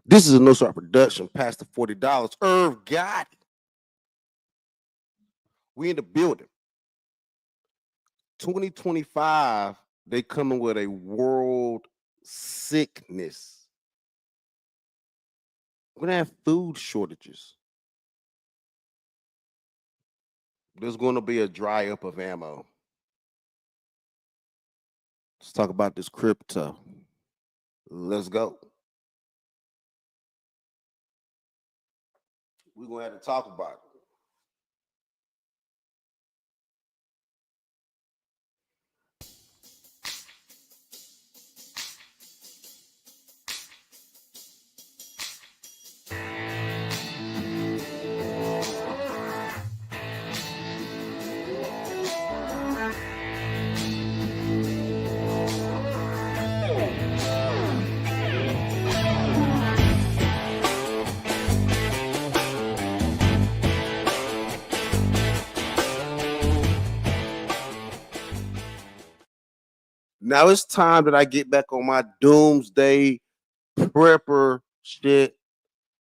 This is a No Start production. Past the $40. Irv got it. We in the building. 2025, they coming with a world sickness. We're gonna have food shortages. There's gonna be a dry up of ammo. Let's talk about this crypto. Let's go. We're gonna have to talk about it. Now it's time that I get back on my doomsday prepper shit.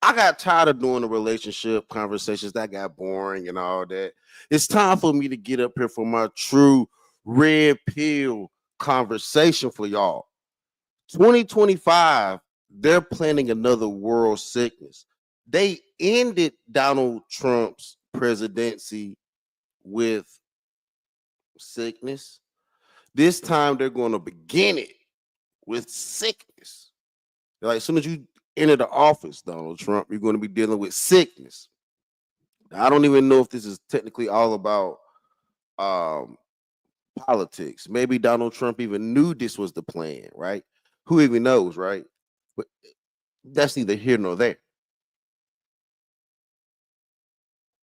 I got tired of doing the relationship conversations that got boring and all that. It's time for me to get up here for my true red pill conversation for y'all. 2025, they're planning another world sickness. They ended Donald Trump's presidency with sickness. This time they're going to begin it with sickness. Like as soon as you enter the office, Donald Trump, you're going to be dealing with sickness. Now, I don't even know if this is technically all about um, politics. Maybe Donald Trump even knew this was the plan, right? Who even knows, right? But that's neither here nor there.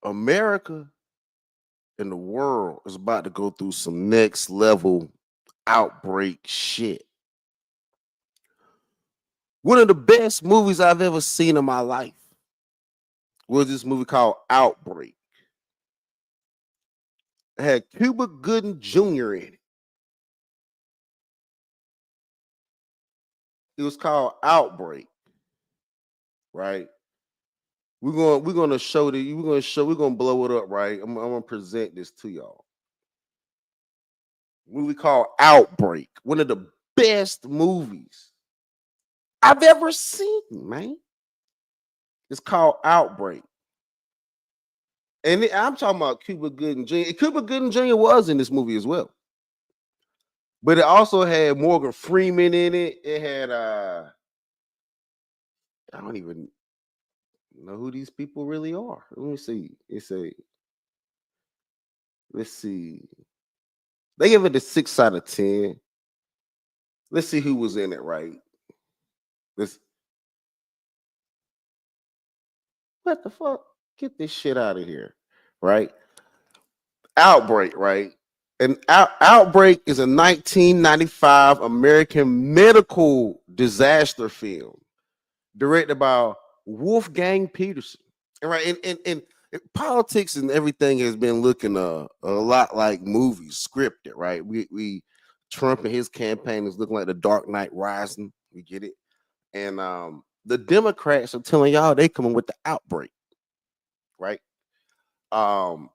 America and the world is about to go through some next level outbreak shit. One of the best movies I've ever seen in my life was this movie called Outbreak. It had Cuba Gooding Jr. in it. It was called Outbreak, right? We're gonna show we're gonna blow it up, right? I'm gonna present this to y'all. Movie called Outbreak, one of the best movies I've ever seen, man. It's called Outbreak. And I'm talking about Cuba Gooding Jr. Cuba Gooding Jr. was in this movie as well. But it also had Morgan Freeman in it. It had I don't even know who these people really are. Let me see. Let's see. They give it a 6 out of 10. Let's see who was in it, right? Let's what the fuck? Get this shit out of here, right? Outbreak, right? Outbreak is a 1995 American medical disaster film directed by Wolfgang Peterson. And right, and politics and everything has been looking a lot like movies, scripted, right? We Trump and his campaign is looking like the Dark Knight Rising. We get it. And the Democrats are telling y'all they coming with the outbreak, right? Um,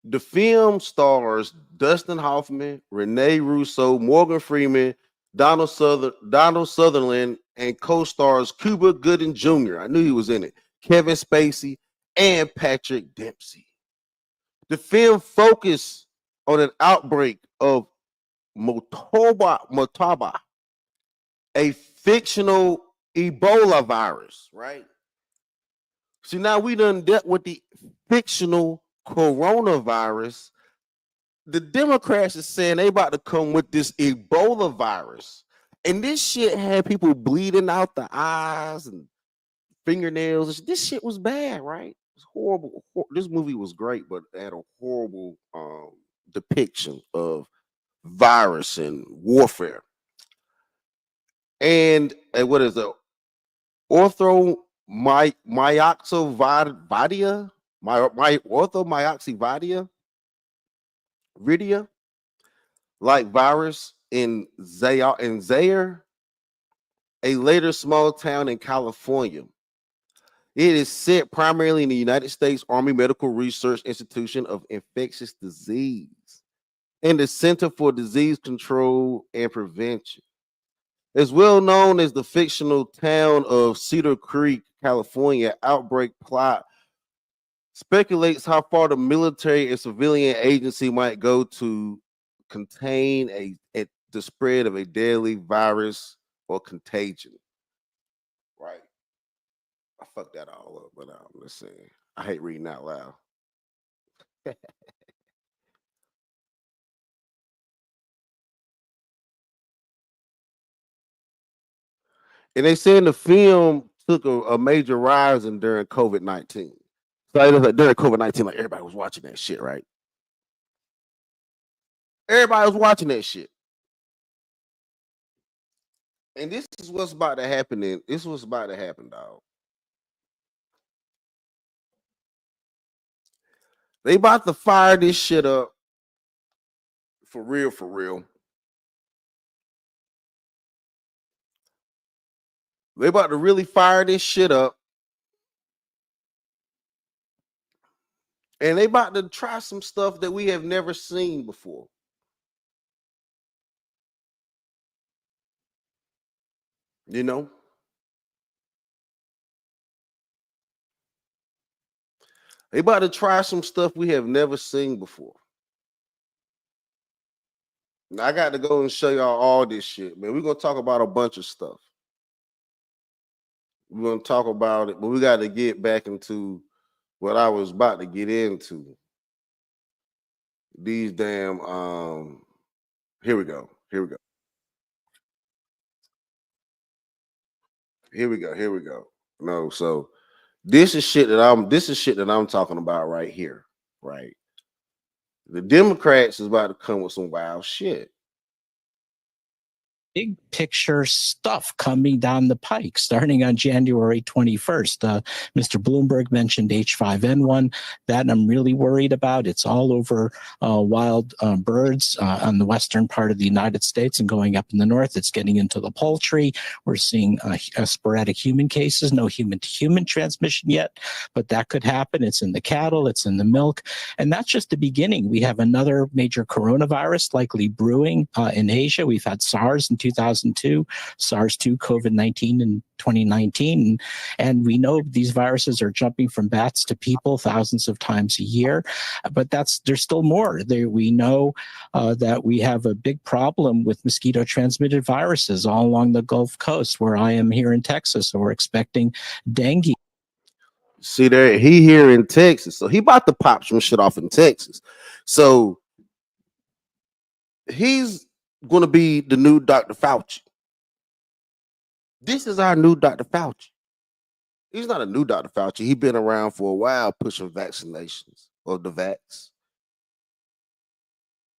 the film stars Dustin Hoffman, Renee Russo, Morgan Freeman, Donald Sutherland, and co-stars Cuba Gooding Jr. I knew he was in it. Kevin Spacey and Patrick Dempsey. The film focused on an outbreak of Motaba, a fictional Ebola virus, right? See, now we done dealt with the fictional coronavirus. The Democrats are saying they about to come with this Ebola virus. And this shit had people bleeding out the eyes and fingernails. This shit was bad, right? It was horrible. This movie was great, but it had a horrible depiction of virus and warfare. And what is it? Orthomyoxovidia? My orthomyoxovidia? Vidia? Like virus in Zaire. a later small town in California. It is set primarily in the United States Army Medical Research Institution of Infectious Disease and the Center for Disease Control and Prevention. It's well known as the fictional town of Cedar Creek, California. Outbreak plot speculates how far the military and civilian agency might go to contain the spread of a deadly virus or contagion. Right. I fucked that all up, but let's see. I hate reading out loud. And they said the film took a major rise in during COVID-19. So like during COVID-19, like everybody was watching that shit, right? Everybody was watching that shit. And this is what's about to happen. This is what's about to happen, dog. They about to fire this shit up for real, for real. They about to really fire this shit up. And they about to try some stuff that we have never seen before. You know? They about to try some stuff we have never seen before. Now, I got to go and show y'all all this shit, man. We're gonna talk about a bunch of stuff. We're gonna talk about it, but we got to get back into what I was about to get into. These damn here we go. Here we go. Here we go. Here we go. No, so this is shit that I'm talking about right here, right? The Democrats is about to come with some wild shit. Big picture stuff coming down the pike starting on January 21st. Mr. Bloomberg mentioned H5N1. That I'm really worried about. It's all over wild birds on the western part of the United States and going up in the north. It's getting into the poultry. We're seeing sporadic human cases, no human-to-human transmission yet, but that could happen. It's in the cattle, it's in the milk, and that's just the beginning. We have another major coronavirus likely brewing in Asia. We've had SARS in 2002, SARS-2, COVID-19 in 2019. And we know these viruses are jumping from bats to people thousands of times a year. But there's still more. We know that we have a big problem with mosquito-transmitted viruses all along the Gulf Coast, where I am here in Texas. So we're expecting dengue. See there, he here in Texas. So he about to pop some shit off in Texas. So he's going to be the new Dr. Fauci. This is our new Dr. Fauci. He's not a new Dr. Fauci. He's been around for a while pushing vaccinations or the vax.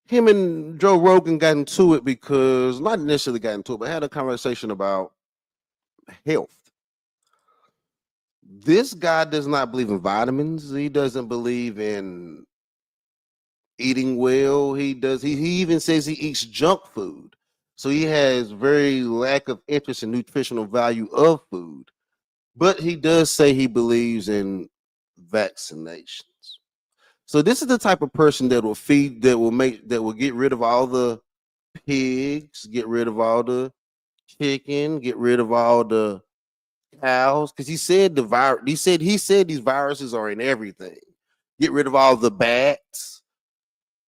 Him and Joe Rogan got into it because, not necessarily got into it, but had a conversation about health. This guy does not believe in vitamins. He doesn't believe in eating well. He even says he eats junk food. So he has very lack of interest in nutritional value of food. But he does say he believes in vaccinations. So this is the type of person that will get rid of all the pigs, get rid of all the chicken, get rid of all the cows, because he said he said these viruses are in everything. Get rid of all the bats.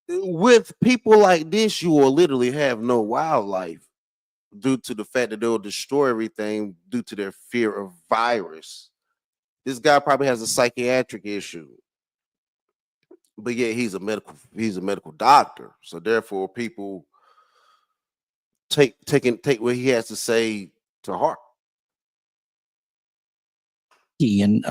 With people like this, you will literally have no wildlife due to the fact that they'll destroy everything due to their fear of virus. This guy probably has a psychiatric issue, but yet he's a medical doctor. So therefore, people take what he has to say to heart. And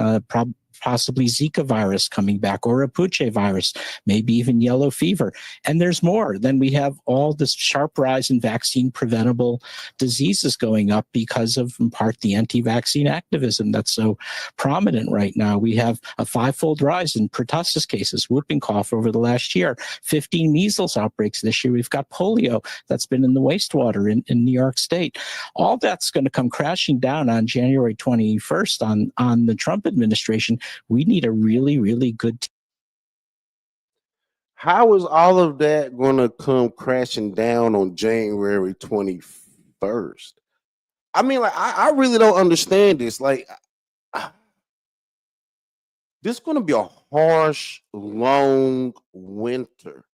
possibly Zika virus coming back, or a Puche virus, maybe even yellow fever. And there's more. Then we have all this sharp rise in vaccine preventable diseases going up because of, in part, the anti-vaccine activism that's so prominent right now. We have a five-fold rise in pertussis cases, whooping cough over the last year, 15 measles outbreaks this year. We've got polio that's been in the wastewater in New York State. All that's going to come crashing down on January 21st on the Trump administration. We need a really, really good How is all of that going to come crashing down on January 21st? I mean, like, I really don't understand this. Like, this is going to be a harsh, long winter.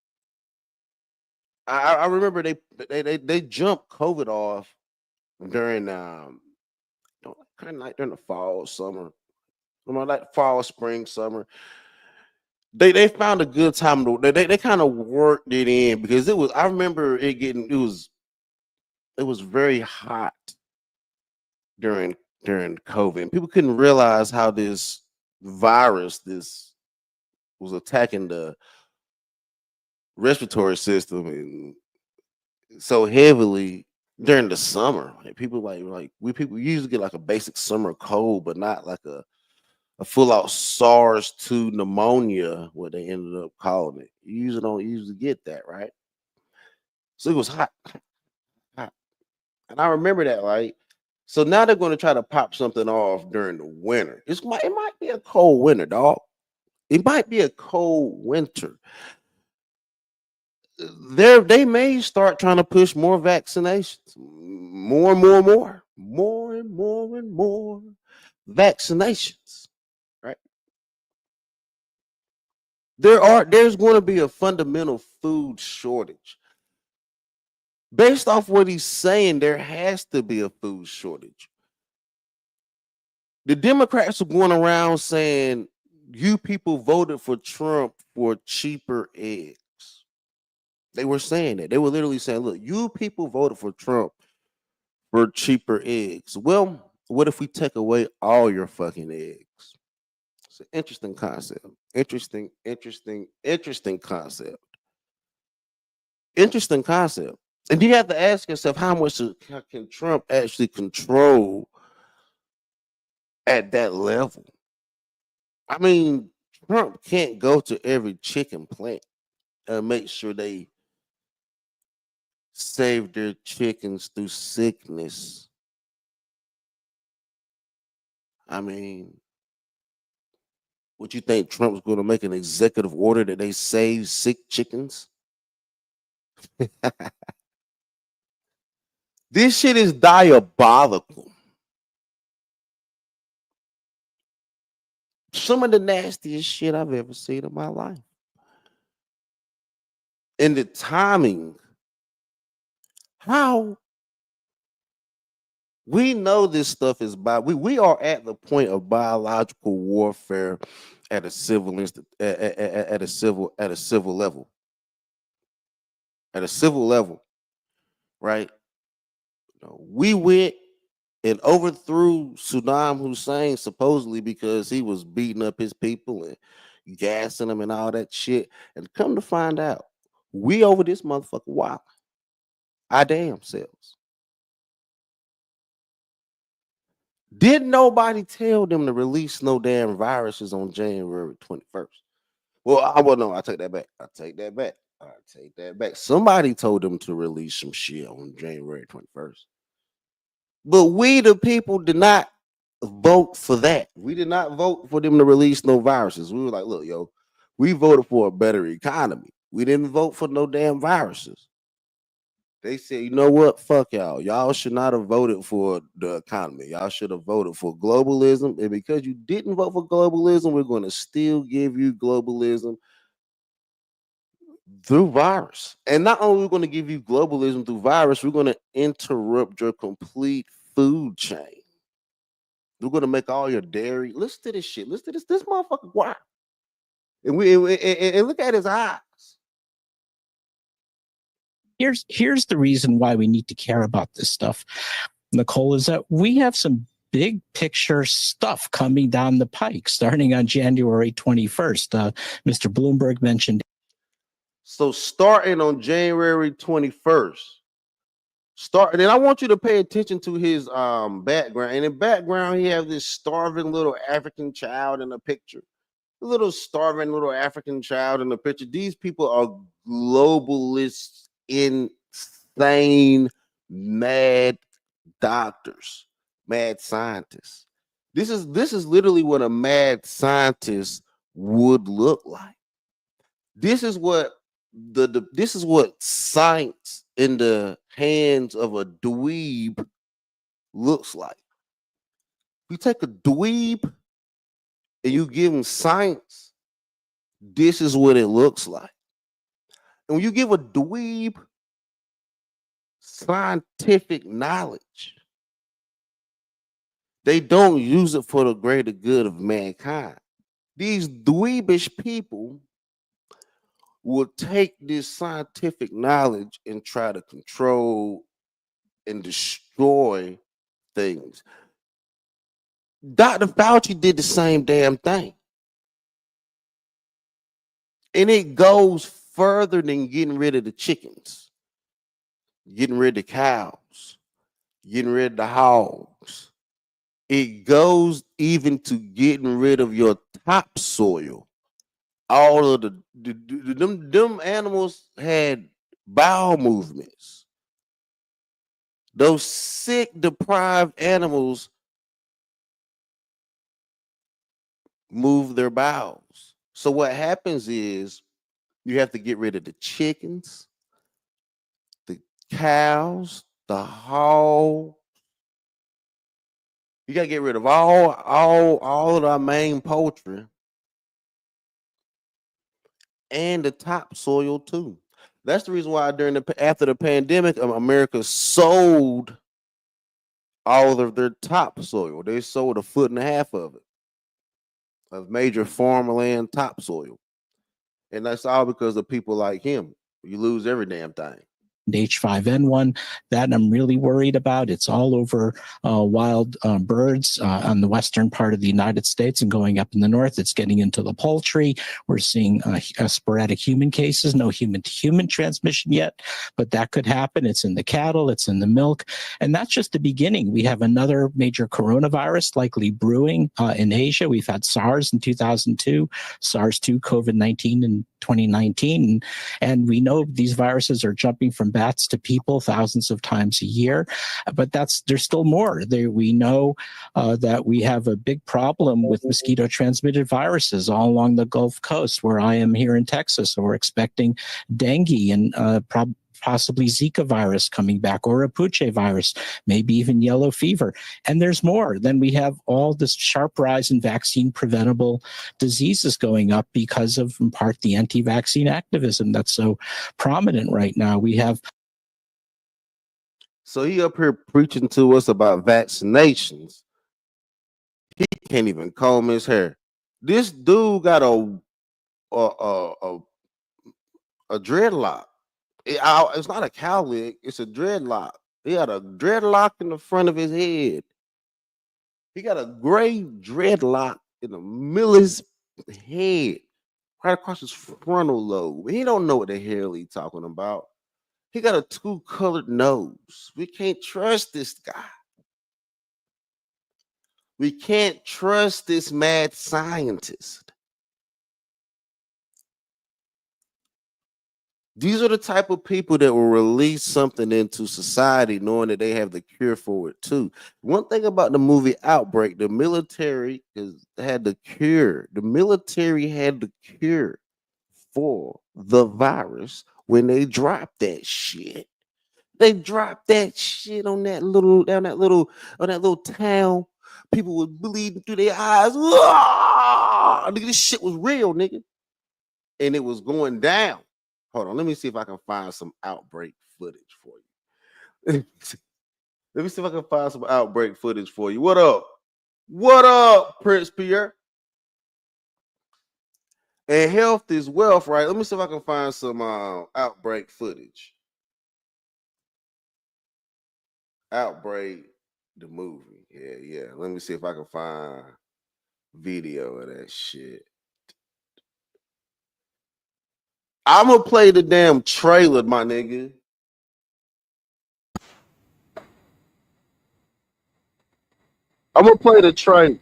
I remember they jumped COVID off during kind of like during the fall, summer, like fall, spring, summer. They found a good time to they kind of worked it in because it was, I remember it was very hot during COVID. And people couldn't realize how this virus was attacking the respiratory system and so heavily during the summer. Like people we people usually get like a basic summer cold, but not like a full out SARS-2 pneumonia, what they ended up calling it. You usually don't usually get that, right? So it was hot, hot. And I remember that, right? So now they're going to try to pop something off during the winter. It might be a cold winter, dog. It might be a cold winter. They may start trying to push more vaccinations, more and more and more, more and more and more vaccinations, right? There's going to be a fundamental food shortage. Based off what he's saying, there has to be a food shortage. The Democrats are going around saying you people voted for Trump for cheaper eggs. They were saying that. They were literally saying, look, you people voted for Trump for cheaper eggs. Well, what if we take away all your fucking eggs? It's an interesting concept. Interesting concept. Interesting concept. And you have to ask yourself, how much can Trump actually control at that level? I mean, Trump can't go to every chicken plant and make sure they save their chickens through sickness. I mean, would you think Trump's going to make an executive order that they save sick chickens? This shit is diabolical. Some of the nastiest shit I've ever seen in my life. And the timing, how we know this stuff is we are at the point of biological warfare at a civil at a civil level. At a civil level, right? We went and overthrew Saddam Hussein supposedly because he was beating up his people and gassing them and all that shit. And come to find out, we over this motherfucker wild. Our damn selves. Didn't nobody tell them to release no damn viruses on January 21st? Well, I take that back. Somebody told them to release some shit on January 21st. But we, the people, did not vote for that. We did not vote for them to release no viruses. We were like, look, yo, we voted for a better economy. We didn't vote for no damn viruses. They said, you know what? Fuck y'all. Y'all should not have voted for the economy. Y'all should have voted for globalism. And because you didn't vote for globalism, we're going to still give you globalism through virus. And not only are we going to give you globalism through virus, we're going to interrupt your complete food chain. We're going to make all your dairy. Listen to this shit. Listen to this motherfucker. Wow. And look at his eyes. Here's the reason why we need to care about this stuff, Nicole, is that we have some big picture stuff coming down the pike starting on January 21st. Mr. Bloomberg mentioned. So starting on January 21st, and then I want you to pay attention to his background. And in background, he have this starving little African child in the picture. A little starving little African child in the picture. These people are globalists, insane, mad doctors, mad scientists. This is literally what a mad scientist would look like. This is what this is what science in the hands of a dweeb looks like. You take a dweeb and you give him science, this is what it looks like. And when you give a dweeb scientific knowledge, they don't use it for the greater good of mankind. These dweebish people will take this scientific knowledge and try to control and destroy things. Dr. Fauci did the same damn thing. And it goes further than getting rid of the chickens, getting rid of the cows, getting rid of the hogs. It goes even to getting rid of your topsoil. All of them animals had bowel movements. Those sick, deprived animals move their bowels. So what happens is you have to get rid of the chickens, the cows, the hog. You got to get rid of all of our main poultry and the topsoil too. That's the reason why after the pandemic, America sold all of their topsoil. They sold 1.5 feet of it, of major farmland topsoil. And that's all because of people like him. You lose every damn thing. H5N1, that I'm really worried about. It's all over wild birds on the western part of the United States and going up in the north. It's getting into the poultry. We're seeing sporadic human cases, no human-to-human transmission yet, but that could happen. It's in the cattle, it's in the milk, and that's just the beginning. We have another major coronavirus likely brewing in Asia. We've had SARS in 2002, SARS-2, COVID-19 in 2019, and we know these viruses are jumping from bats to people thousands of times a year, but there's still more. We know that we have a big problem with mosquito transmitted viruses all along the Gulf Coast where I am here in Texas. So we're expecting dengue and possibly Zika virus coming back, or a Puche virus, maybe even yellow fever. And there's more. Then we have all this sharp rise in vaccine preventable diseases going up because of, in part, the anti-vaccine activism that's so prominent right now. We have. So he up here preaching to us about vaccinations. He can't even comb his hair. This dude got a dreadlock. It's not a cowlick, it's a dreadlock. He had a dreadlock in the front of his head. He got a gray dreadlock in the middle of his head, right across his frontal lobe. He don't know what the hell he's talking about. He got a two-colored nose. We can't trust this guy. We can't trust this mad scientist. These are the type of people that will release something into society knowing that they have the cure for it too. One thing about the movie Outbreak, the military had the cure. The military had the cure for the virus when they dropped that shit. They dropped that shit on that little town. People were bleeding through their eyes. Nigga, this shit was real, nigga. And it was going down. Hold on, let me see if I can find some Outbreak footage for you. Let me see if I can find some Outbreak footage for you. What up? What up, Prince Pierre? And health is wealth, right? Let me see if I can find some Outbreak footage. Outbreak The movie. Yeah. Let me see if I can find video of that shit. I'm gonna play the damn trailer, my nigga. I'm gonna play the trailer.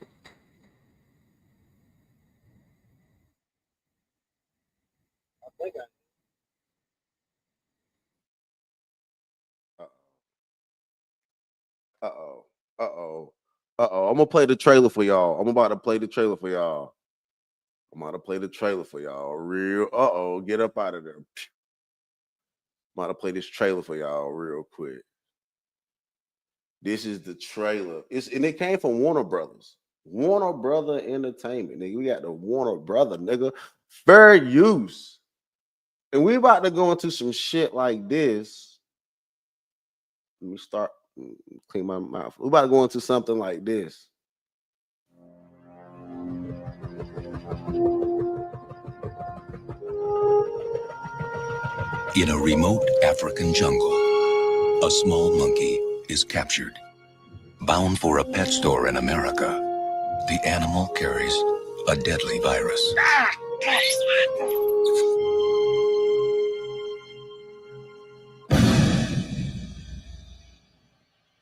Uh-oh. Uh-oh. Uh-oh. I'm gonna play the trailer for y'all. I'm about to play the trailer for y'all. I'm about to play the trailer for y'all. Real. Uh-oh. Get up out of there. I'm about to play this trailer for y'all real quick. This is the trailer. And it came from Warner Brothers. Warner Brother Entertainment. Nigga, we got the Warner Brother, nigga. Fair use. And we about to go into some shit like this. Let me start clean my mouth. We about to go into something like this. In a remote African jungle, a small monkey is captured. Bound for a pet store in America, the animal carries a deadly virus.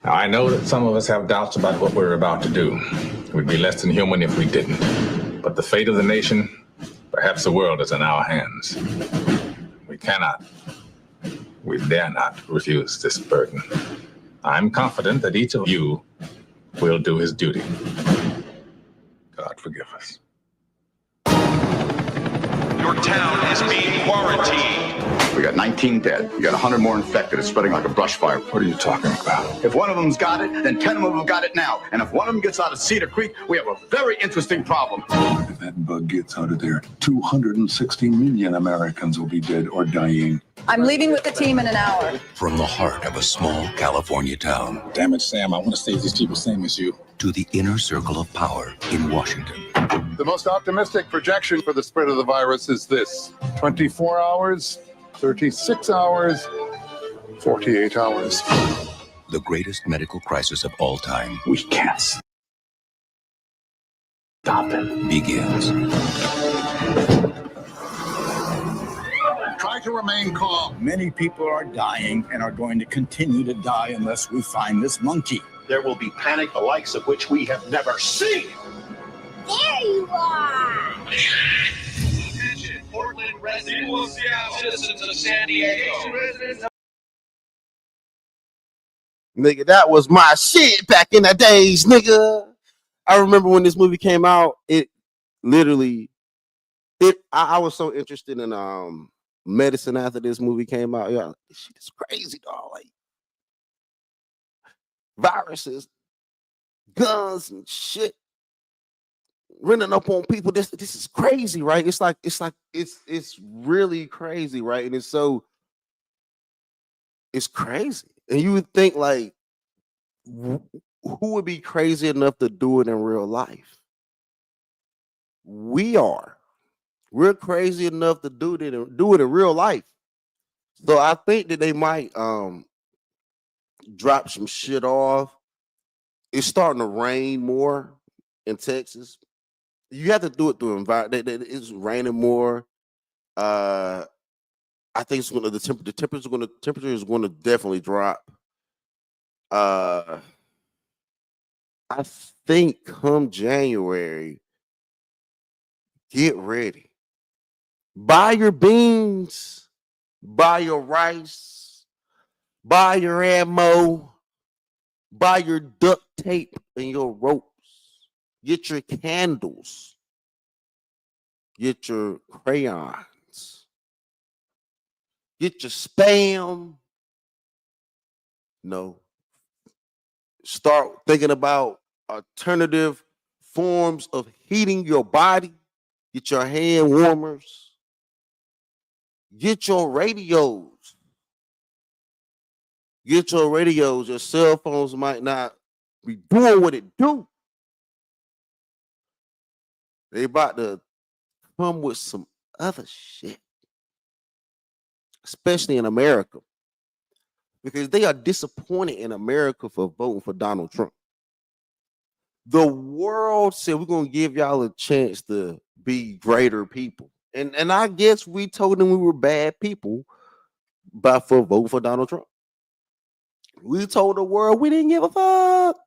Now, I know that some of us have doubts about what we're about to do. We'd be less than human if we didn't. But the fate of the nation, perhaps the world, is in our hands. We cannot, we dare not refuse this burden. I'm confident that each of you will do his duty. God forgive us. Your town is being quarantined. We got 19 dead. We got 100 more infected. It's spreading like a brush fire. What are you talking about? If one of them's got it, then 10 of them have got it now. And if one of them gets out of Cedar Creek, we have a very interesting problem. If that bug gets out of there, 260 million Americans will be dead or dying. I'm leaving with the team in an hour. From the heart of a small California town. Damn it, Sam, I want to save these people same as you. To the inner circle of power in Washington. The most optimistic projection for the spread of the virus is this: 24 hours, 36 hours, 48 hours. The greatest medical crisis of all time We can't stop it. begins. Try to remain calm. Many people are dying and are going to continue to die unless we find this monkey. There will be panic the likes of which we have never seen. There you are! Attention, Portland residents, citizens of San Diego. Nigga, that was my shit back in the days, nigga. I remember when this movie came out, it literally, I was so interested in medicine after this movie came out. Yeah, this shit is crazy, dog. Like viruses, guns, and shit. Running up on people. This is crazy, right? It's really crazy, right? And it's crazy. And you would think, like, who would be crazy enough to do it in real life? We are. We're crazy enough to do it in real life. So I think that they might drop some shit off. It's starting to rain more in Texas. You have to do it through environment. It's raining more. I think it's gonna the temperature is gonna definitely drop. I think come January, get ready. Buy your beans, buy your rice, buy your ammo, buy your duct tape and your ropes. Get your candles. Get your crayons. Get your spam. No. Start thinking about alternative forms of heating your body. Get your hand warmers. Get your radios. Get your radios. Your cell phones might not be doing what it do. They about to come with some other shit, especially in America, because they are disappointed in America for voting for Donald Trump. The world said we're gonna give y'all a chance to be greater people. And I guess we told them we were bad people by for vote for Donald Trump. We told the world we didn't give a fuck.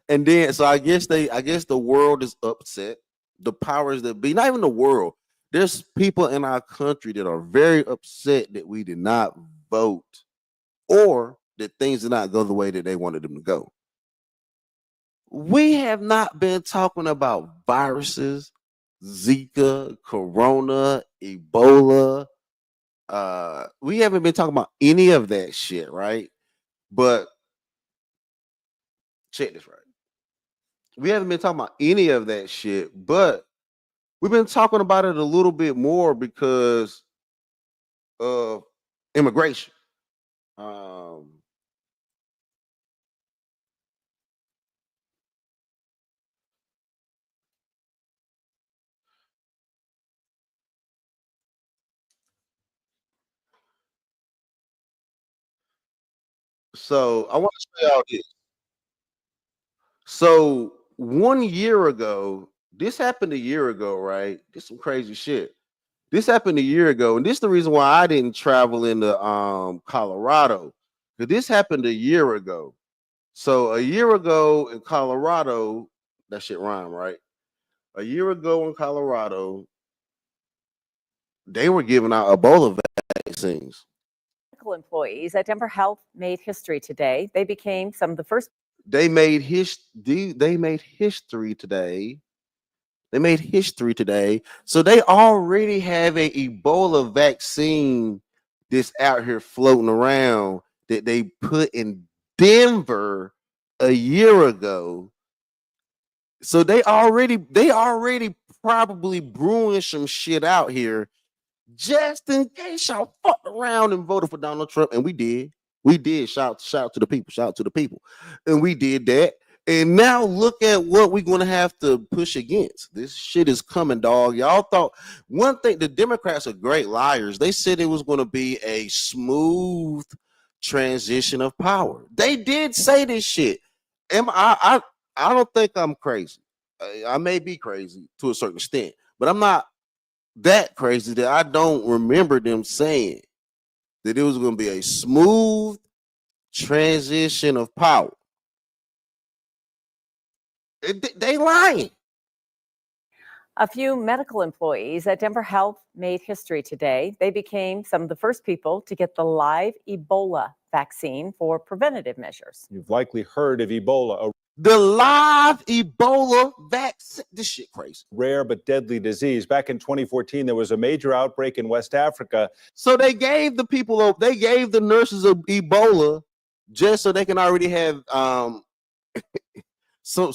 And then so I guess the world is upset. The powers that be, not even the world. There's people in our country that are very upset that we did not vote or that things did not go the way that they wanted them to go. We have not been talking about viruses, Zika, Corona, Ebola. We haven't been talking about any of that shit, right? But check this right. We haven't been talking about any of that shit, but we've been talking about it a little bit more because of immigration. So I want to say all this. So 1 year ago, this happened a year ago, right? This some crazy shit. This happened a year ago, and this is the reason why I didn't travel into Colorado. Because this happened a year ago. So a year ago in Colorado, that shit rhyme, right? A year ago in Colorado, they were giving out Ebola vaccines. Medical employees at Denver Health made history today. They became some of the first. They made history today. They made history today. So they already have a Ebola vaccine that's out here floating around that they put in Denver a year ago. So they already probably brewing some shit out here just in case y'all fucked around and voted for Donald Trump. And we did. We did. Shout to the people. Shout to the people. And we did that. And now look at what we're going to have to push against. This shit is coming, dog. Y'all thought one thing, the Democrats are great liars. They said it was going to be a smooth transition of power. They did say this shit. I don't think I'm crazy. I may be crazy to a certain extent, but I'm not that crazy that I don't remember them saying that it was going to be a smooth transition of power. They lying. A few medical employees at Denver Health made history today. They became some of the first people to get the live Ebola vaccine for preventative measures. You've likely heard of Ebola, the live Ebola vaccine. This shit crazy. Rare but deadly disease. Back in 2014, there was a major outbreak in West Africa. So they gave the nurses of Ebola just so they can already have so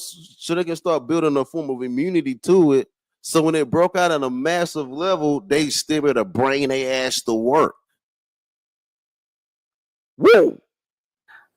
they can start building a form of immunity to it. So when it broke out on a massive level, they still able to bring their ass to work. Woo!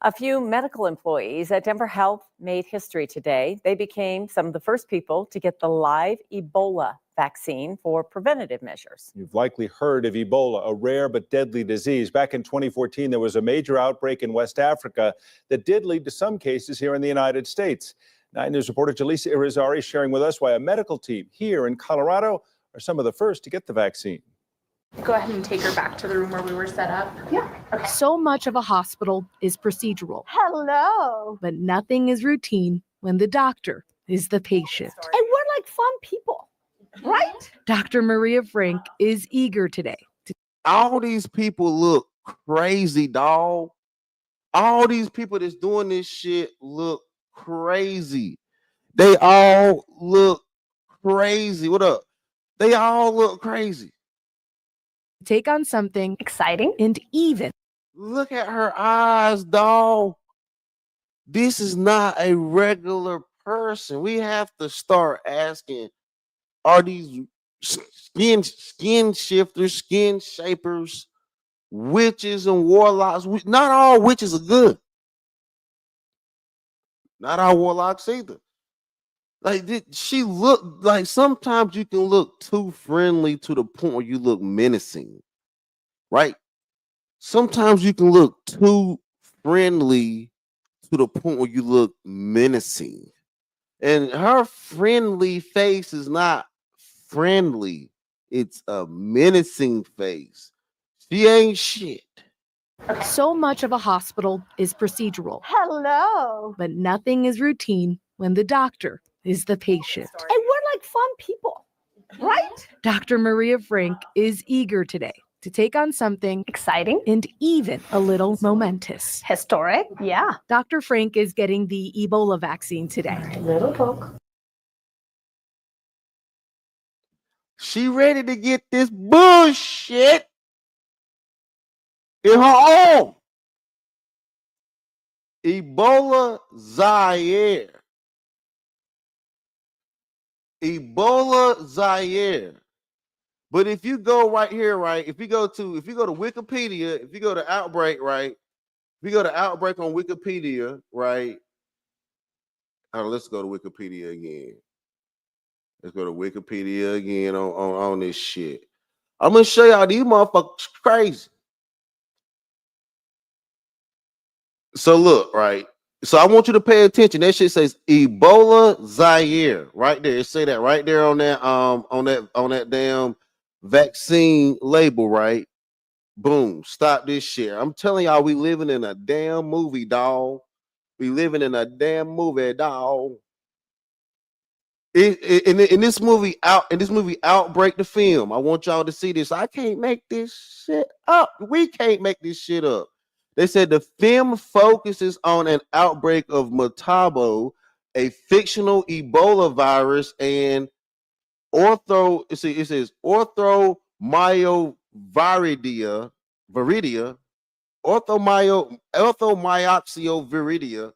A few medical employees at Denver Health made history today. They became some of the first people to get the live Ebola vaccine for preventative measures. You've likely heard of Ebola, a rare but deadly disease. Back in 2014, there was a major outbreak in West Africa that did lead to some cases here in the United States. 9 News reporter Jaleesa Irizarry sharing with us why a medical team here in Colorado are some of the first to get the vaccine. Go ahead and take her back to the room where we were set up. Yeah. Okay. So much of a hospital is procedural. Hello. But nothing is routine when the doctor is the patient. And we're like fun people, right? Dr. Maria Frank is eager today. All these people look crazy, dog. All these people that's doing this shit look crazy. They all look crazy. What up? They all look crazy. Take on something Exciting. and even. Look at her eyes, dog. This is not a regular person. We have to start asking, are these skin shifters, skin shapers, witches and warlocks? Not all witches are good. Not all warlocks either. Like she looked like sometimes you can look too friendly to the point where you look menacing, right? Sometimes you can look too friendly to the point where you look menacing. And her friendly face is not friendly, it's a menacing face. She ain't shit. So much of a hospital is procedural, Hello. but nothing is routine when the doctor is the patient. And we're like fun people, right? Dr. Maria Frank is eager today to take on something Exciting. and even a little momentous. Historic. Yeah. Dr. Frank is getting the Ebola vaccine today. Little poke. She ready to get this bullshit in her arm. Ebola Zaire. Ebola Zaire. But if you go right here, right? If you go to Wikipedia, if you go to Outbreak, right? If you go to Outbreak on Wikipedia, right? Let's go to Wikipedia again. Let's go to Wikipedia again on this shit. I'm gonna show y'all these motherfuckers crazy. So look, right? So I want you to pay attention. That shit says Ebola Zaire right there. It say that right there on that damn vaccine label, right? Boom. Stop this shit. I'm telling y'all, we living in a damn movie, dog. We living in a damn movie, dog. In this movie Outbreak the film. I want y'all to see this. I can't make this shit up. We can't make this shit up. They said the film focuses on an outbreak of Metabo, a fictional Ebola virus, and orthomyopsia viridia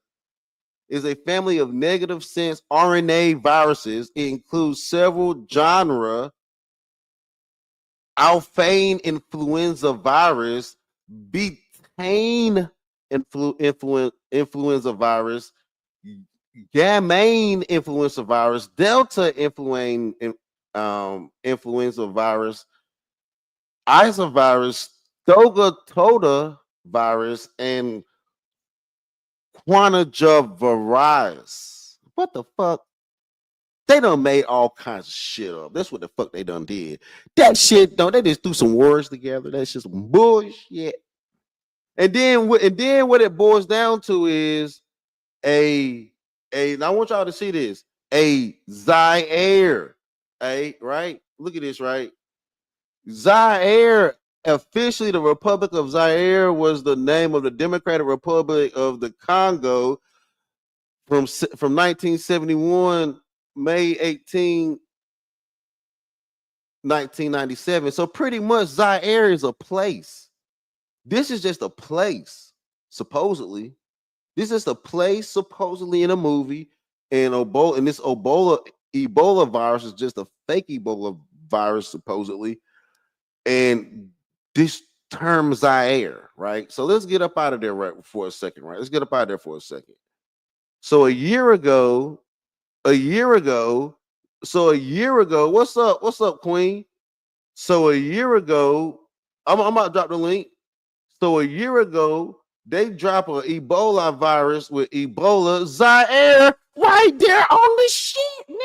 is a family of negative sense RNA viruses. It includes several genera: Alphane influenza virus, Betaine influenza virus, Gamma influenza virus, Delta influenza virus, Isovirus, Stogatoda virus, and Quantijavirus. What the fuck? They done made all kinds of shit up. That's what the fuck they done did. That shit they just threw some words together. That's just some bullshit. And then what it boils down to is and I want y'all to see this. A Zaire. Right? Look at this, right? Zaire, officially the Republic of Zaire, was the name of the Democratic Republic of the Congo from 1971, May 18, 1997. So pretty much Zaire is a place. This is just a place, supposedly. This is a place supposedly in a movie, and this Ebola virus is just a fake Ebola virus, supposedly. And this term Zaire, right? So let's get up out of there for a second, right? Let's get up out of there for a second. So a year ago, what's up, Queen? So a year ago, I'm about to drop the link. So a year ago, they drop an Ebola virus with Ebola Zaire right there on the shit, nigga.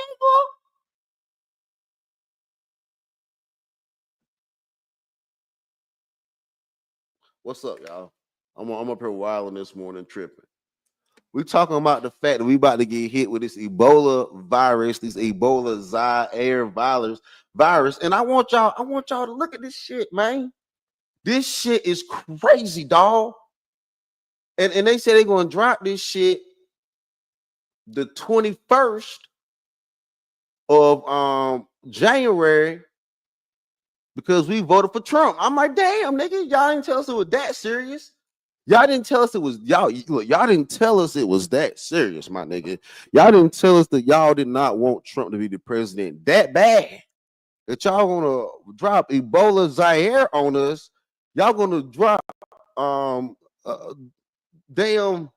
What's up, y'all? I'm up here wilding this morning, tripping. We talking about the fact that we about to get hit with this Ebola virus, this Ebola Zaire virus, and I want y'all to look at this shit, man. This shit is crazy, dog. And they say they're gonna drop this shit the 21st of January because we voted for Trump. I'm like, damn, nigga, y'all didn't tell us it was that serious. Y'all didn't tell us it was y'all didn't tell us it was that serious, my nigga. Y'all didn't tell us that y'all did not want Trump to be the president that bad. That y'all gonna drop Ebola Zaire on us. Y'all gonna drop damn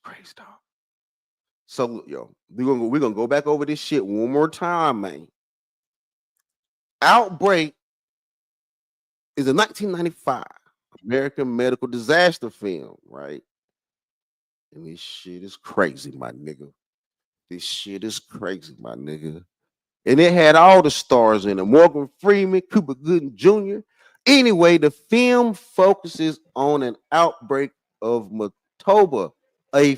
crazy, dog. So yo, we're gonna go back over this shit one more time, man. Outbreak is a 1995 American medical disaster film, right? And this shit is crazy, my nigga. This shit is crazy, my nigga. And it had all the stars in it: Morgan Freeman, Cuba Gooding Jr. Anyway, the film focuses on an outbreak of Matoba, a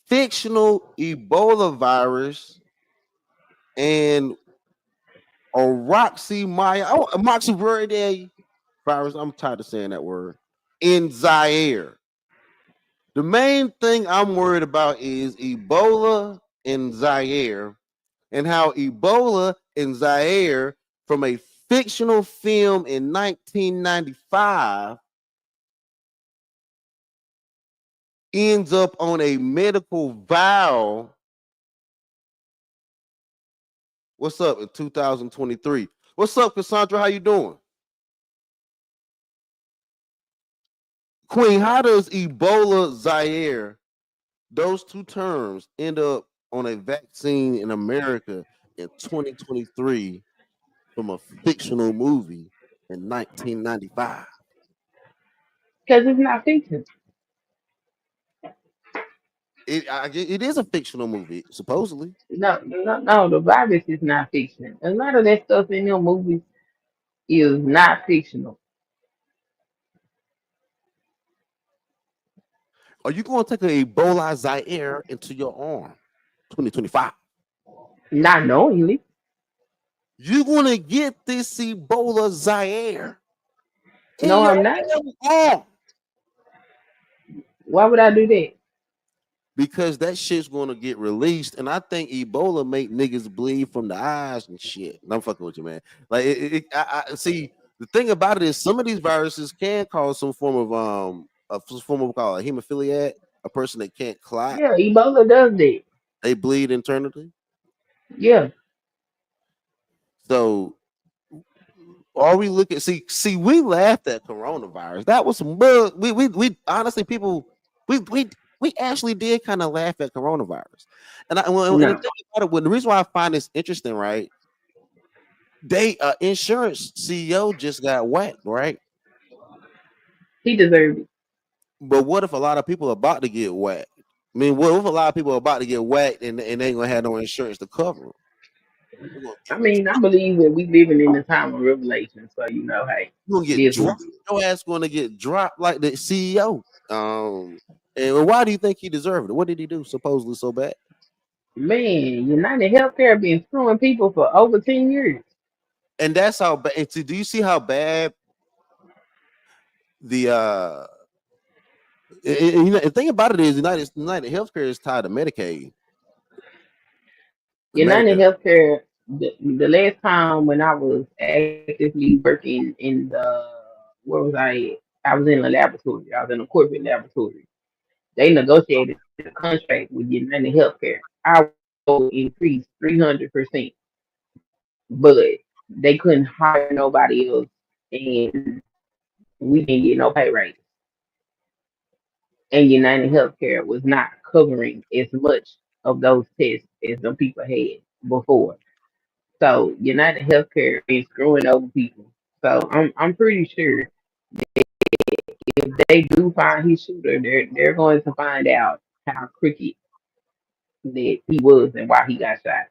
fictional Ebola virus, and Moxiviridae virus. I'm tired of saying that word. In Zaire. The main thing I'm worried about is Ebola in Zaire, and how Ebola in Zaire, from a fictional film in 1995, ends up on a medical vial. What's up in 2023? What's up, Cassandra? How you doing? Queen, how does Ebola, Zaire, those two terms end up on a vaccine in America in 2023 from a fictional movie in 1995? Because it's not fiction. It is a fictional movie, supposedly. No, the virus is not fiction. A lot of that stuff in them movies is not fictional. Are you going to take a Ebola Zaire into your arm 2025? Not knowingly. You're going to get this Ebola Zaire in No, your I'm not. arm. Why would I do that? Because that shit's going to get released, and I think Ebola make niggas bleed from the eyes and shit. And I'm fucking with you, man. Like, I see. The thing about it is, some of these viruses can cause some form of called a hemophiliac, a person that can't clot. Yeah, Ebola does that. They bleed internally. Yeah. So, are we looking? See, we laughed at coronavirus. That was some bug. We honestly, people, we actually did kind of laugh at coronavirus. And the thing about it, the reason why I find this interesting, right? They insurance CEO just got whacked, right? He deserved it. But what if a lot of people are about to get whacked? I mean, what if a lot of people are about to get whacked and they ain't gonna have no insurance to cover them? I mean, I believe that we living in the time of revelation. So hey, you're gonna get dropped. Your ass gonna get dropped like the CEO. And why do you think he deserved it? What did he do supposedly so bad? Man, United Healthcare been screwing people for over 10 years. And that's how bad. And do you see how bad the the thing about it is United Healthcare is tied to Medicaid. United Healthcare, the last time when I was actively working in where was I at? I was in a laboratory. I was in a corporate laboratory. They negotiated a contract with United Healthcare. Our role increased 300%, but they couldn't hire nobody else, and we didn't get no pay raise. And United Healthcare was not covering as much of those tests as some people had before. So United Healthcare is screwing over people. So I'm pretty sure that if they do find his shooter, they're going to find out how crooked that he was and why he got shot.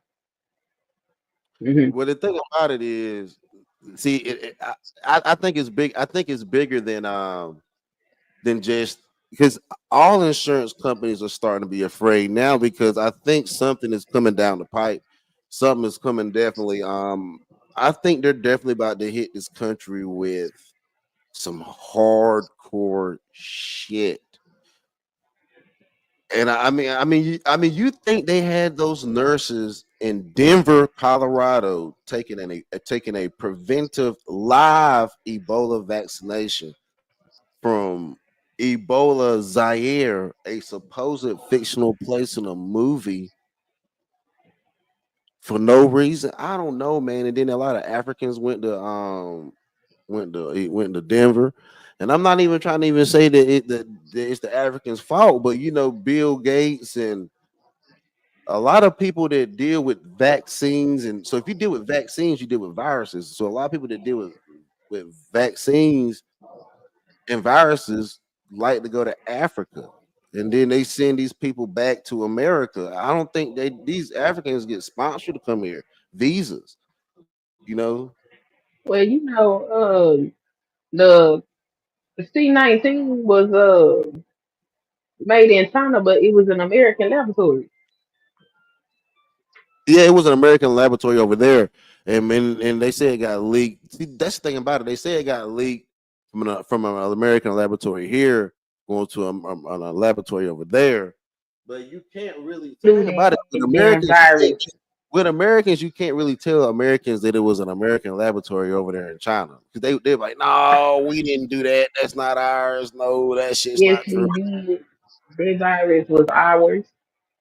Well, the thing about it is, see, I think it's big. I think it's bigger than just because all insurance companies are starting to be afraid now because I think something is coming down the pipe. Something is coming definitely. I think they're definitely about to hit this country with some hardcore shit. And I mean, you think they had those nurses in Denver, Colorado, taking a preventive live Ebola vaccination from Ebola Zaire, a supposed fictional place in a movie, for no reason? I don't know, man. And then a lot of Africans went to Denver. And I'm not even trying to even say that it's the Africans' fault, but Bill Gates and a lot of people that deal with vaccines, and so if you deal with vaccines, you deal with viruses. So a lot of people that deal with vaccines And viruses like to go to Africa, and then they send these people back to America. I don't think these Africans get sponsored to come here, visas. You know, Well, the C-19 was made in China, but it was an American laboratory. yeah, it was an American laboratory over there, and they say it got leaked. See, that's the thing about it. They say it got leaked from an American laboratory here going to a laboratory over there. But you can't really the Flew thing about it with that damn Americans. virus. With Americans, you can't really tell Americans that it was an American laboratory over there in China because they're like, no, we didn't do that. That's not ours. No, that shit's Yes, not true. we did. That virus was ours.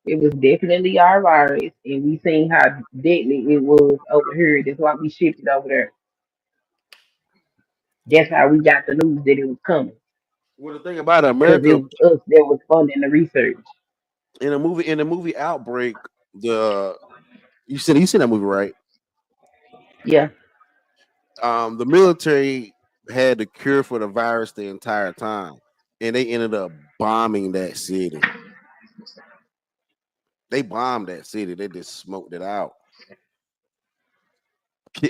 It was definitely our virus, and we seen how deadly it was over here. That's why we shipped it over there. That's how we got the news that it was coming. Well, the thing about Because it America was us that was funding the research. in the movie Outbreak, you seen that movie, right? Yeah. The military had the cure for the virus the entire time, and they ended up bombing that city. They bombed that city. They just smoked it out.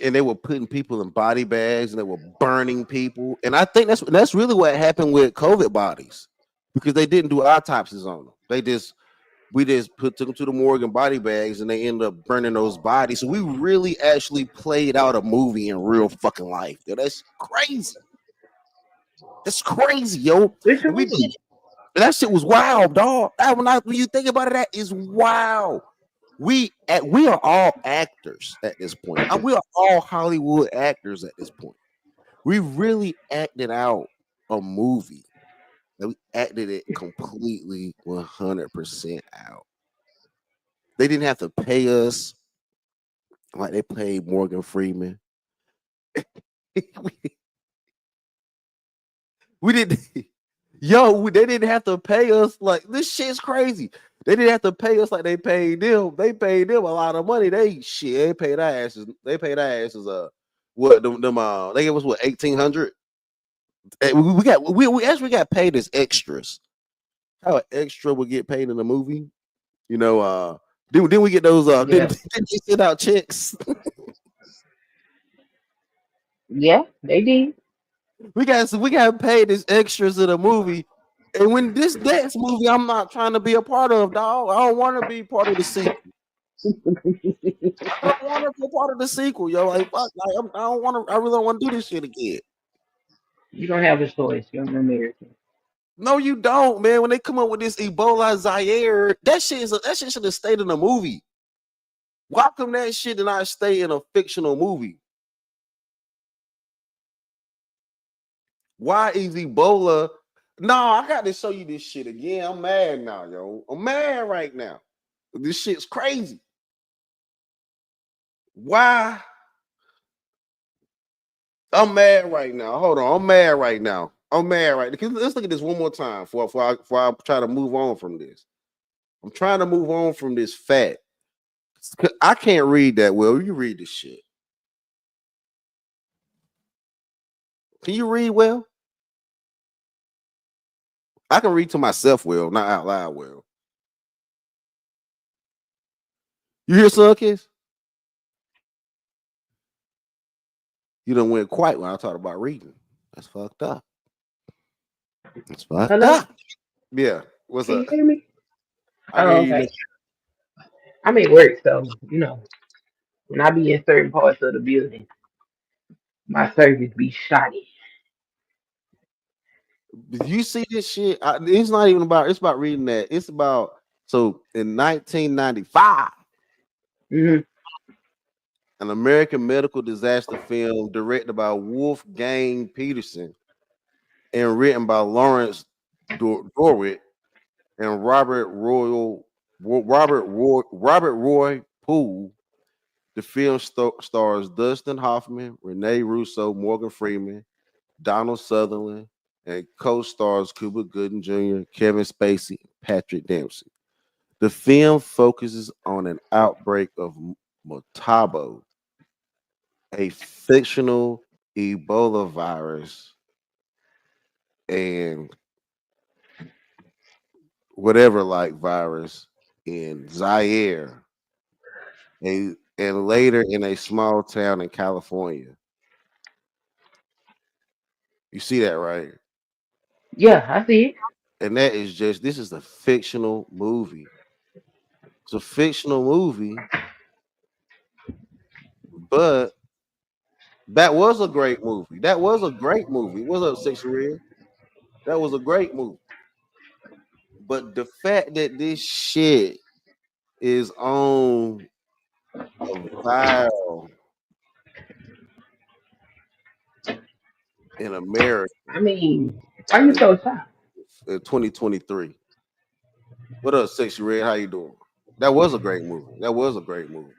And they were putting people in body bags and they were burning people. And I think that's really what happened with COVID bodies because they didn't do autopsies on them. We just took them to the morgue in body bags and they ended up burning those bodies. So we really actually played out a movie in real fucking life. Yo, that's crazy. That's crazy, yo. That shit was wild, dog. When you think about it, that is wild. We are all actors at this point. We are all Hollywood actors at this point. We really acted out a movie. We acted it completely 100% out. They didn't have to pay us like they paid Morgan Freeman. we didn't. They didn't have to pay us like this shit's crazy. They didn't have to pay us like they paid them. They paid them a lot of money. They paid our asses. They paid our asses. What them? They gave us what 1,800. We actually got paid as extras. How an extra would get paid in the movie? Didn't we get those? Didn't they send out checks? Yeah, they did. We got paid as extras in the movie. And when this next movie, I'm not trying to be a part of, dog. I don't want to be part of the sequel. I don't want to be a part of the sequel, yo. Like, fuck, like, I don't want to. I really don't want to do this shit again. You don't have a choice. You're an American. No, you don't, man. When they come up with this Ebola Zaire, that shit should have stayed in a movie. Why come that shit did not stay in a fictional movie? Why is Ebola? No, I got to show you this shit again. I'm mad now, yo. I'm mad right now. This shit's crazy. Why? I'm mad right now. Hold on. I'm mad right now. Let's look at this one more time before I try to move on from this. I'm trying to move on from this fact. I can't read that well. You read this shit. Can you read well? I can read to myself well, not out loud well. You hear, Sunkiss? You done went quiet when I talked about reading. That's fucked up. That's fucked up. Yeah. What's Can up? you hear me? I Oh, hear okay. you. I'm at work, so when I be in certain parts of the building, my service be shoddy. Did you see this shit? It's not even about. It's about reading that. It's about in 1995, an American medical disaster film directed by Wolfgang Peterson and written by Lawrence Dorwit and Robert Roy Poole. The film stars Dustin Hoffman, Renee Russo, Morgan Freeman, Donald Sutherland, and co-stars Cuba Gooding Jr., Kevin Spacey, and Patrick Dempsey. The film focuses on an outbreak of Motabo, a fictional Ebola virus and whatever like virus in Zaire, and later in a small town in California. You see that, right? Yeah, I see it. And that is just this is a fictional movie. It's a fictional movie, but that was a great movie. That was a great movie. What's up, Six Red? That was a great movie. But the fact that this shit is on a viral in America I mean, why you so shocked? in 2023. What up, Sexy Red? How you doing? That was a great movie. That was a great movie.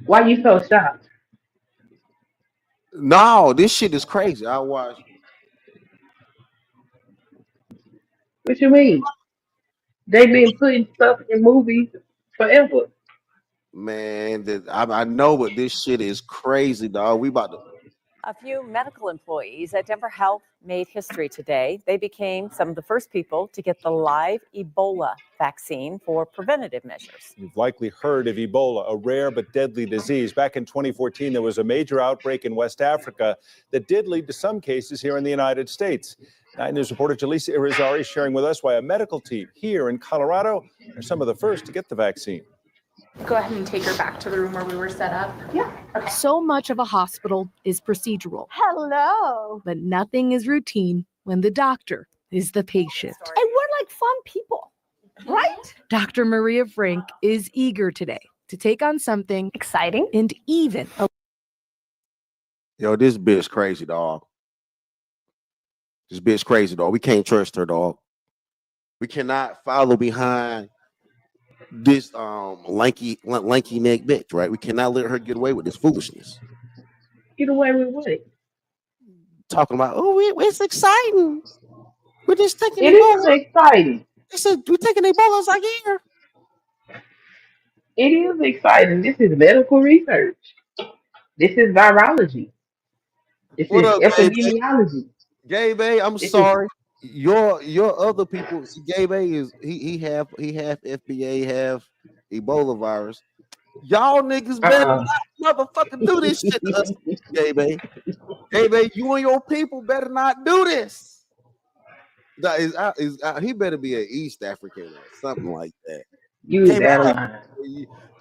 Why you so shocked? No, this shit is crazy. I watched. What you mean? They been putting stuff in movies forever. Man, I know, but this shit is crazy, dog. We about to. A few medical employees at Denver Health made history today. They became some of the first people to get the live Ebola vaccine for preventative measures. You've likely heard of Ebola, a rare but deadly disease. Back in 2014, there was a major outbreak in West Africa that did lead to some cases here in the United States. 9 News reporter Jaleesa Irizarry sharing with us why a medical team here in Colorado are some of the first to get the vaccine. Go ahead and take her back to the room where we were set up. Yeah. So much of a hospital is procedural, Hello. but nothing is routine when the doctor is the patient. And we're like fun people, right? Dr. Maria Frank is eager today to take on something Exciting. and even a Yo, this bitch crazy, dog. This bitch crazy, dog. We can't trust her, dog. We cannot follow behind this lanky neck bitch, right? We cannot let her get away with this foolishness. Get away with what? Talking about, it's exciting. We're just taking It is exciting. They said we're taking Ebola like here. It is exciting. This is medical research. This is virology. This What is up, epidemiology. Gabe? I'm This sorry. Your other people, see, Gabe is he half FBA, half Ebola virus. Y'all niggas better not motherfucking do this shit to us, Gabe. Gabe, you and your people better not do this. He better be an East African or something like that. You is out of line.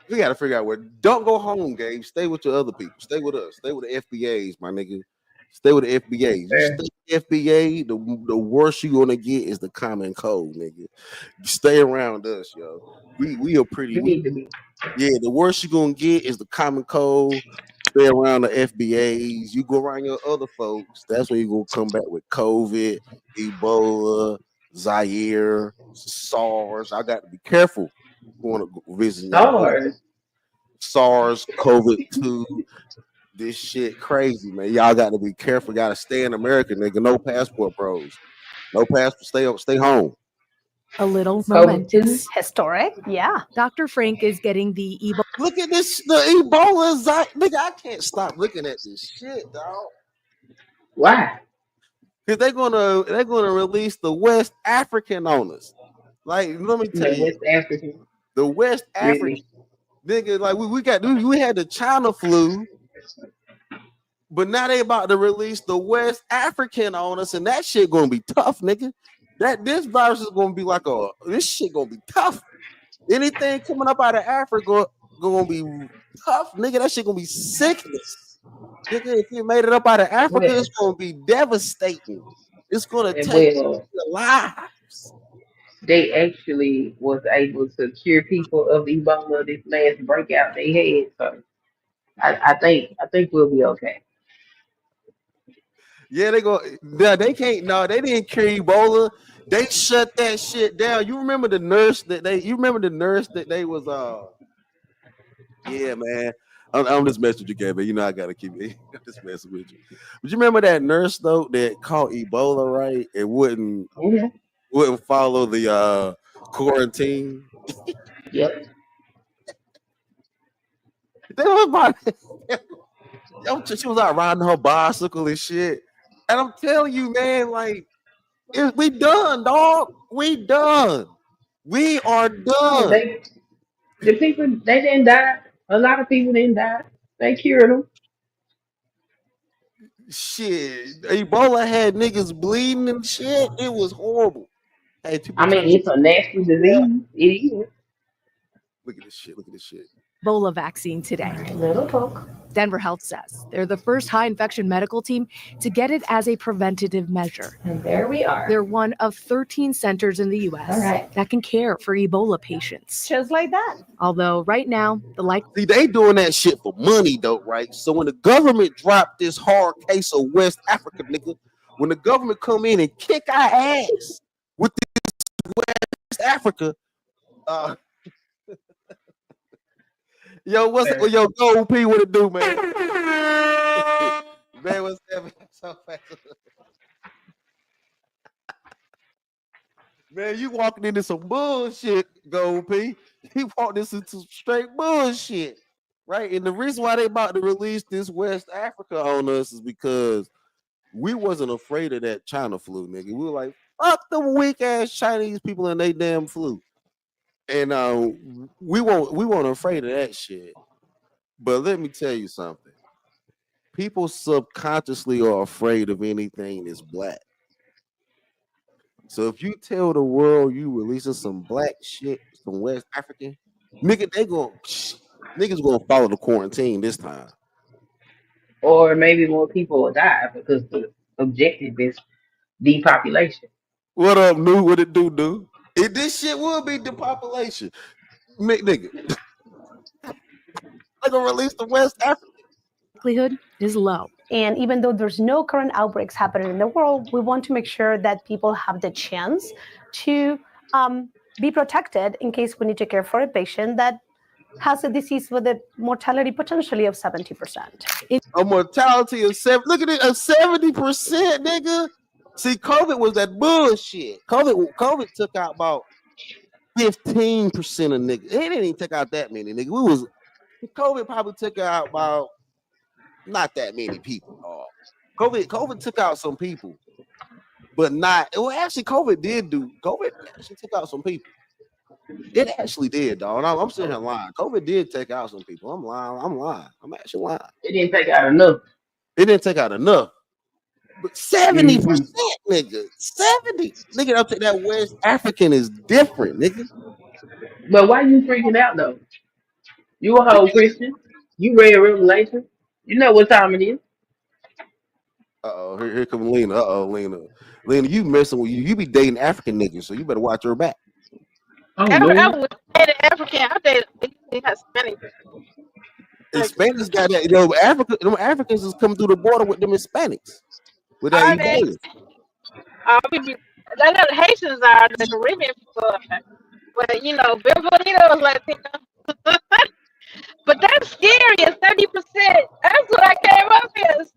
We got to figure out where. Don't go home, Gabe. Stay with your other people. Stay with us. Stay with the FBAs, my nigga. Stay with the FBAs. You stay with the FBA, the worst you gonna get is the common cold, nigga. Stay around us, yo. We are pretty. Yeah, the worst you gonna get is the common cold. Stay around the FBAs. You go around your other folks. That's when you gonna come back with COVID, Ebola, Zaire, SARS. I got to be careful going to visit SARS, COVID-2. This shit crazy, man. Y'all got to be careful. Got to stay in America, nigga. No passport, bros. No passport. Stay home. A little momentous. Historic. Yeah. Dr. Frank is getting the Ebola. Look at this. The Ebola, nigga. I can't stop looking at this shit, dog. Why? Because they're gonna release the West African on us. Like, let me tell you, West African. The West African, nigga. Like we had the China flu. But now they about to release the West African on us, and that shit gonna be tough, nigga. This virus is gonna be this shit gonna be tough. Anything coming up out of Africa gonna be tough, nigga. That shit gonna be sickness. Nigga, if you made it up out of Africa, it's gonna be devastating. It's gonna take lives. They actually was able to cure people of Ebola this last breakout they had. So I think we'll be okay. Yeah, they go. They can't. No, they didn't cure Ebola. They shut that shit down. You remember the nurse that they was. Yeah, man. I'm just messing with you, Kevin. You know I gotta keep it. I'm just messing with you. But you remember that nurse though that caught Ebola, right? It wouldn't follow the quarantine. Yep. They was about. She was out riding her bicycle and shit. And I'm telling you, man, like We done, dog. We done. We are done. The people, they didn't die. A lot of people didn't die. They cured them. Shit, Ebola had niggas bleeding and shit. It was horrible. Hey, people I mean, trying to it's a nasty disease. It is. look at this shit. Look at this shit. Ebola vaccine today. Little talk. Denver Health says they're the first high infection medical team to get it as a preventative measure. And there we are. They're one of 13 centers in the U.S. All right. that can care for Ebola patients. Just like that. Although right now, the See, they doing that shit for money, though, right? So when the government dropped this hard case of West Africa, nigga, when the government come in and kick our ass with this West Africa, yo, yo, Gold P, what it do, man? Man, what's happening so fast? Man, you walking into some bullshit, Gold P. You walked this into straight bullshit, right? And the reason why they about to release this West Africa on us is because we wasn't afraid of that China flu, nigga. We were like, fuck the weak ass Chinese people and they damn flu. And we weren't afraid of that shit. But let me tell you something. People subconsciously are afraid of anything that's black. So if you tell the world you releasing some black shit, some West African, nigga, niggas gonna follow the quarantine this time. Or maybe more people will die because the objective is depopulation. What up, new? What it do, dude? If this shit will be depopulation, nigga, they gonna release the West African. likelihood is low. And even though there's no current outbreaks happening in the world, we want to make sure that people have the chance to be protected in case we need to care for a patient that has a disease with a mortality potentially of 70%. A mortality of 70%. Look at it, a 70%, nigga. See, COVID was that bullshit. COVID took out about 15% of niggas. It didn't even take out that many, nigga. COVID probably took out about not that many people. COVID took out some people, but not. Well, actually, COVID actually took out some people. It actually did, dog. I'm sitting here lying. COVID did take out some people. I'm lying. I'm actually lying. It didn't take out enough. It didn't take out enough. But 70%, nigga. 70. Nigga, I'll take that West African is different, nigga. But why you freaking out though? You a whole Christian. You read Revelation. You know what time it is. Here comes Lena. Lena. Lena, you messing with you. You be dating African niggas, so you better watch her back. Oh, I was dating African. I dated Hispanic. Hispanics got that. You know, them Africans is coming through the border with them Hispanics. With that Ebola. I know the Haitians are the Caribbean people, but you know, Bienvenido is Latino. But that's scary. It's 30%. That's what I came up with.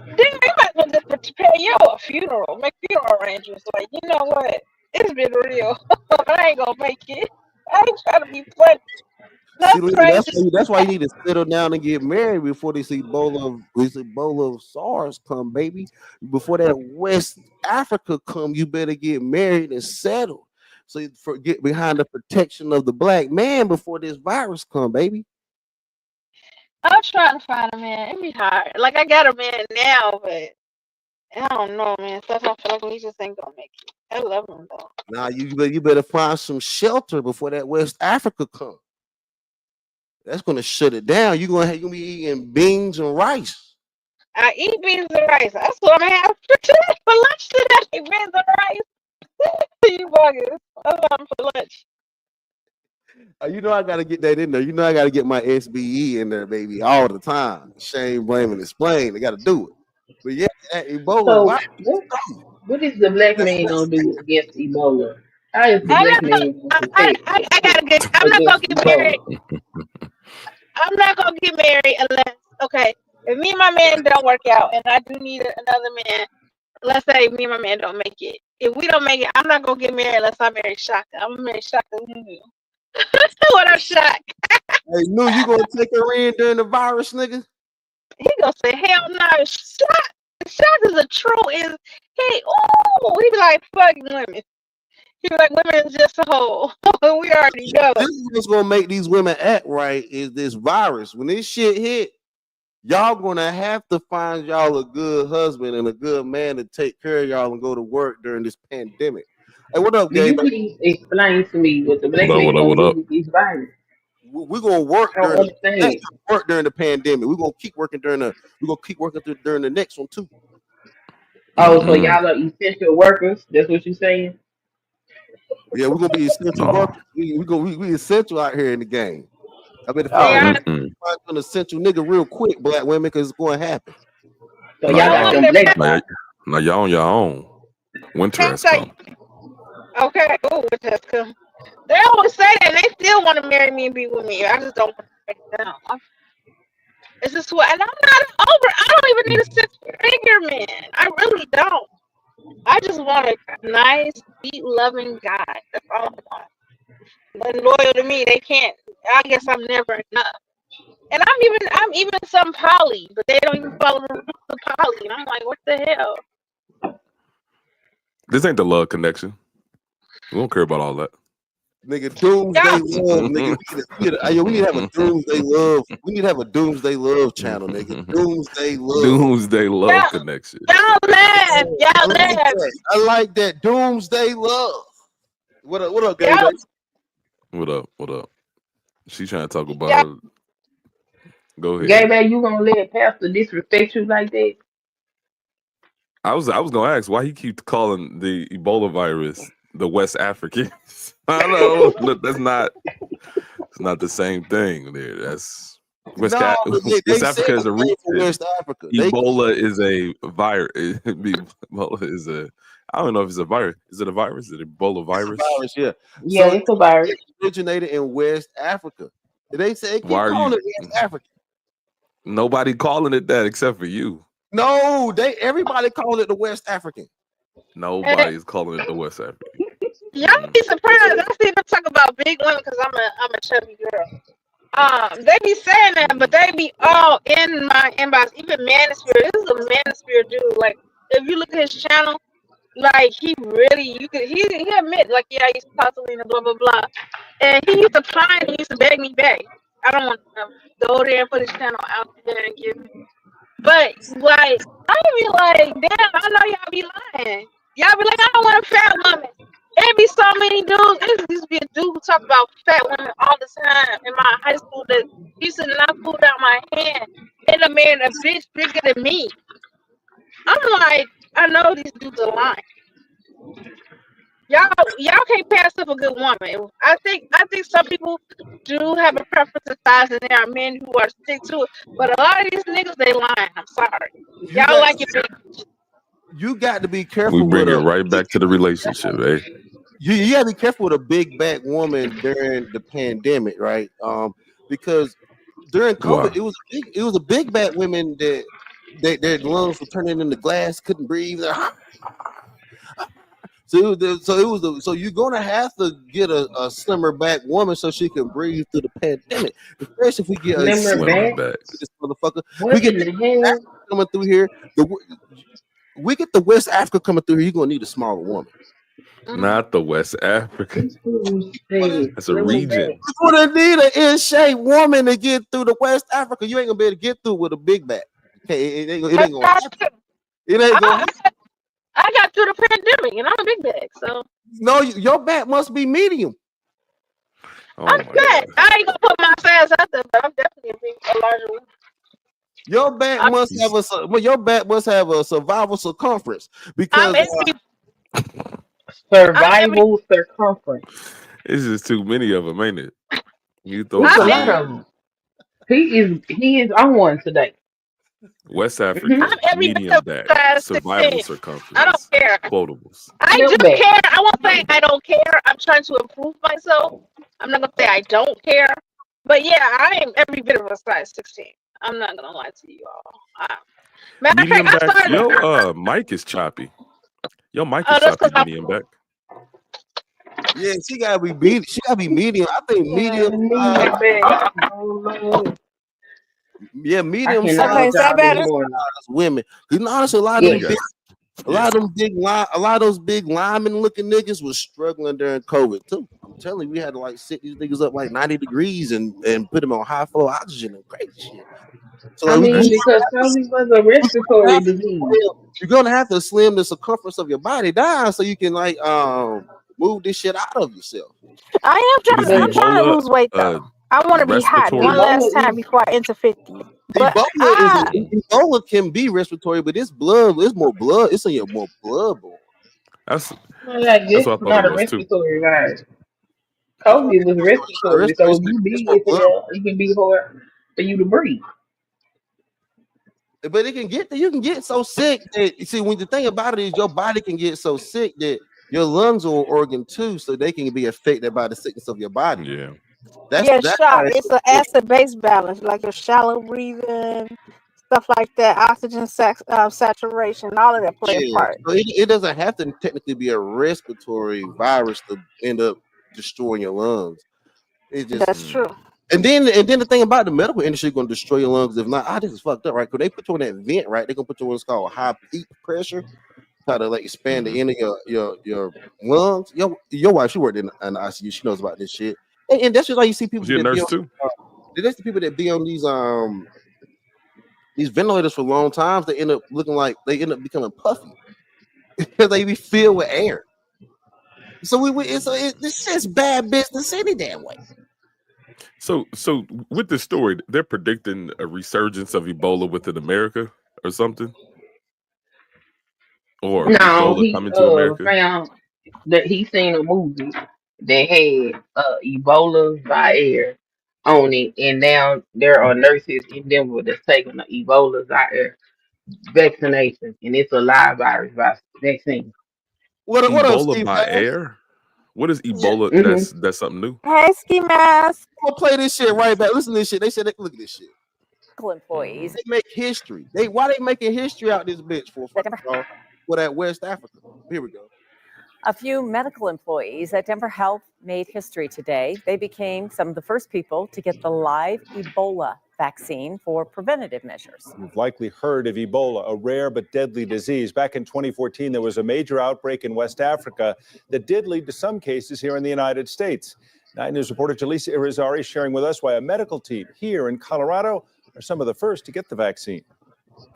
Then they might want to prepare you a funeral, make funeral arrangements. Like, you know what? It's been real. I ain't gonna make it. I ain't trying to be funny. That's why you need to settle down and get married before this Ebola of SARS come, baby. Before that West Africa come, you better get married and settle. So you get behind the protection of the black man before this virus come, baby. I'm trying to find a man. It be hard. Like, I got a man now, but I don't know, man. Stuff I feel like we just ain't gonna make it. I love him though. Now you better find some shelter before that West Africa come. That's gonna shut it down. You're gonna be eating beans and rice. I eat beans and rice. That's what I'm gonna have for lunch today. Beans and rice. You buggers. That's what I'm for lunch. You know I gotta get that in there. You know I gotta get my SBE in there, baby, all the time. Shame, blame, and explain. They gotta do it. But yeah, that Ebola. So what is the black man gonna do against Ebola? How is the black man gonna protect? I gotta get. I'm not gonna get married. I'm not gonna get married unless, okay, if me and my man don't work out and I do need another man, let's say me and my man don't make it. If we don't make it, I'm not gonna get married unless I marry Shaka. I'm gonna marry Shaka. What up, Shaq? Hey, New, you gonna take her in during the virus, nigga? He gonna say, hell no, Shaq. shocked as a true is he be like, fuck women. He be like, women is just a whole. We already know. This is what's gonna make these women act right is this virus. When this shit hit, y'all gonna have to find y'all a good husband and a good man to take care of y'all and go to work during this pandemic. Hey, what up, Do you Gabe? please explain to me what the black What up, man what up, gonna what do up? with these viruses? We're gonna work I don't during understand. the pandemic. We're gonna keep working during the next one too. Oh, so Mm-mm. y'all are essential workers? That's what you saying? Yeah, we're gonna be essential No. workers. We essential out here in the game. I better Oh, find Mm-mm. an essential nigga real quick, black women, because it's gonna happen. so No, y'all got them black no, guys. no, y'all on your own. Winter has Say, come. okay, oh, Jessica. They always say that, and they still want to marry me and be with me. I just don't want to break down. It's just what, and I'm not over. I don't even need a six-figure man. I really don't. I just want a nice, sweet, loving guy. That's all I want. But loyal to me, they can't. I guess I'm never enough. And I'm even some poly, but they don't even follow the rules of poly. And I'm like, what the hell? This ain't the love connection. We don't care about all that. Nigga, doomsday love, nigga. We need to have a doomsday love. We need to have a doomsday love channel, nigga. Doomsday love. Doomsday love connection. Y'all laugh. Y'all laugh. I like that. Doomsday love. What up, Gabe? What up? What up? She trying to talk about her. Go ahead. Gay man, you gonna let Pastor disrespect you like that? I was gonna ask why he keeps calling the Ebola virus the West Africans. I don't know. Look, it's not the same thing there. That's West Africa is a region. West Africa. Ebola is a virus. Ebola is a, I don't know if it's a virus. Is it a virus? Is it Ebola virus? It's a virus, yeah. Yeah, it's a virus. It originated in West Africa. They say keep Why are calling you? it West Africa. Nobody calling it that except for you. No, everybody call it the West African. Nobody's calling it the West African. Y'all be surprised. I see them talk about big women because I'm a chubby girl. They be saying that, but they be all in my inbox. Even Manosphere. This is a Manosphere dude. Like, if you look at his channel, like he admit, like, yeah, I used to talk to Lena, blah blah blah, and he used to pine and he used to beg me back. I don't want to go there and put his channel out there and give me. But like, I be like, damn, I know y'all be lying. Y'all be like, I don't want a fat woman. There be so many dudes. There used to be a dude who talk about fat women all the time in my high school that used to knock food out my hand. And a man, a bitch bigger than me. I'm like, I know these dudes are lying. Y'all can't pass up a good woman. I think some people do have a preference of size, and there are men who are stick to it. But a lot of these niggas, they lying. I'm sorry. Y'all like it big. You got to be careful. We bring with it right back to the relationship, eh? You got to be careful with a big back woman during the pandemic, right? Because during COVID, it was a big back women that their lungs were turning into glass, couldn't breathe. So you're gonna have to get a slimmer back woman so she can breathe through the pandemic. Especially if we get a slimmer back, this motherfucker. We get the coming through here. We get the West Africa coming through here. You're gonna need a smaller woman. Not the West Africa. That's a region. You're gonna need an in-shape woman to get through the West Africa. You ain't gonna be able to get through with a big back. Okay, it ain't gonna happen. It ain't gonna happen. I got through the pandemic and I'm a big bag, so no, your back must be medium. I'm fat. I ain't gonna put my size out there, but I'm definitely a larger one. Your back must have a survival circumference because survival circumference. It's just too many of them, ain't it? You throw There's a lot of them. He is on one today. West African medium back survival circumference. I don't care. Quotables. I just care. I won't say I don't care. I'm trying to improve myself. I'm not gonna say I don't care, but yeah, I am every bit of a size 16. I'm not gonna lie to you all. Matter of Medium fact, back. Yo, mic is choppy. Yo, mic is choppy. Medium back. Yeah, she gotta be medium. I think medium. Yeah, I medium cannot size. Okay, is that with y'all better? this morning. Women. Because honestly, a lot of them Yes. big, a lot of them big a lot of those big lineman looking niggas was struggling during COVID too. I'm telling you, we had to like sit these niggas up like 90 degrees and put them on high flow oxygen and crazy shit. So I like, mean, because COVID was a respiratory disease. you're gonna have to slim the circumference of your body down so you can like move this shit out of yourself. I But is I'm trying to Ebola lose weight though. I want to be hot respiratory? one last time before I enter 50. But Ebola can be respiratory, but it's blood. It's more blood. It's in your more bloodborne. That's Well, like that's this what I is thought not it a was too. respiratory virus. COVID was respiratory, so if you big as hell, it can be hard for you to breathe. But it can get you can get so sick that you see when the thing about it is your body can get so sick that your lungs are an organ too, so they can be affected by the sickness of your body. Yeah. That's shock. It's an acid-base balance, like your shallow breathing, stuff like that, oxygen saturation, all of that play a part. So it doesn't have to technically be a respiratory virus to end up destroying your lungs. It just That's true. And then the thing about the medical industry going to destroy your lungs if not. This is fucked up, right? Because they put you in that vent, right? They're gonna put you in what's called high peak pressure, try to like expand the end of your lungs. Your wife, she worked in an ICU. She knows about this shit. And that's just like you see people. Was you a that be nurse on- too? That's the people that be on these ventilators for long times. They end up becoming puffy because they be filled with air. So this is bad business any damn way. So with this story, they're predicting a resurgence of Ebola within America or something, or No, Ebola he coming to America. found that he seen a movie that had Ebola Zaire on it, and now there are nurses in Denver that's taking the Ebola Zaire vaccination, and it's a live virus vaccine. What up, Ebola Steve? by air? What is Ebola? Mhm. That's something new. Hey, Ski Mask. I'm gonna play this shit right back. Listen to this shit. They said, look at this shit. Employees. They make history. Why they making history out this bitch for that West Africa? Here we go. A few medical employees at Denver Health made history today. They became some of the first people to get the live Ebola vaccine for preventative measures. You've likely heard of Ebola, a rare but deadly disease. Back in 2014, there was a major outbreak in West Africa that did lead to some cases here in the United States. 9 News reporter Jaleesa Irizarry sharing with us why a medical team here in Colorado are some of the first to get the vaccine.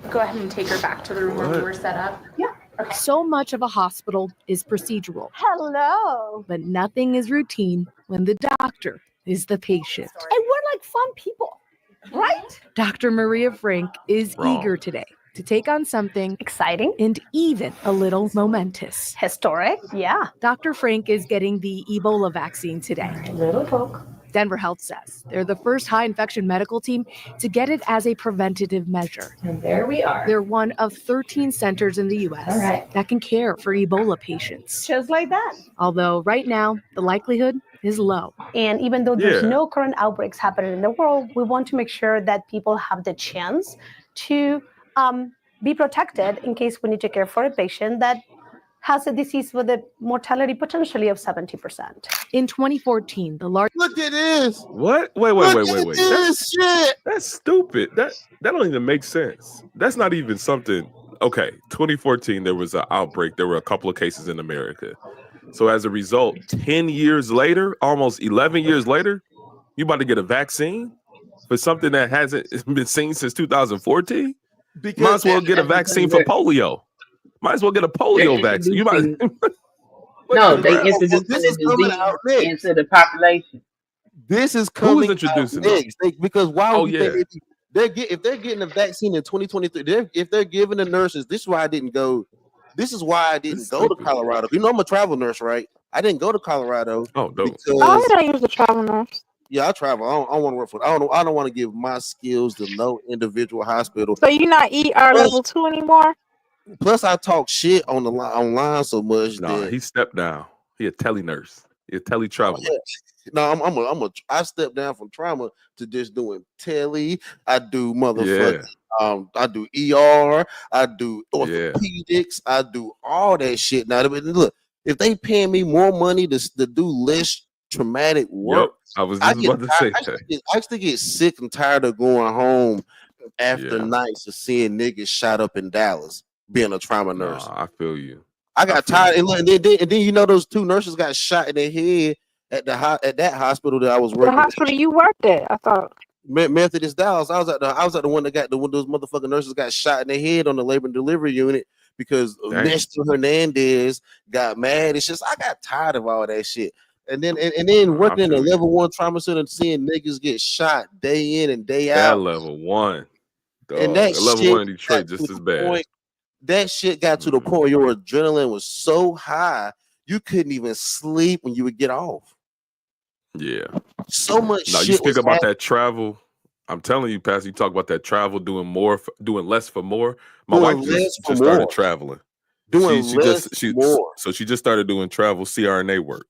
Go ahead and take her back to the room where we were set up. Yeah. So much of a hospital is procedural. Hello. But nothing is routine when the doctor is the patient. And we're like fun people, right? Dr. Maria Frank is Wrong. eager today to take on something exciting and even a little momentous. Historic, yeah. Dr. Frank is getting the Ebola vaccine today. Little folk. Denver Health says they're the first high infection medical team to get it as a preventative measure. And there we are. They're one of 13 centers in the U.S. All right. that can care for Ebola patients. Just like that. Although right now, the likelihood is low. And even though there's Yeah. no current outbreaks happening in the world, we want to make sure that people have the chance to be protected in case we need to care for a patient that has a disease with a mortality potentially of 70%. In 2014, the large Look at this. What? Wait. Look at this shit. That's stupid. That don't even make sense. That's not even something. Okay, 2014, there was an outbreak. There were a couple of cases in America. So as a result, 10 years later, almost 11 years later, you about to get a vaccine for something that hasn't been seen since 2014? Might as well get a vaccine for polio. Might as well get a polio vaccine. You might. No, they introducing This the is coming out disease next. into the population. This is Who is coming introducing out this? next. Because why would Oh, you think if they're getting a vaccine in 2023, if they're giving the nurses, this is why I didn't go. This is why I didn't go to Colorado. You know I'm a travel nurse, right? I didn't go to Colorado. Oh, dope. Because, I don't use the travel nurse. yeah, I travel. I don't want to work for. I don't want to give my skills to no individual hospital. So you're not ER level 2 anymore? Plus, I talk shit on the online so much No, that he stepped down. He a tele nurse. He a tele traveler. no, I step down from trauma to just doing tele. I do motherfucking. I do ER. I do orthopedics. I do all that shit. Now, look, if they paying me more money to do less traumatic work. Yep. I was I just get about to say tired, that. I used to get sick and tired of going home after Yeah. nights of seeing niggas shot up in Dallas, being a trauma nurse. Nah, I feel you. I got tired, and then you know those 2 nurses got shot in their head at that hospital that I was The working at. hospital you worked at, I thought. Methodist Dallas. I was at the one that got one of those motherfucking nurses got shot in their head on the labor and delivery unit because Dang. Nestor Hernandez got mad. It's just I got tired of all that shit. And then working in a feel you. level 1 trauma center and seeing niggas get shot day in and day That out. level 1. And Dog. that Level shit 1 in Detroit got just to as the bad. point- that shit got to the point where your adrenaline was so high you couldn't even sleep when you would get off. Yeah. So much Now shit. you speak was about happening. that travel. I'm telling you, Pastor, you talk about that travel, doing less for more. My Doing wife less just for started more. traveling. Doing she less for more. So she just started doing travel CRNA work.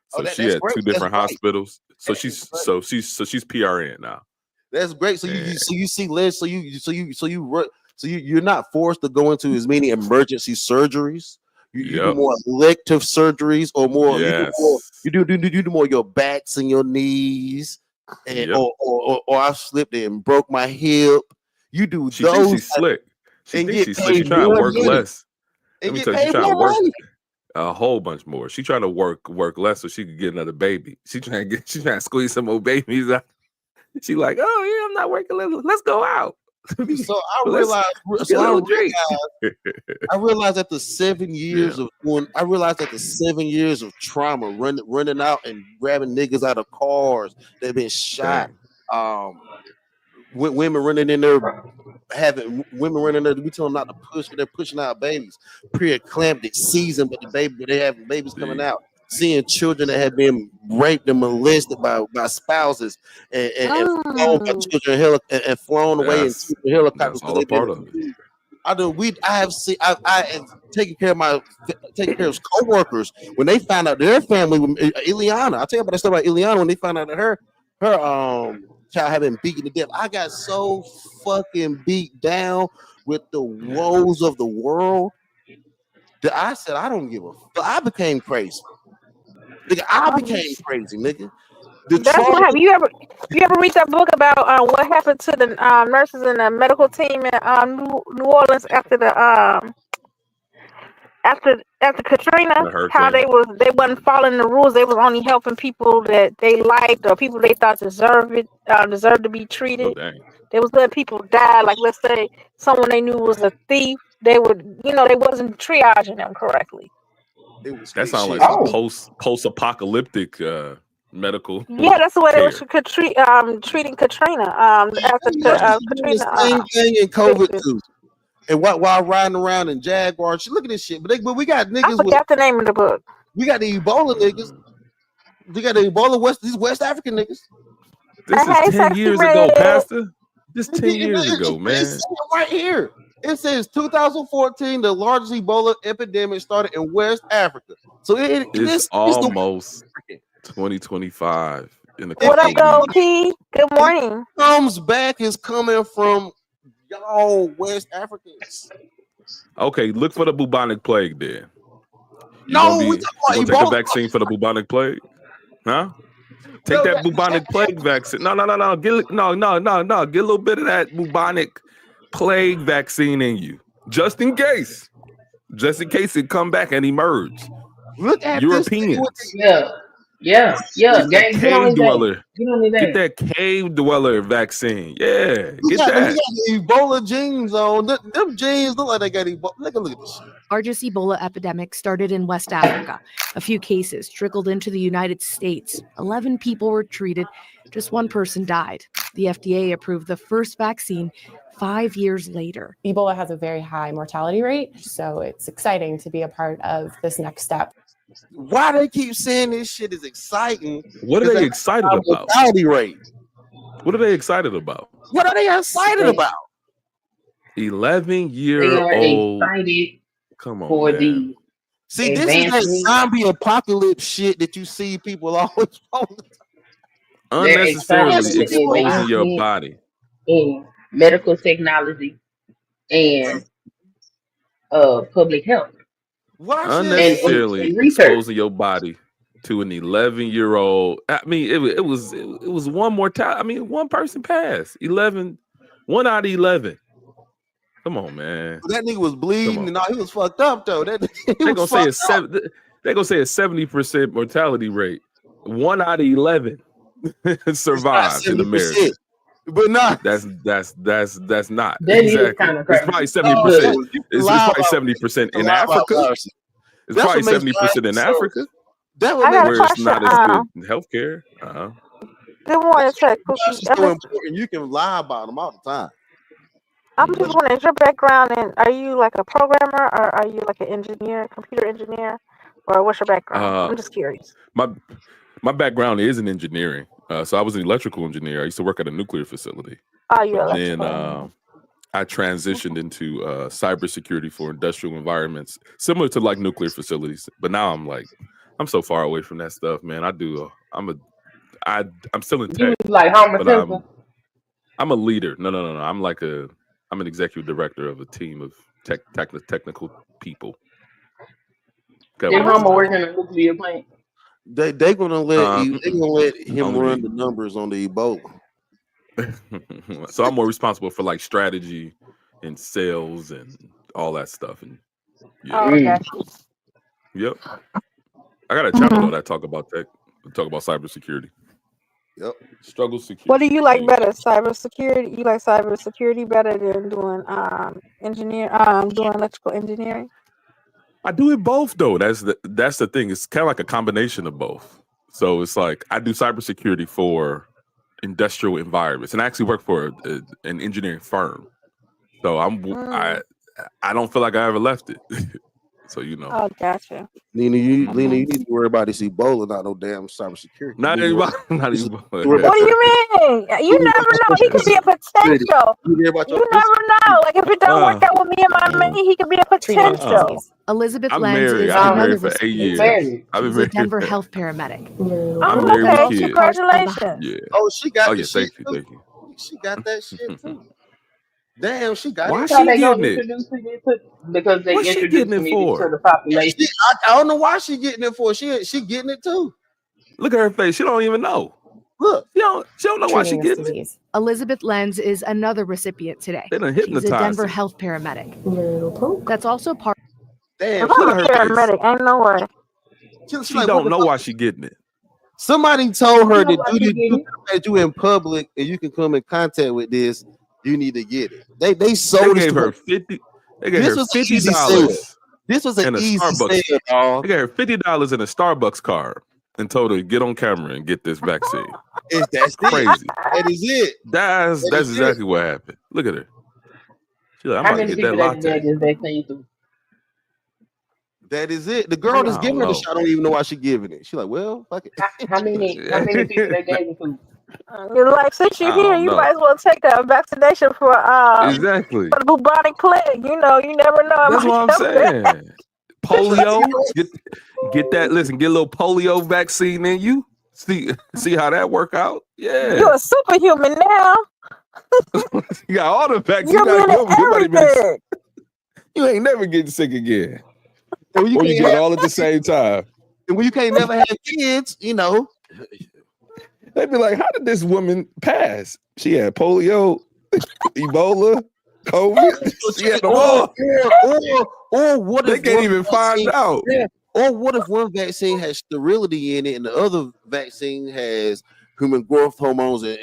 So she that's had great. 2 That's different great. hospitals. So she's PRN now. That's great. So Yeah. you see less. So you're not forced to go into as many emergency surgeries. You do Yep. more elective surgeries or more. Yes. You do more your backs and your knees, and Yep. or I slipped and broke my hip. You do She thinks those she's slick. She and thinks get she's slick. She paid trying to more work money. less. Let And me get tell you, she paid trying to more work money. a whole bunch more. She trying to work less so she could get another baby. She trying to squeeze some more babies out. She like, oh yeah, I'm not working. Let's go out. So I Let's realized. get a So little drink. I realized after 7 years Yeah. of doing, I realized after 7 years of trauma, running out and grabbing niggas out of cars that been shot. Women running in there, we tell them not to push, but they're pushing out babies. Pre-eclamptic season, but they have babies coming out. Seeing children that have been raped and molested by spouses and flown by children and flown away in That's helicopters. all a part of it. I have seen. I have taken care of coworkers when they found out their family. Ileana, I'll tell you about that story about Ileana when they found out that her child had been beaten to death. I got so fucking beat down with the woes of the world that I said I don't give a fuck. I became crazy. Nigga, I became crazy, nigga. That's what happened. You ever read that book about what happened to the nurses and the medical team in New Orleans after the after Katrina? How they wasn't following the rules. They was only helping people that they liked or people they thought deserved to be treated. They was letting people die. Like let's say someone they knew was a thief, they would they wasn't triaging them correctly. That sounds like some post-apocalyptic medical. Yeah, that's the way they care. was treating Katrina. After Katrina. The same thing in COVID too. And while riding around in Jaguars, look at this shit. But we got niggas. I forgot the name of the book. We got the Ebola niggas. We got the Ebola these West African niggas. This is 10 years ago, Pastor. This 10 years ago, man. It's right here. It says 2014, the largest Ebola epidemic started in West Africa. So It's almost 2025 in the What up, though, P? Good morning. Comes back is coming from y'all West Africans. Okay, look for the bubonic plague there. You No, gonna take a vaccine for the bubonic plague? Huh? Take that bubonic plague vaccine. No. Get a little bit of that bubonic plague vaccine in you, just in case it come back and emerge. Look at Europeans. Yeah. Get that cave dweller. Get that cave dweller vaccine. Yeah, get that. We got the Ebola genes on. Them genes look like they got Ebola. Look at this shit. Largest Ebola epidemic started in West Africa. A few cases trickled into the United States. 11 people were treated. Just one person died. The FDA approved the first vaccine 5 years later. Ebola has a very high mortality rate, so it's exciting to be a part of this next step. Why they keep saying this shit is exciting? What are they excited about? Mortality rate. What are they excited about? What are they excited about? 11-year-old. Come on, for man. the See, this is that zombie apocalypse shit that you see people always Unnecessarily exposing your body in medical technology and public health. unnecessarily and research. exposing your body to an 11-year-old. I mean, it was one mortality. I mean, one person passed. 1 out of 11. Come on, man. That nigga was bleeding and all. He was fucked up though. They're gonna say it's They're gonna say a 70% mortality rate. 1 out of 11 survived in America. But not that's not That is exactly. kind of It's crazy. probably 70%. It's probably 70% in Africa. It's That's probably what makes 70% in life Africa. That I got a where it's question. not as good healthcare. Good morning, Tech. It's so important. You can lie about them all the time. I'm just wondering, is your background in, are you like a programmer or are you like an engineer, computer engineer, or what's your background? I'm just curious. My background is in engineering. So I was an electrical engineer. I used to work at a nuclear facility. Oh, you're Then electrical. I transitioned into cybersecurity for industrial environments, similar to like nuclear facilities. But now I'm so far away from that stuff, man. I'm still in You tech. was like Homer but Simpson. I'm a leader. No. I'm an executive director of a team of technical people. Did Homer work in a nuclear plant? They gonna let him only run me. the numbers on the Ebola. So I'm more responsible for like strategy and sales and all that stuff. And Oh, okay. Yep. I got a channel though that talk about tech, talk about cybersecurity. Yep. Struggle security. What do you like better, cybersecurity? You like cybersecurity better than doing doing electrical engineering? I do it both though. That's the thing. It's kind of like a combination of both. So it's like I do cybersecurity for industrial environments, and I actually work for an engineering firm. So I don't feel like I ever left it. So Oh, gotcha. Lena, you need to worry about this Ebola, not no damn cybersecurity. Not You need to anybody. Not worry- anybody. What do you mean? You never know. He could be a potential. You hear about your You never know. Like if it don't work out with me and my man, he could be a potential. Elizabeth I'm Lenz married. is I've been another married for 8 recipient years. today. I've been She's a married Denver for- health paramedic. I'm married with Okay, kids. congratulations. Yeah. Oh, she got Oh the yeah. shit Thank you. too. Thank you. She got that shit too. Damn, she got Why it. How they she gonna getting it? introduce me because they What's she introduced getting it me for? to the population. I don't know why she getting it for. She getting it too. Look at her face. She don't even know. Look. She don't know why she Treating this getting it. disease. Elizabeth Lenz is another recipient today. They done She's a hypnotized Denver her. health paramedic. That's also part. Damn, If I'm Look a at her face. paramedic, ain't no way. She like, don't what know the why she getting it. Somebody told her You know to why do she this getting that you in public and you can come in contact with this. You need to get it. They They sold this gave to her 50. They gave This her was an easy sale. $50 This was an and a easy Starbucks. sale, dog. They gave her $50 and a Starbucks card and told her to get on camera and get this vaccine. That's Crazy. That is it. That's is exactly what happened. Look at her. She's like, I'm How about to many get that people they did latte. this vaccine to? That is it. The girl that's I giving don't her the know. shot don't even know why she giving it. She's like, well, fuck it. How many people they gave it to? You're like, since you're I here, don't you know. might as well take a vaccination for Exactly. the bubonic plague. You know, you never know. It That's might what I'm come back. saying. Polio. Get that. Listen, get a little polio vaccine in you. See how that work out. Yeah. You're a superhuman now. You got all the vaccines. You're getting everything. You ain't never getting sick again. And when you Or you can't get it have- all at the same time. And when you can't never have kids, you know. They'd be like, how did this woman pass? She had polio, Ebola, COVID. She had them all. Or what They if can't one even find vaccine- out. Yeah. Or what if one vaccine has sterility in it and the other vaccine has human growth hormones and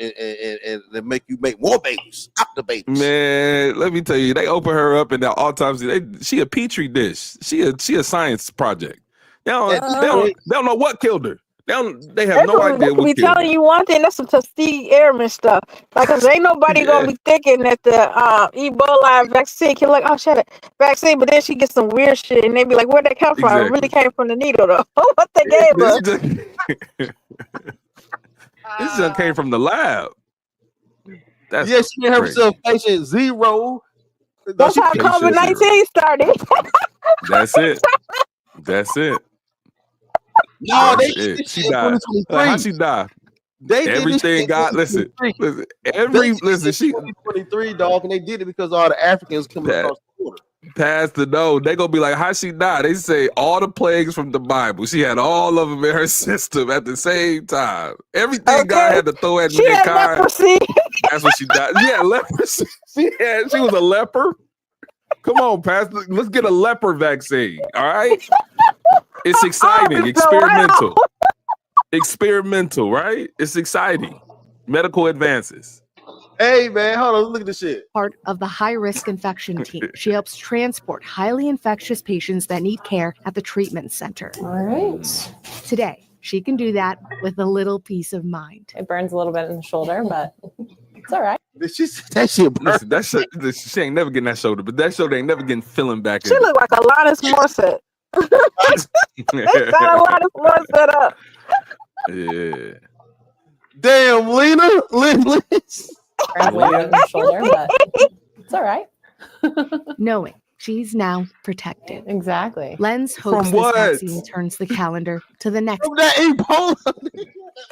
that make you make more babies out the babies? Man, let me tell you, they open her up in the autopsy. She a petri dish. She a science project. They don't know what killed her. They have no idea They could be what killed her. telling you one thing. That's some Tuskegee Airmen stuff. Like, cause ain't nobody gonna be thinking that the Ebola vaccine can like, oh shit, vaccine. But then she gets some weird shit, and they be like, where'd that come from? It really came from the needle, though. What they gave us? This just came from the lab. That's Yeah, she gave crazy. herself patient zero. That's how COVID-19 started. That's it. That's it. No, That's they it. She died. 2023. How she died? They did this Everything shit got in listen. 2023. Listen. She 2023, dog, and they did it because all the Africans coming That- across the border. Pastor, no, they gonna be like, how she died? They say all the plagues from the Bible. She had all of them in her system at the same time. Everything God had to throw at She had mankind. leprosy. That's what she died. Yeah, leprosy. She was a leper. Come on, Pastor. Let's get a leper vaccine. All right. It's exciting, experimental. Experimental, right? It's exciting. Medical advances. Hey man, hold on, look at this shit. Part of the high-risk infection team. She helps transport highly infectious patients that need care at the treatment center. All right. Today, she can do that with a little peace of mind. It burns a little bit in the shoulder, but it's all right. That shit burn. Listen, that shit, she ain't never getting that shoulder, but that shoulder ain't never getting filling back She in. look like Alanis Morissette. They got Alanis Morissette up. Yeah. Damn, Lena. Burns a little bit in the shoulder, but it's all right. Knowing she's now protected. Exactly. Lens hopes From this what? vaccine turns the calendar to the next. From that Ebola.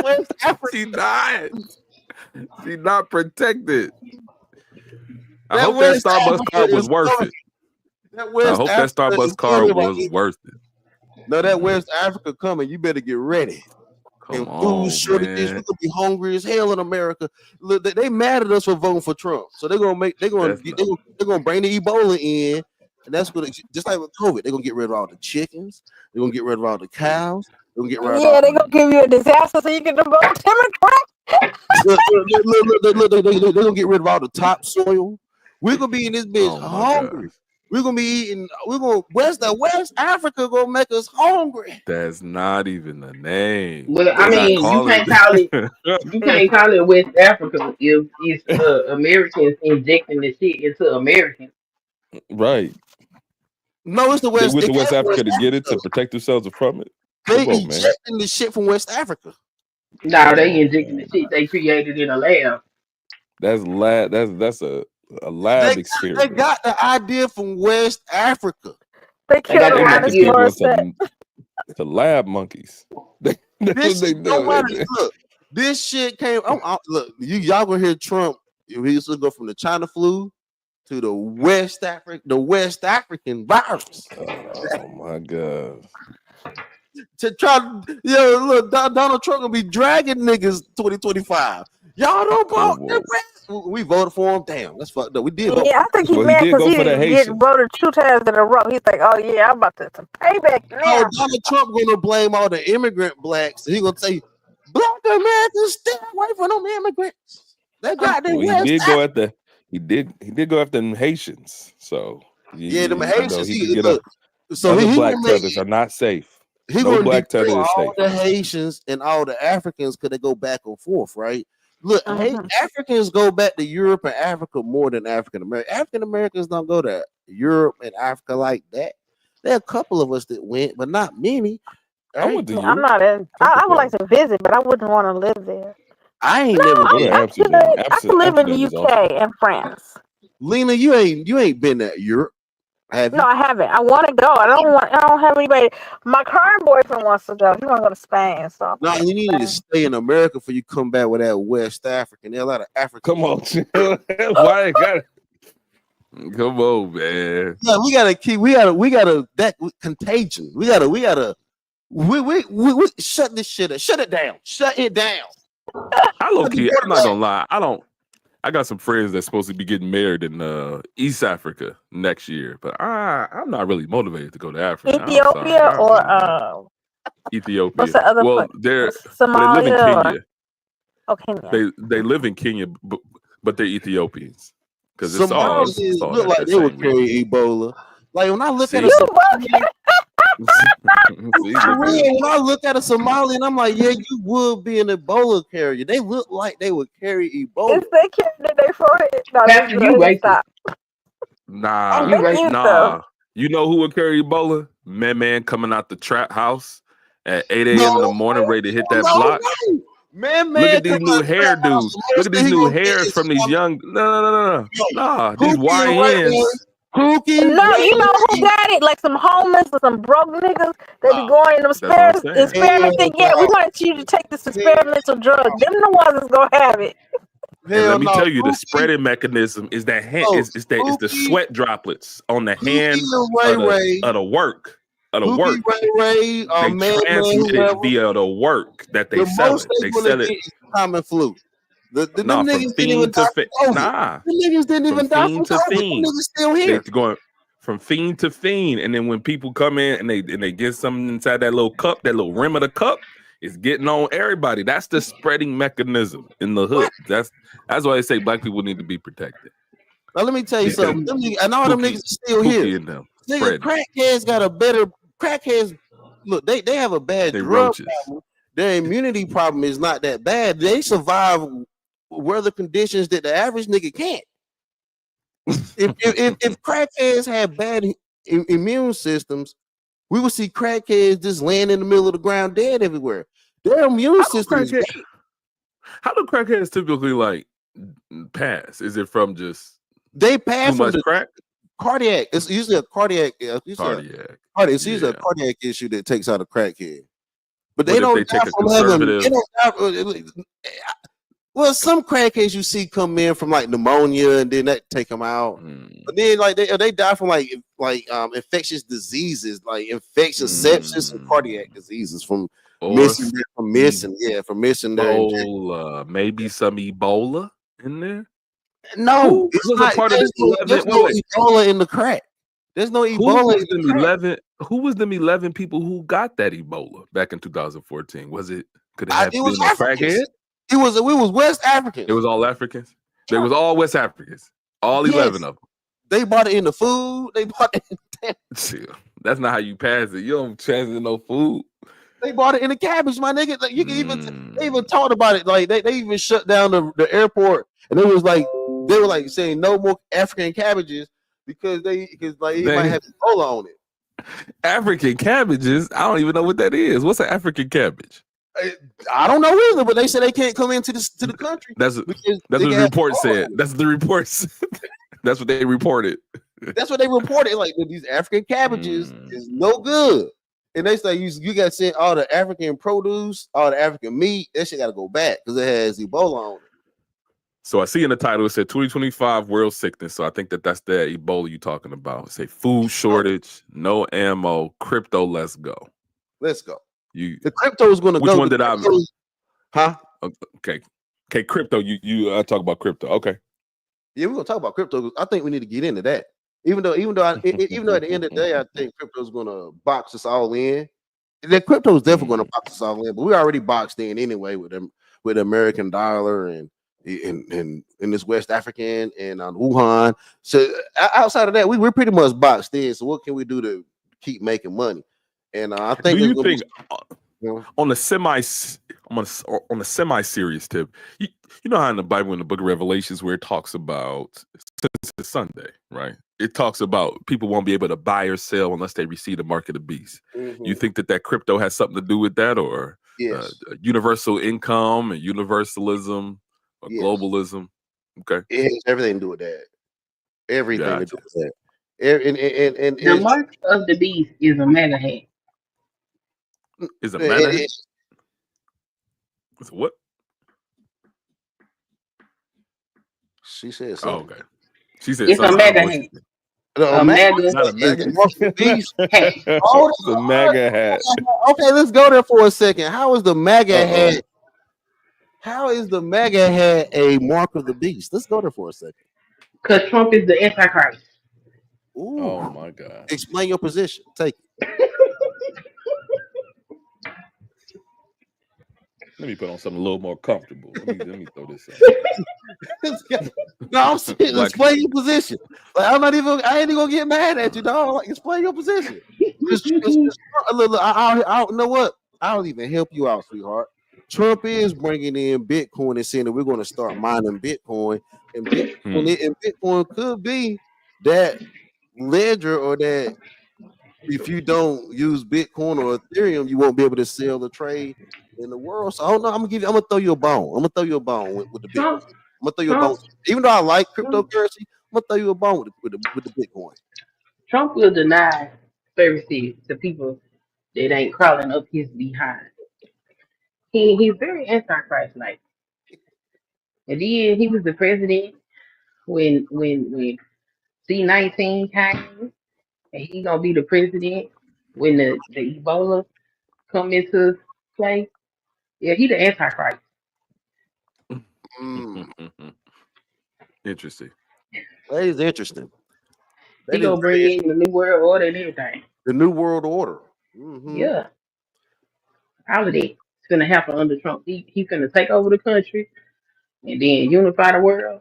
West Africa. She died. She not protected. I That hope that West Starbucks Africa card was is worth coming. it. That I West hope that Africa is Starbucks card coming, was worth it. No, that West Africa coming. You better get ready. Come And on, food shortages, man. we're gonna be hungry as hell in America. Look, they mad at us for voting for Trump, so they're gonna bring the Ebola in, and that's what just like with COVID, they're gonna get rid of all the chickens, they're gonna get rid of all the cows, they're gonna get rid of all They're gonna give you a disaster so you can vote Democrat. look, they're gonna get rid of all the topsoil. We're gonna be in this bitch Oh my hungry. We're gonna be eating. We're gonna West Africa gonna make us hungry. That's not even the name. Well, I They're not mean, you calling can't call it. You can't call it West Africa if it's Americans injecting the shit into Americans. Right. No, it's the They West. went to it West can't be Africa to get it to protect themselves from it. They Come on, man. injecting the shit from West Africa. No, they injecting the shit they created in a lab. That's lab. That's a lab They experiment. got the idea from West Africa. They They killed got They the Alanis making idea. people Morissette. into lab monkeys. That's This what they shit don't matter. do. Look, this shit came. Look, y'all gonna hear Trump. He used to go from the China flu to the West African virus. Oh my god. To try, look, Donald Trump gonna be dragging niggas 2025. Y'all don't vote. We voted for him. Damn, that's fucked up. We did vote. Yeah, I think he's Well, he mad did because go he for the didn't get Haitians. voted 2 times in a row. He's like, oh yeah, I'm about to some payback No, now. Donald Trump gonna blame all the immigrant blacks. He gonna say, Black Americans stay away from them immigrants. They got their Well, West he did go Africa. after he did go after them Haitians. So Yeah, them you know, Haitians. he He, could get look, up. so Other he black gonna make, tethers are not safe. he No gonna black tether deport is all safe. the Haitians and all the Africans because they go back and forth, right? Look, Africans go back to Europe and Africa more than African Americans. African Americans don't go to Europe and Africa like that. There are a couple of us that went, but not many. I Right? went to I'm Europe. not in. I would like to visit, but I wouldn't want to live there. I ain't No, never Go to been. I Amsterdam. could live in the Amsterdam is UK awesome. and France. Lena, you ain't been to Europe, have you? No, I haven't. I want to go. I don't have anybody. My current boyfriend wants to go. He want to go to Spain. So No, you need to stay in America before you come back with that West African. There are a lot of Africans. Come on, why they got it? Come on, man. Yeah, we gotta that contagion. We gotta shut this shit up. Shut it down. Shut it down. I low key, I'm not gonna lie. I got some friends that's supposed to be getting married in East Africa next year, but I'm not really motivated to go to Africa. I'm Ethiopia sorry. or Ethiopia. what's the other Well, place? they live in Somalia or Kenya. Kenya. They live in Kenya, but they're Ethiopians because it's all Somalians that look like they would same carry Ebola. Like when I look at See? a See, For real, when I look at a Somalian, I'm like, yeah, you would be an Ebola carrier. They look like they would carry Ebola. Is they carrying their forehead? No, Pastor, you racist. stop. Nah, You racist. nah. You know who would carry Ebola? Man coming out the trap house at 8 a.m. in the morning, ready to hit that block. Man, Look at these new hairdos. Look at these new hairs from these young. No. Nah, these YNs. No, you know who got it? Like some homeless or some broke niggas. They be going in them That's what I'm saying. experiment thing. Yeah, we wanted you to take this experimental drug. Them the ones that's gonna have it. And Hell let me no, tell you, the Pookie. spreading mechanism is that hand. No, It's the Pookie. sweat droplets on the hand Pookie and Ray of the work. Pookie, Ray, They Man, transmit it whoever. via the work that they The sell most it. they They gonna sell get it. is common flu. Them Nah, from niggas didn't even fiend die to from fiend. COVID. Nah, Them niggas didn't from even die from fiend to COVID. Them fiend. niggas still They here. going from fiend to fiend, and then when people come in and they get something inside that little cup, that little rim of the cup, it's getting on everybody. That's the spreading mechanism in the hood. That's why they say black people need to be protected. Now let me tell you Because something. Them niggas, and all them niggas are still Pookie here. and them Nigga, spreading. crackheads got a better crackheads. Look, they have a bad They drug roaches. problem. Their immunity problem is not that bad. They survive weather conditions that the average nigga can't. If crackheads had bad immune systems, we would see crackheads just laying in the middle of the ground dead everywhere. Their immune system is great. How do crackheads typically like pass? Is it from just They too pass from much the crack? cardiac. It's usually a cardiac. It's usually a cardiac issue that takes out a crackhead. But they What if don't they die take a from having. conservative? They don't die, well, some crackheads you see come in from like pneumonia and then that take them out. But then like they die from like infectious diseases, like infectious sepsis and cardiac diseases from missing their injection. Ebola, maybe some Ebola in there. No, Who it's was not. a part of There's this 11? there's no Ebola in the crack. There's no Who Ebola was in them the crack. 11? Who was them 11 people who got that Ebola back in 2014? Was it? Could it have It was been a Africans. crackhead? We was West Africans. It was all Africans. They was all West Africans. All 11 of them. They bought it in the food. They bought it. That's not how you pass it. You don't pass it in no food. They bought it in the cabbage, my nigga. Like, you can even they even talked about it. Like they even shut down the airport, and it was like they were like saying no more African cabbages because it might have Ebola on it. African cabbages. I don't even know what that is. What's an African cabbage? I don't know either, but they said they can't come into the country. That's what the report said. That's the report said. That's what they reported. That's what they reported. Like these African cabbages is no good, and they say you got to send all the African produce, all the African meat. That shit got to go back because it has Ebola on it. So I see in the title it said 2025 world sickness. So I think that's the Ebola you're talking about. It say food shortage, no ammo, crypto. Let's go. Let's go. The crypto is going to go. Which one did I miss? Huh? Okay. Crypto. You talk about crypto. Okay. Yeah, we're gonna talk about crypto. I think we need to get into that. Even though at the end of the day, I think crypto is gonna box us all in. The crypto is definitely gonna box us all in, but we're already boxed in anyway with them, with the American dollar and in this West African and on Wuhan. So outside of that, we're pretty much boxed in. So what can we do to keep making money? And I think do you think on a semi-serious tip, you know how in the Bible, in the book of Revelations, where it talks about since it's Sunday, right? It talks about people won't be able to buy or sell unless they receive the mark of the beast. You think that crypto has something to do with that, or universal income and universalism or globalism? Okay, it has everything to do with that. Everything to do with that. The mark of the beast is a MAGA hat. Is a MAGA hat? What? She said Oh, something. okay. She said It's a something. MAGA hat. A MAGA. Not a MAGA. Beast. It's a MAGA hat. Okay, let's go there for a second. How is the MAGA hat? How is the MAGA hat a mark of the beast? Let's go there for a second. Because Trump is the Antichrist. Ooh. Oh my God. Explain your position. Take it. Let me put on something a little more comfortable. Let me throw this out. No, I'm saying explain your position. Like I ain't even gonna get mad at you, dog. Like explain your position. I know what? I'll even help you out, sweetheart. Trump is bringing in Bitcoin and saying that we're going to start mining Bitcoin, and Bitcoin could be that ledger, or that if you don't use Bitcoin or Ethereum, you won't be able to sell the trade in the world. So I'm gonna throw you a bone. I'm gonna throw you a bone with the Bitcoin. I'm gonna throw you a bone. Even though I like cryptocurrency, I'm gonna throw you a bone with the Bitcoin. Trump will deny services to people that ain't crawling up his behind. He's very antichrist like. And then he was the president when C-19 came, and he gonna be the president when the Ebola come into play. Yeah, he the Antichrist. Interesting. That is interesting. He gonna bring in the New World Order and everything. The New World Order. Yeah, all of that. It's gonna happen under Trump. He's gonna take over the country and then unify the world,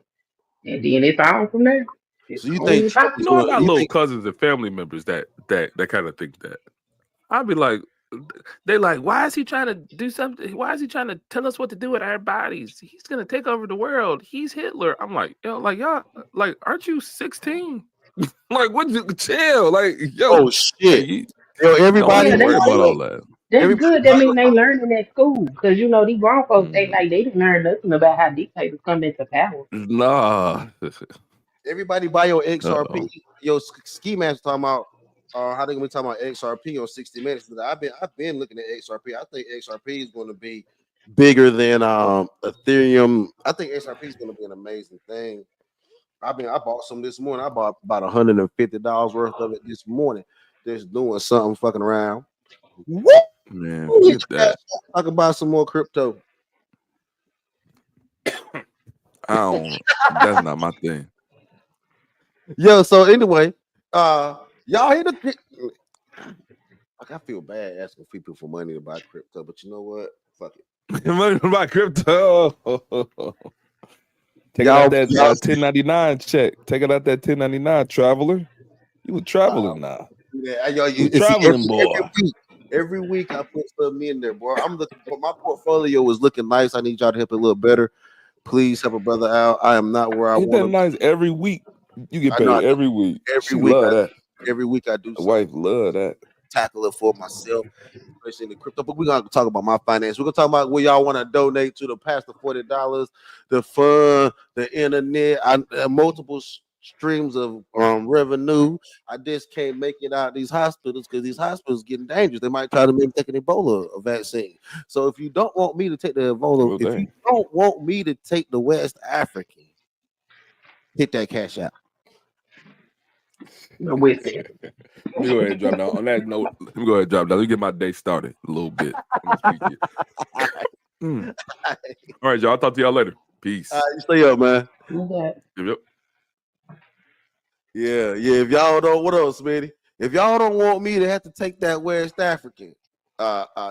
and then it's on from there. So you think Trump is No, I going? got You little think cousins and family members that kind of think that. I'd be like, they like, why is he trying to do something? Why is he trying to tell us what to do with our bodies? He's gonna take over the world. He's Hitler. I'm like, yo, like y'all, like, aren't you 16? Like, what? You chill, like, yo. Oh shit! Like, Yo, everybody don't worry that's about good. all that. That's good. That means they learning at school, because you know these grown folks act like they didn't learn nothing about how dictators come into power. Nah. Everybody buy your XRP. Uh-oh. Yo, Ski Mask talking about how they gonna be talking about XRP on 60 Minutes. I've been looking at XRP. I think XRP is going to be bigger than Ethereum. I think XRP is going to be an amazing thing. I bought some this morning. I bought about $150 worth of it this morning. Just doing something, fucking around. What? Man, look at that. I can buy some more crypto. That's not my thing. Yo, so anyway, y'all hear the like, I feel bad asking people for money to buy crypto, but you know what? Fuck it. Money to buy crypto. Take out that 1099 check. Take it out that 1099, traveler. You a traveler now. Yeah, you traveling boy. Every week I put something in there, bro. I'm looking for my portfolio is looking nice. I need y'all to help it a little better. Please help a brother out. I am not where I Ain't want that nice? Every week you get I paid know. every week. Every She week, love that. every week I do. The wife love that. Tackle it for myself, especially in the crypto. But we're gonna talk about my finance. We're gonna talk about where y'all want to donate to the past the $40, the fund, the internet, multiple streams of revenue. I just can't make it out of these hospitals because these hospitals getting dangerous. They might try to make take an Ebola vaccine. So if you don't want me to take the Ebola, if you don't want me to take the West African, hit that cash out. With it. Let me go ahead and drop down. On that note, let me go ahead and drop down. Let me get my day started a little bit. All right, y'all. I'll talk to y'all later. Peace. Stay up, man. Yep. Yeah. If y'all don't, what else, Smitty? If y'all don't want me to have to take that West African,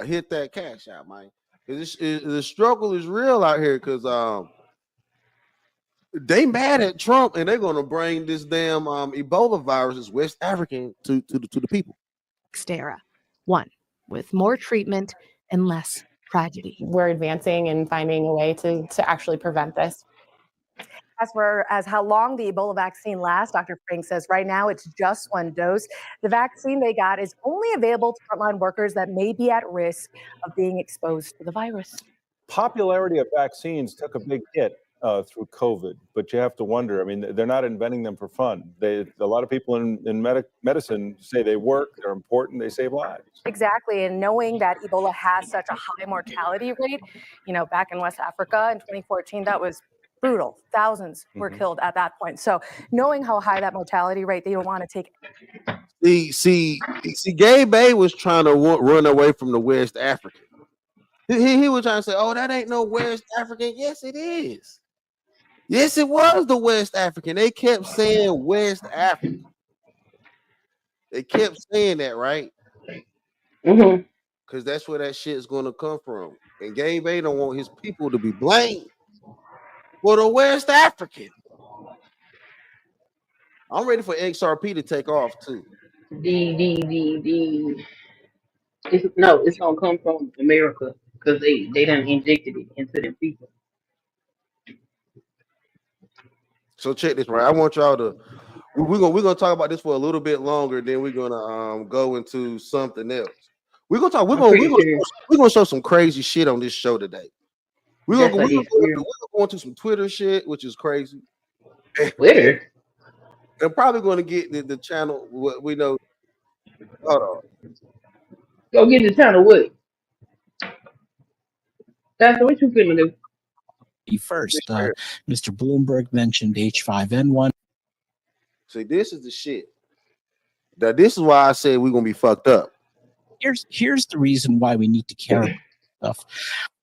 hit that cash out, man. Because the struggle is real out here. Because they mad at Trump and they're gonna bring this damn Ebola virus, this West African, to the people. Era. One with more treatment and less tragedy. We're advancing and finding a way to actually prevent this. As far as how long the Ebola vaccine lasts, Dr. Frank says right now it's just one dose. The vaccine they got is only available to frontline workers that may be at risk of being exposed to the virus. Popularity of vaccines took a big hit through COVID, but you have to wonder. I mean, they're not inventing them for fun. A lot of people in medicine say they work, they're important, they save lives. Exactly. And knowing that Ebola has such a high mortality rate, back in West Africa in 2014, that was brutal. Thousands were killed at that point. So knowing how high that mortality rate, they don't want to take. See, Gabe Bay was trying to run away from the West African. He was trying to say, "Oh, that ain't no West African." Yes, it is. Yes, it was the West African. They kept saying West African. They kept saying that, right? Because that's where that shit is going to come from. And Gabe Bay don't want his people to be blamed for the West African. I'm ready for XRP to take off too. It's gonna come from America because they done injected it into them people. So check this, right? I want y'all to we're gonna talk about this for a little bit longer, then we're gonna go into something else. We're gonna show some crazy shit on this show today. We're gonna go into some Twitter shit, which is crazy. Twitter? And probably gonna get the channel what we know. Hold on. Go get the channel what? That's what you finna do. First, Mr. Bloomberg mentioned H5N1. See, this is the shit. Now, this is why I said we're gonna be fucked up. Here's the reason why we need to care about stuff,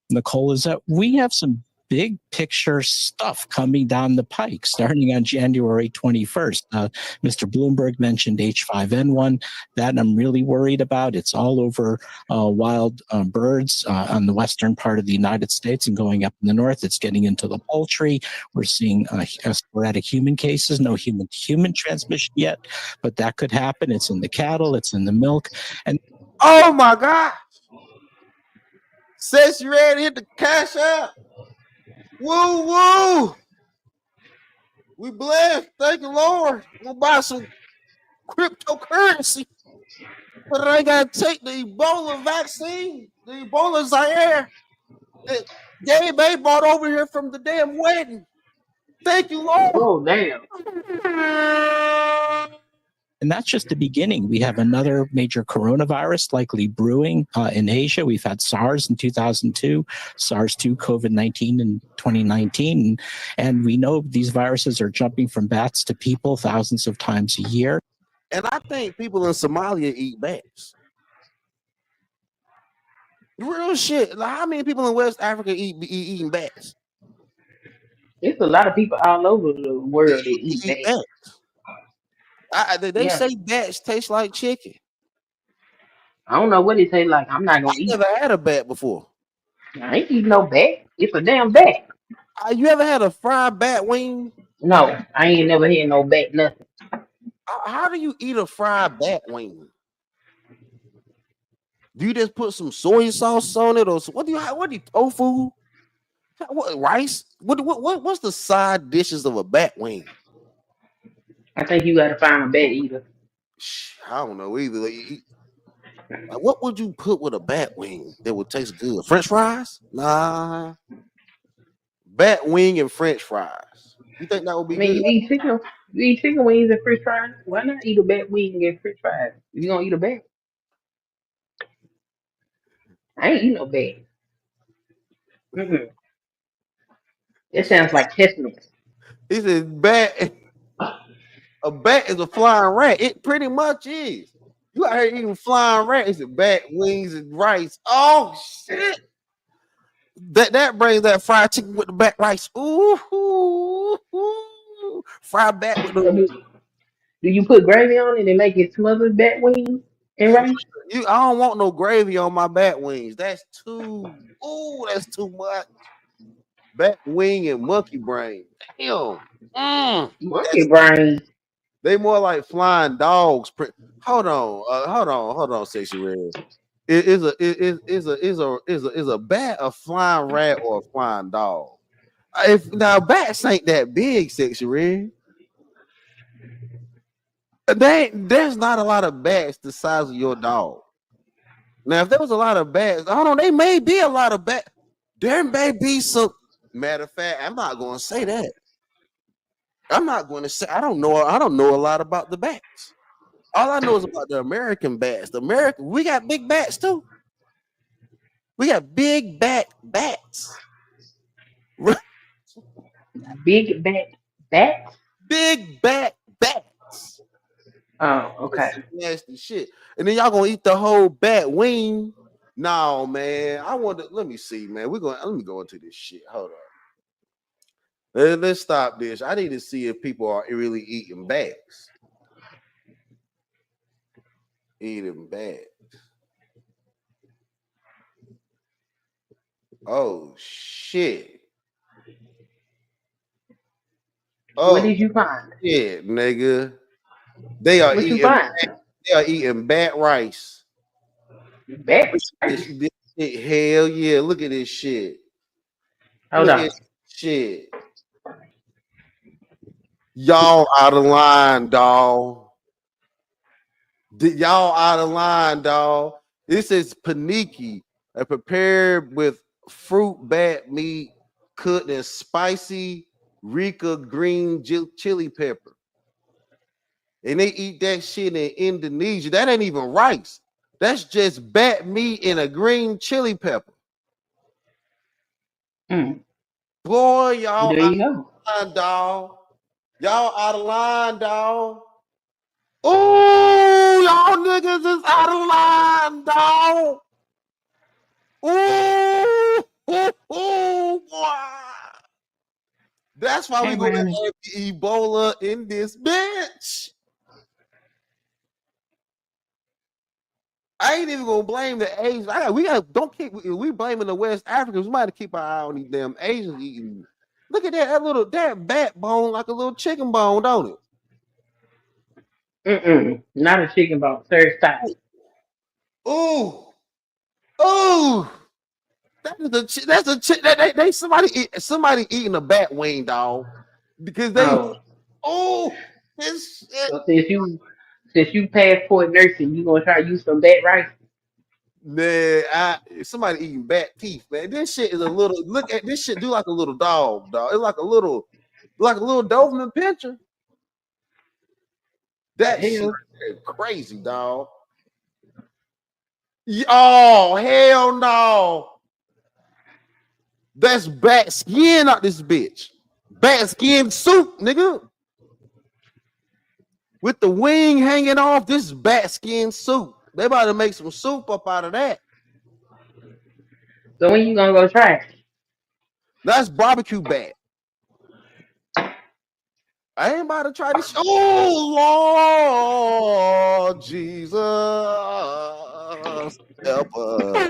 Nicole, is that we have some big picture stuff coming down the pike starting on January 21st. Mr. Bloomberg mentioned H5N1. That I'm really worried about. It's all over wild birds on the western part of the United States and going up in the north. It's getting into the poultry. We're seeing sporadic human cases, no human-to-human transmission yet, but that could happen. It's in the cattle, it's in the milk. And oh my God. Says you ready to hit the cash out. Woo woo! We blessed. Thank you, Lord. We'll buy some cryptocurrency. But I gotta take the Ebola vaccine, the Ebola Zaire. Gabe A brought over here from the damn wedding. Thank you, Lord. Oh, damn. And that's just the beginning. We have another major coronavirus likely brewing in Asia. We've had SARS in 2002, SARS-2, COVID-19 in 2019. And we know these viruses are jumping from bats to people thousands of times a year. And I think people in Somalia eat bats. Real shit. Like, how many people in West Africa eating bats? There's a lot of people all over the world that eat bats. They say bats taste like chicken. I don't know what it tastes like. I'm not gonna eat. Never had a bat before. I ain't eating no bat. It's a damn bat. You ever had a fried bat wing? No, I ain't never had no bat nothing. How do you eat a fried bat wing? Do you just put some soy sauce on it, or what do you tofu? What rice? What's the side dishes of a bat wing? I think you gotta find a bat eater. I don't know either. Like, what would you put with a bat wing that would taste good? French fries? Nah. Bat wing and French fries. You think that would be good? You eat chicken wings and French fries. Why not eat a bat wing and French fries? You gonna eat a bat? I ain't eat no bat. It sounds like chestnuts. He said bat. A bat is a flying rat. It pretty much is. You out here eating flying rat. It's a bat wings and rice. Oh shit! That brings that fried chicken with the bat rice. Ooh, fried bat with the. Do you put gravy on it and make it smothered bat wings and rice? I don't want no gravy on my bat wings. That's too. Ooh, that's too much. Bat wing and monkey brain. Damn. Monkey brain. They more like flying dogs. Hold on, Sexy Red. Is a bat a flying rat or a flying dog? If now bats ain't that big, Sexy Red. There's not a lot of bats the size of your dog. Now, if there was a lot of bats, hold on, they may be a lot of bats. There may be some. Matter of fact, I'm not going to say that. I'm not going to say. I don't know a lot about the bats. All I know is about the American bats. We got big bats too. We got big bats. Big bat bats. Big bat bats. Oh, okay. Nasty shit. And then y'all gonna eat the whole bat wing? No, man. Let me see, man. Let me go into this shit. Hold on. Let's stop this. I need to see if people are really eating bats. Eating bats. Oh shit. Oh, what did you find? Yeah, nigga. They are eating bat rice. Bat rice? Hell yeah. Look at this shit. Hold on. Shit. Y'all out of line, dog. Y'all out of line, dog. This is paniki, prepared with fruit bat meat, cooked in spicy Rica green chili pepper. And they eat that shit in Indonesia. That ain't even rice. That's just bat meat and a green chili pepper. Boy, y'all There you go. out of line, dog. Y'all out of line, dog. Oh, y'all niggas is out of line, dog. Ooh, boy. That's why we gonna have Ebola in this bitch. I ain't even gonna blame the Asians. We blaming the West Africans. We might have to keep our eye on these damn Asians eating. Look at that bat bone like a little chicken bone, don't it? Not a chicken bone, sir. Stop. Ooh, ooh. That's somebody eating a bat wing, dog. Because they this shit. So since you passport nursing, you gonna try to use some bat rice? Man, somebody eating bat teeth, man. This shit is a little. Look at this shit. Do like a little dog. It's like a little Doberman pincher. That shit is crazy, dog. Oh hell no! That's bat skin out this bitch. Bat skin soup, nigga. With the wing hanging off, this is bat skin soup. They about to make some soup up out of that. So when you gonna go try it? That's barbecue bat. I ain't about to try this. Oh Lord Jesus, help us.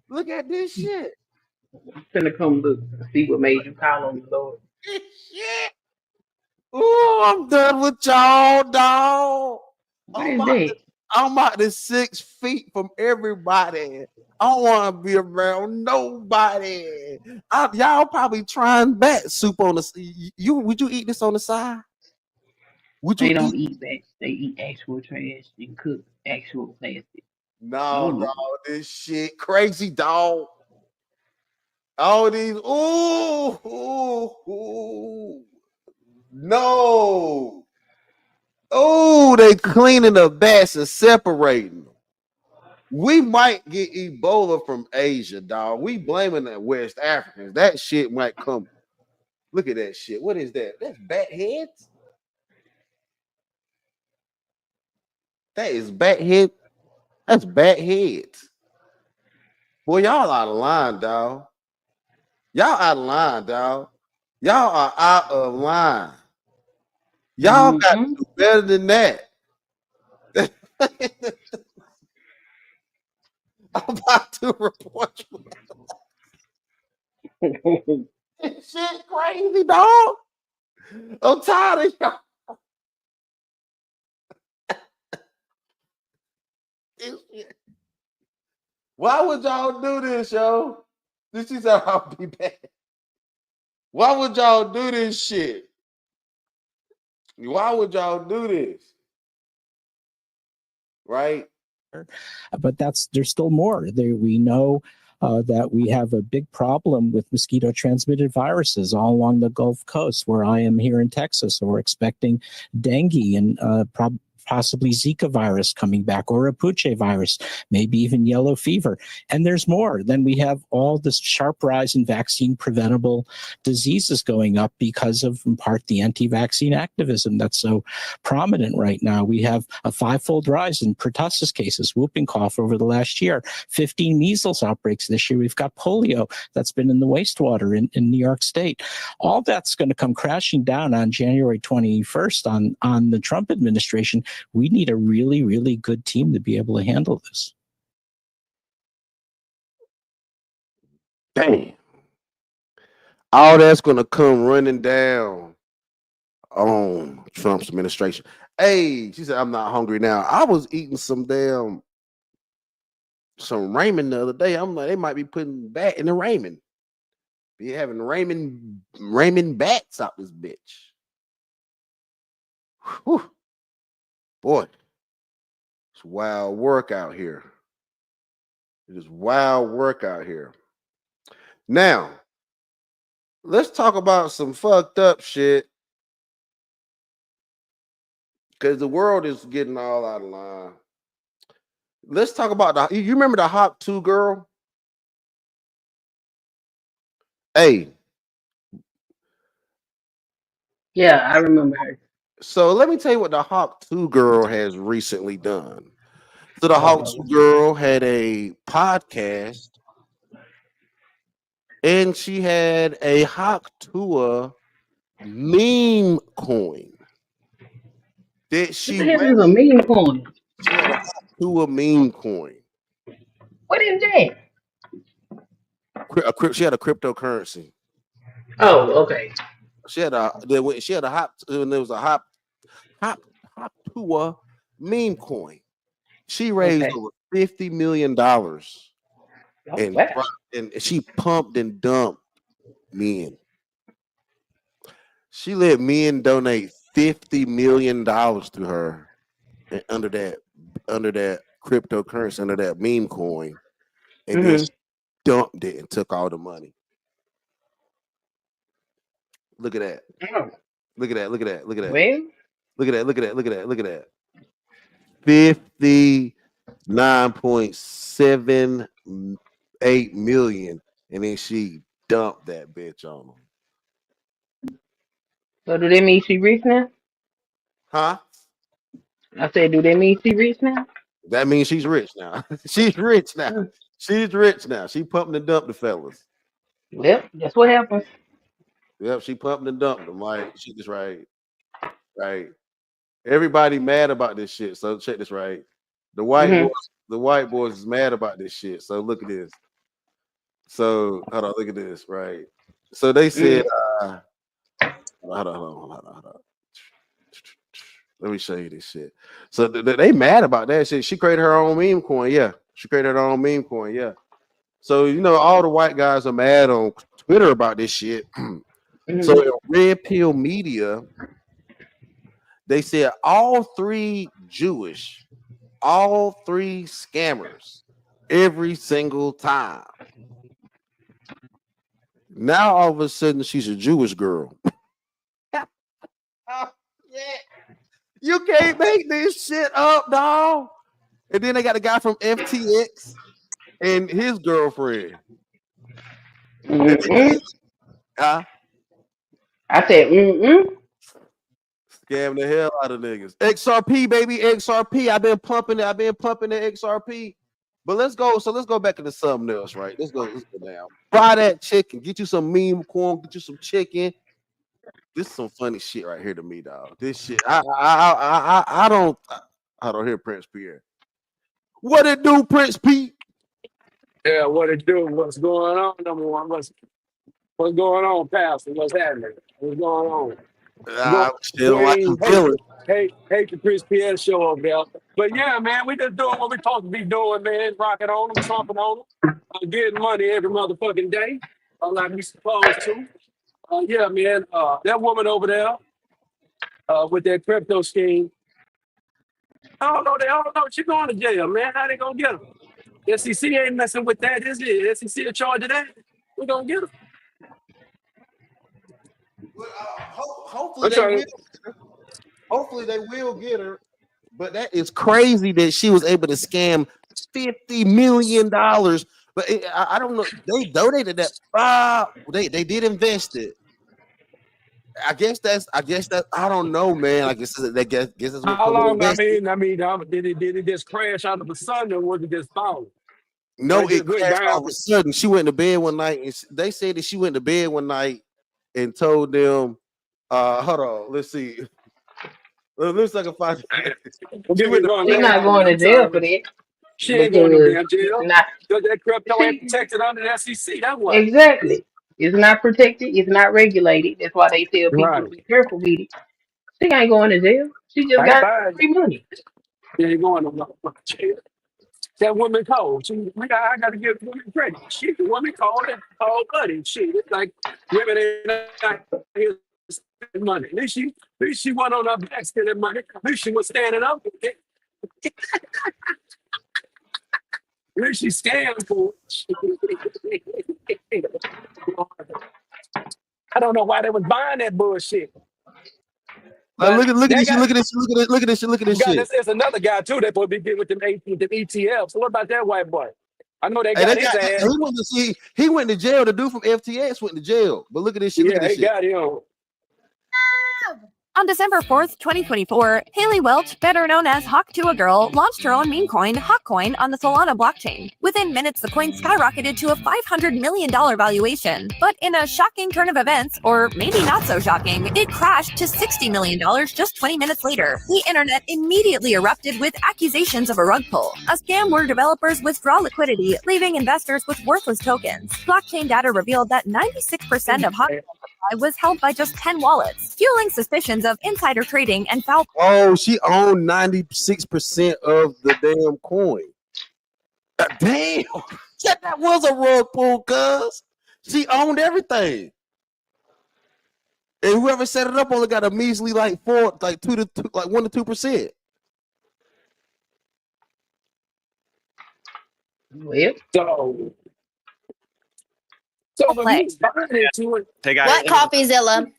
Look at this shit. I'm finna come look and see what made you call on the Lord. This shit. Ooh, I'm done with y'all, dog. I'm about to 6 feet from everybody. I don't want to be around nobody. Y'all probably trying bat soup on the. Would you eat this on the side? Would you? They don't eat that. They eat actual trash and cook actual plastic. No, dog. This shit crazy, dog. All these. Ooh. No. Oh, they cleaning the bats and separating them. We might get Ebola from Asia, dog. We blaming the West Africans. That shit might come. Look at that shit. What is that? That's bat heads? That is bat head. That's bat heads. Boy, y'all out of line, dog. Y'all out of line, dog. Y'all are out of line. Y'all got to do better than that. I'm about to report you. This shit crazy, dog. I'm tired of y'all. Why would y'all do this, yo? This is how I'll be back. Why would y'all do this shit? Why would y'all do this? Right? But there's still more. We know that we have a big problem with mosquito transmitted viruses all along the Gulf Coast, where I am here in Texas. So we're expecting dengue and possibly Zika virus coming back, or a Puche virus, maybe even yellow fever. And there's more. Then we have all this sharp rise in vaccine preventable diseases going up because of, in part, the anti-vaccine activism that's so prominent right now. We have a 5-fold rise in pertussis cases, whooping cough over the last year, 15 measles outbreaks this year. We've got polio that's been in the wastewater in New York State. All that's going to come crashing down on January 21st on the Trump administration. We need a really, really good team to be able to handle this. Damn. All that's going to come running down on Trump's administration. Hey, she said, I'm not hungry now. I was eating some ramen the other day. I'm like, they might be putting bat in the ramen. Be having ramen bats out this bitch. Whew. Boy, it's wild work out here. It is wild work out here. Now, let's talk about some fucked up shit. Because the world is getting all out of line. let's talk about you remember the Hop 2 girl? Hey, Yeah, I remember her. so let me tell you what the Hawk 2 girl has recently done. So the Hawk 2 Okay. girl had a podcast and she had a Hawk 2 meme coin that What she the hell is a meme coin? She had a Hawk 2 meme coin. What is that? She had a cryptocurrency. Oh, okay. She had a Hop, and there was a Hop 2 meme coin. She raised Okay. over $50 million Oh, and wow. and she pumped and dumped men. She let men donate $50 million to her and under that cryptocurrency, under that meme coin, and then Mm-hmm. she dumped it and took all the money. Look at that. Oh, Look at that. Look at that. Look at that. well, Look at that. Look at that. Look at that. Look at that. 59.78 million. And then she dumped that bitch on them. so do that mean she rich now? Huh? I said, do that mean she rich now? That means she's rich now. She's rich now. She's rich now. She pumped and dumped the fellas. Well, that's what happens. Yep, she pumped and dumped them. Like, she just right. Right. Everybody mad about this shit. So check this right. The white boys is mad about this shit. So look at this. So hold on, look at this, right? So they said, hold on. Let me show you this shit. So they mad about that shit. She created her own meme coin, yeah. She created her own meme coin, yeah. So you know, all the white guys are mad on Twitter about this shit. So in Red Pill Media, they said all three Jewish, all three scammers, every single time. Now all of a sudden she's a Jewish girl. You can't make this shit up, dog. And then they got a guy from FTX and his girlfriend. Huh? I said, Scam the hell out of niggas. XRP, baby, XRP. I've been pumping the XRP. But let's go. So let's go back into something else, right? Let's go down. Buy that chicken. Get you some meme corn. Get you some chicken. This is some funny shit right here to me, dog. This shit. I don't hear Prince Pierre. What it do, Prince Pete? Yeah, what it do? What's going on? Number one, what's going on, Pastor? What's happening? What's going on? Still like I'm feeling. Hate the Chris Pierre show over there. But yeah, man, we just doing what we supposed to be doing, man. Rocking on them, trumping on them, getting money every motherfucking day, like we supposed to. Yeah, man, that woman over there with that crypto scheme, I don't know. She going to jail, man. How they gonna get her? SEC ain't messing with that, is it? SEC in charge of that? We gonna get her. Hopefully they will get her. But that is crazy that she was able to scam $50 million. But I don't know. They donated that. They did invest it. I guess that's. I don't know, man. I guess that's what How long? I mean, did it just crash out of the sun, or was it just falling? No, it crashed all of a sudden. She went to bed one night, and they said that she went to bed one night and told them, "Hold on, let's see. Let's see if I can find it." She's not going to jail for that. She ain't going to damn jail. That crypto ain't protected under the SEC. That's why. Exactly. It's not protected. It's not regulated. That's why they tell people to be careful with it. She ain't going to jail. She just got free money. She ain't going to jail. That woman cold. I got to give women credit. She the woman cold and cold blooded. Shit, it's like women ain't not here spending money. At least she went on her back spending money. At least she was standing up with it. At least she scammed for it. I don't know why they was buying that bullshit. But look at they this. got, Look at this. Look at this. Look at this got shit. there's another guy too that supposed to be getting with them ETFs. So what about that white boy? I know they Hey, got his ass. he went to jail. The dude from FTX went to jail. But look at this shit. Look Yeah, at this they shit. got him. On December 4th, 2024, Haley Welch, better known as Hawk2a Girl, launched her own meme coin, Hawkcoin, on the Solana blockchain. Within minutes, the coin skyrocketed to a $500 million valuation. But in a shocking turn of events, or maybe not so shocking, it crashed to $60 million just 20 minutes later. The internet immediately erupted with accusations of a rug pull, a scam where developers withdraw liquidity, leaving investors with worthless tokens. Blockchain data revealed that 96% of Hawkcoin was held by just 10 wallets, fueling suspicions of insider trading and foul. Oh, she owned 96% of the damn coin. Damn, that was a rug pull, cuz she owned everything. And whoever set it up only got a measly like 1 to 2%. Well, so the me's buying into it. Hey guys. What CoffeeZilla?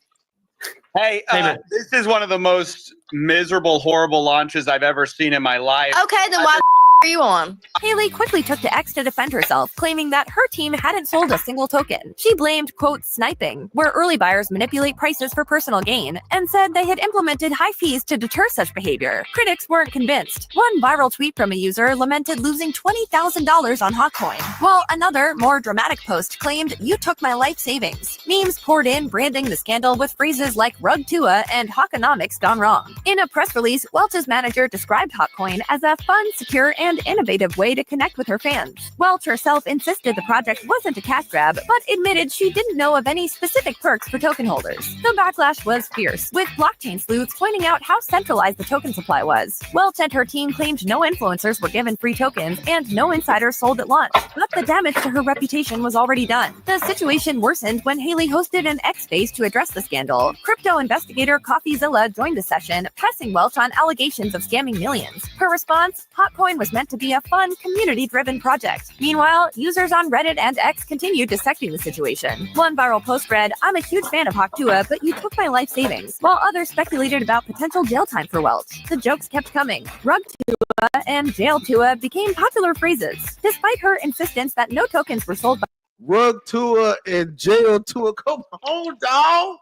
Hey, this is one of the most miserable, horrible launches I've ever seen in my life. Okay, then why are you on? Haley quickly took to X to defend herself, claiming that her team hadn't sold a single token. She blamed, quote, sniping, where early buyers manipulate prices for personal gain, and said they had implemented high fees to deter such behavior. Critics weren't convinced. One viral tweet from a user lamented losing $20,000 on Hawkcoin, while another, more dramatic post claimed, "You took my life savings." Memes poured in, branding the scandal with phrases like Rug2a and Hawkonomics gone wrong. In a press release, Welch's manager described Hawkcoin as a fun, secure, and innovative way to connect with her fans. Welch herself insisted the project wasn't a cash grab, but admitted she didn't know of any specific perks for token holders. The backlash was fierce, with blockchain sleuths pointing out how centralized the token supply was. Welch and her team claimed no influencers were given free tokens and no insiders sold at launch, but the damage to her reputation was already done. The situation worsened when Haley hosted an X Space to address the scandal. Crypto investigator CoffeeZilla joined the session, pressing Welch on allegations of scamming millions. Her response, Hawkcoin was meant to be a fun, community-driven project. Meanwhile, users on Reddit and X continued dissecting the situation. One viral post read, "I'm a huge fan of Hawk2a, but you took my life savings," while others speculated about potential jail time for Welch. The jokes kept coming. Rug2a and Jail2a became popular phrases, despite her insistence that no tokens were sold by Rug2a and Jail2a. Come on, dog.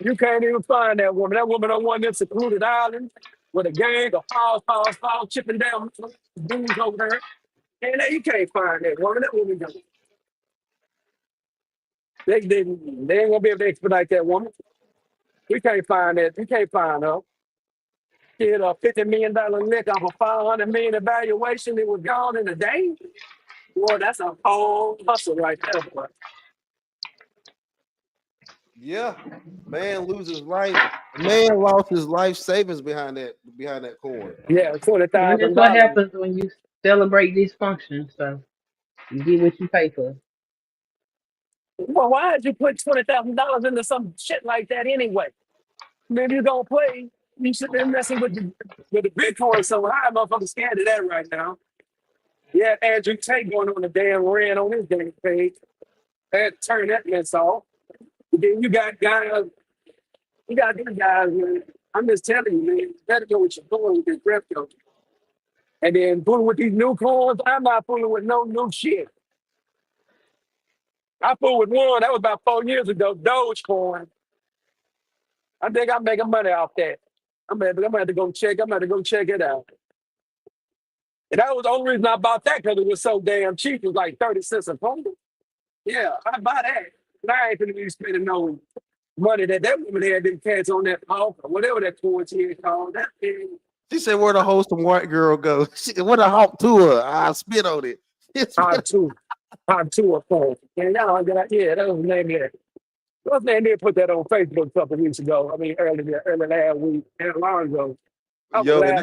You can't even find that woman. That woman on one of them secluded island with a gang of files, chipping down dudes over there. And you can't find that woman. That woman don't. They ain't gonna be able to expedite that woman. We can't find that. You can't find her. She had a $50 million lick off a $500 million evaluation. It was gone in a day. Boy, that's a whole hustle right there, boy. Yeah, man loses life. Man lost his life savings behind that coin. Yeah, and $20,000. that's what happens when you celebrate dysfunction. So you get what you pay for. Well, why did you put $20,000 into some shit like that anyway? Maybe you're gonna play. You should be messing with the Bitcoin so high, motherfuckers scared of that right now. Yeah, Andrew Tate going on a damn rant on his damn page. Had to turn that mess off. Then you got guys, these guys, man. I'm just telling you, man, you better know what you're doing with this crypto. And then fooling with these new coins, I'm not fooling with no new shit. I fooled with one, that was about 4 years ago, Dogecoin. I think I'm making money off that. I'm gonna have to go check it out. And that was the only reason I bought that, because it was so damn cheap. It was like 30 cents a pound. Yeah, I buy that. And I ain't gonna be spending no money that woman had didn't catch on that hawk or whatever that coin she had called. That thing. She said, "Where the wholesome white girl go?" Where the Hawk2a? I spit on it. Hawk2a phone. And y'all got, yeah, that was the name of it. What's the name? They put that on Facebook a couple weeks ago. I mean, early last week, and long ago. Yo, and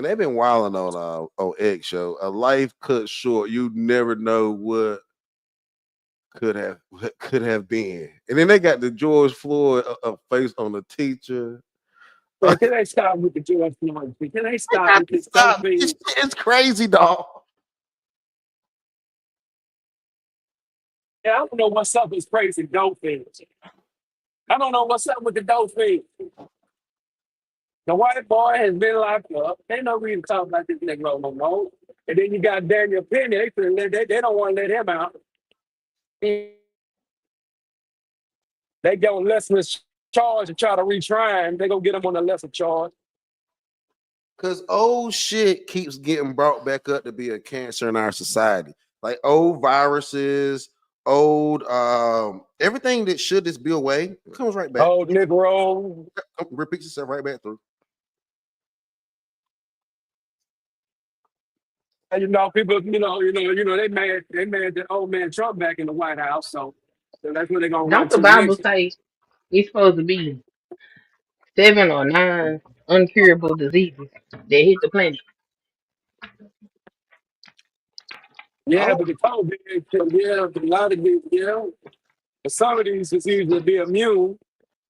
they've been wilding on X show. A life cut short. You never know what could have been. And then they got the George Floyd face on the teacher. Well, can they stop with the George Floyd? Can they stop with this? It's crazy, dog. Yeah, I don't know what stuff is crazy dope is. I don't know what's up with the Dolphins. The white boy has been locked up. Ain't no reason to talk about this Negro no more. And then you got Daniel Penny. They don't want to let him out. They go on lesser charge and try to retry him. They gonna get him on a lesser charge. Because old shit keeps getting brought back up to be a cancer in our society. Like old viruses, old everything that should just be away comes right back. Old Negro. Repeats itself right back through. And, people, they mad that old man Trump back in the White House. So that's what they're gonna run Don't the to Bible next. say it's supposed to be 7 or 9 uncurable diseases that hit the planet? Yeah, but the COVID, a lot of these, but some of these diseases will be immune.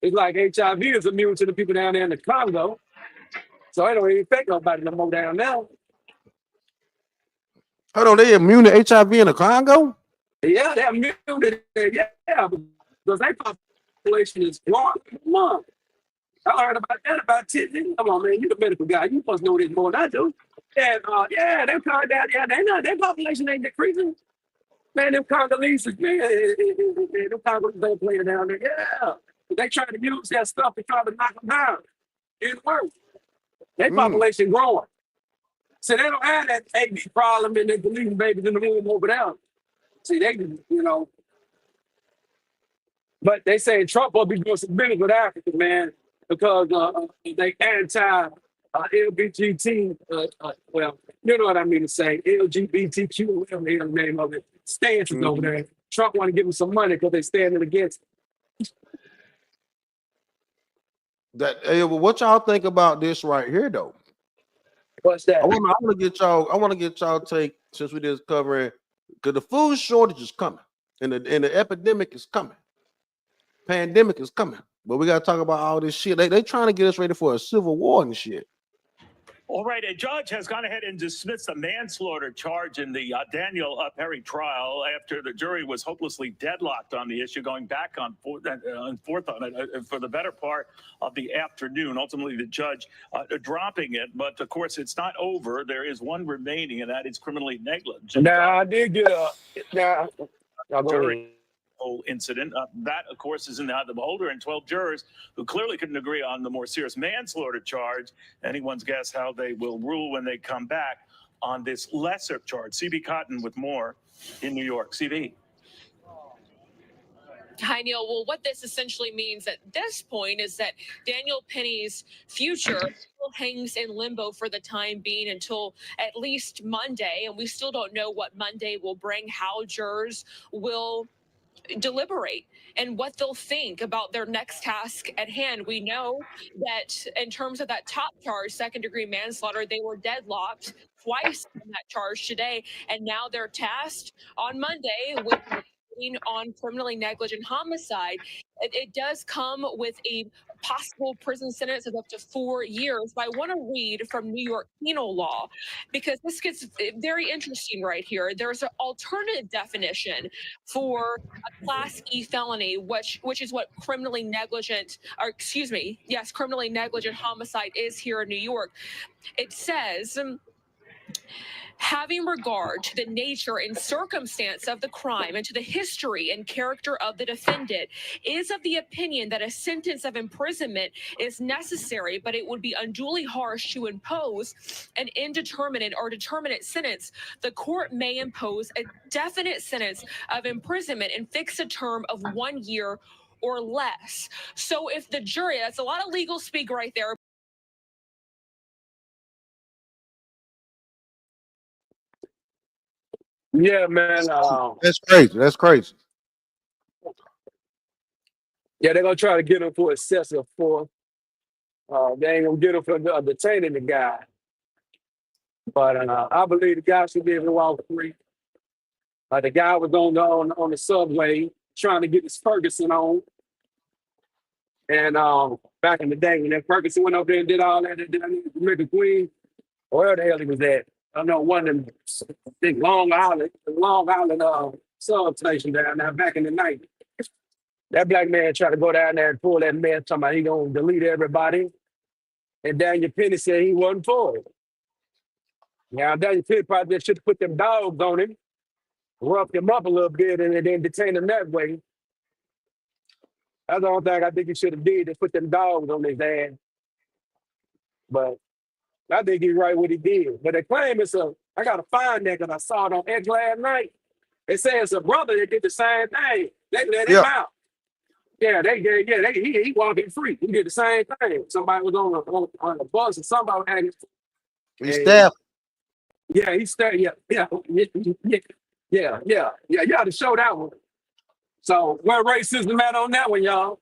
It's like HIV is immune to the people down there in the Congo. So it don't even affect nobody no more down there. Hold on, they immune to HIV in the Congo? Yeah, they're immune to it. Yeah, because their population is growing every month. I heard about that about 10 years. Come on, man, you the medical guy. You supposed to know this more than I do. And they're coming down there. Their population ain't decreasing. Man, them Congolese, man, them Congolese ain't playing down there. Yeah. They try to use that stuff to try to knock them down. It works. Their population growing. So they don't have that AD problem and they're deleting babies in the room over there. See, they, but they say Trump will be doing some business with Africa, man, because they anti-LGBT, well, you know what I mean to say, LGBTQ, whatever the name of it, stances over there. Trump want to give them some money because they're standing against it. Well, what y'all think about this right here, though? What's that? I want to get y'all take, since we just covering, because the food shortage is coming and the epidemic is coming. Pandemic is coming. But we got to talk about all this shit. They trying to get us ready for a civil war and shit. All right, a judge has gone ahead and dismissed the manslaughter charge in the Daniel Perry trial after the jury was hopelessly deadlocked on the issue, going back and forth on it for the better part of the afternoon. Ultimately, the judge dropping it. But, of course, it's not over. There is one remaining, and that is criminally negligent. Now, I did get a... Whole incident. That, of course, is in the eye of the beholder, and 12 jurors who clearly couldn't agree on the more serious manslaughter charge. Anyone's guess how they will rule when they come back on this lesser charge. CB Cotton with more in New York. CB. Hi, Neil. Well, what this essentially means at this point is that Daniel Penny's future still hangs in limbo for the time being until at least Monday, and we still don't know what Monday will bring, how jurors will deliberate and what they'll think about their next task at hand. We know that in terms of that top charge, second-degree manslaughter, they were deadlocked twice on that charge today, and now they're tasked on Monday with on criminally negligent homicide. It does come with a possible prison sentence of up to 4 years. But I want to read from New York penal law because this gets very interesting right here. There's an alternative definition for a Class E felony, which is what criminally negligent homicide is here in New York. It says, having regard to the nature and circumstance of the crime and to the history and character of the defendant, is of the opinion that a sentence of imprisonment is necessary, but it would be unduly harsh to impose an indeterminate or determinate sentence. The court may impose a definite sentence of imprisonment and fix a term of 1 year or less. So if the jury, that's a lot of legal speak right there. Yeah, man. That's crazy. That's crazy. Yeah, they're going to try to get him for excessive force. They ain't going to get him for detaining the guy. But I believe the guy should be able to walk free. The guy was on the subway trying to get his Ferguson on. And back in the day, when that Ferguson went up there and did all that, Jamaica Queen, where the hell he was at? I don't know, one of them, I think Long Island substation down there back in the night. That black man tried to go down there and pull that man talking about he gonna delete everybody. And Daniel Penny said he wasn't for it. Now Daniel Penny probably should have put them dogs on him, roughed him up a little bit, and then detain him that way. That's the only thing I think he should have did, is put them dogs on his ass. But I think he's right what he did. But they claim I gotta find that because I saw it on X last night. They say it's a brother that did the same thing. They let him out. Yeah, he walking free. He did the same thing. Somebody was on a bus and somebody had his. He stabbed. Yeah, he stabbed. Yeah. You ought to show that one. So where racism at on that one, y'all?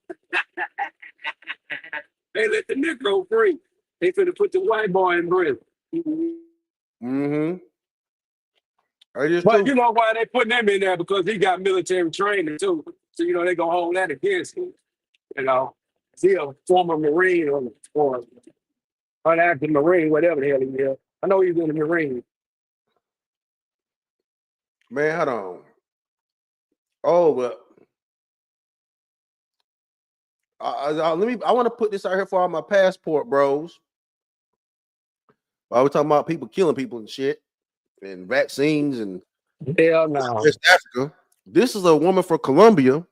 They let the Negro free. They finna put the white boy in prison. Mm-hmm. But you know why they putting him in there? Because he got military training too. So you know they gonna hold that against him. You know, is he a former Marine or an active Marine, whatever the hell he is? I know he's in the Marine. Man, hold on. Oh, but I want to put this out here for all my passport bros. While we're talking about people killing people and shit, and vaccines and hell no. West Africa. This is a woman from Colombia.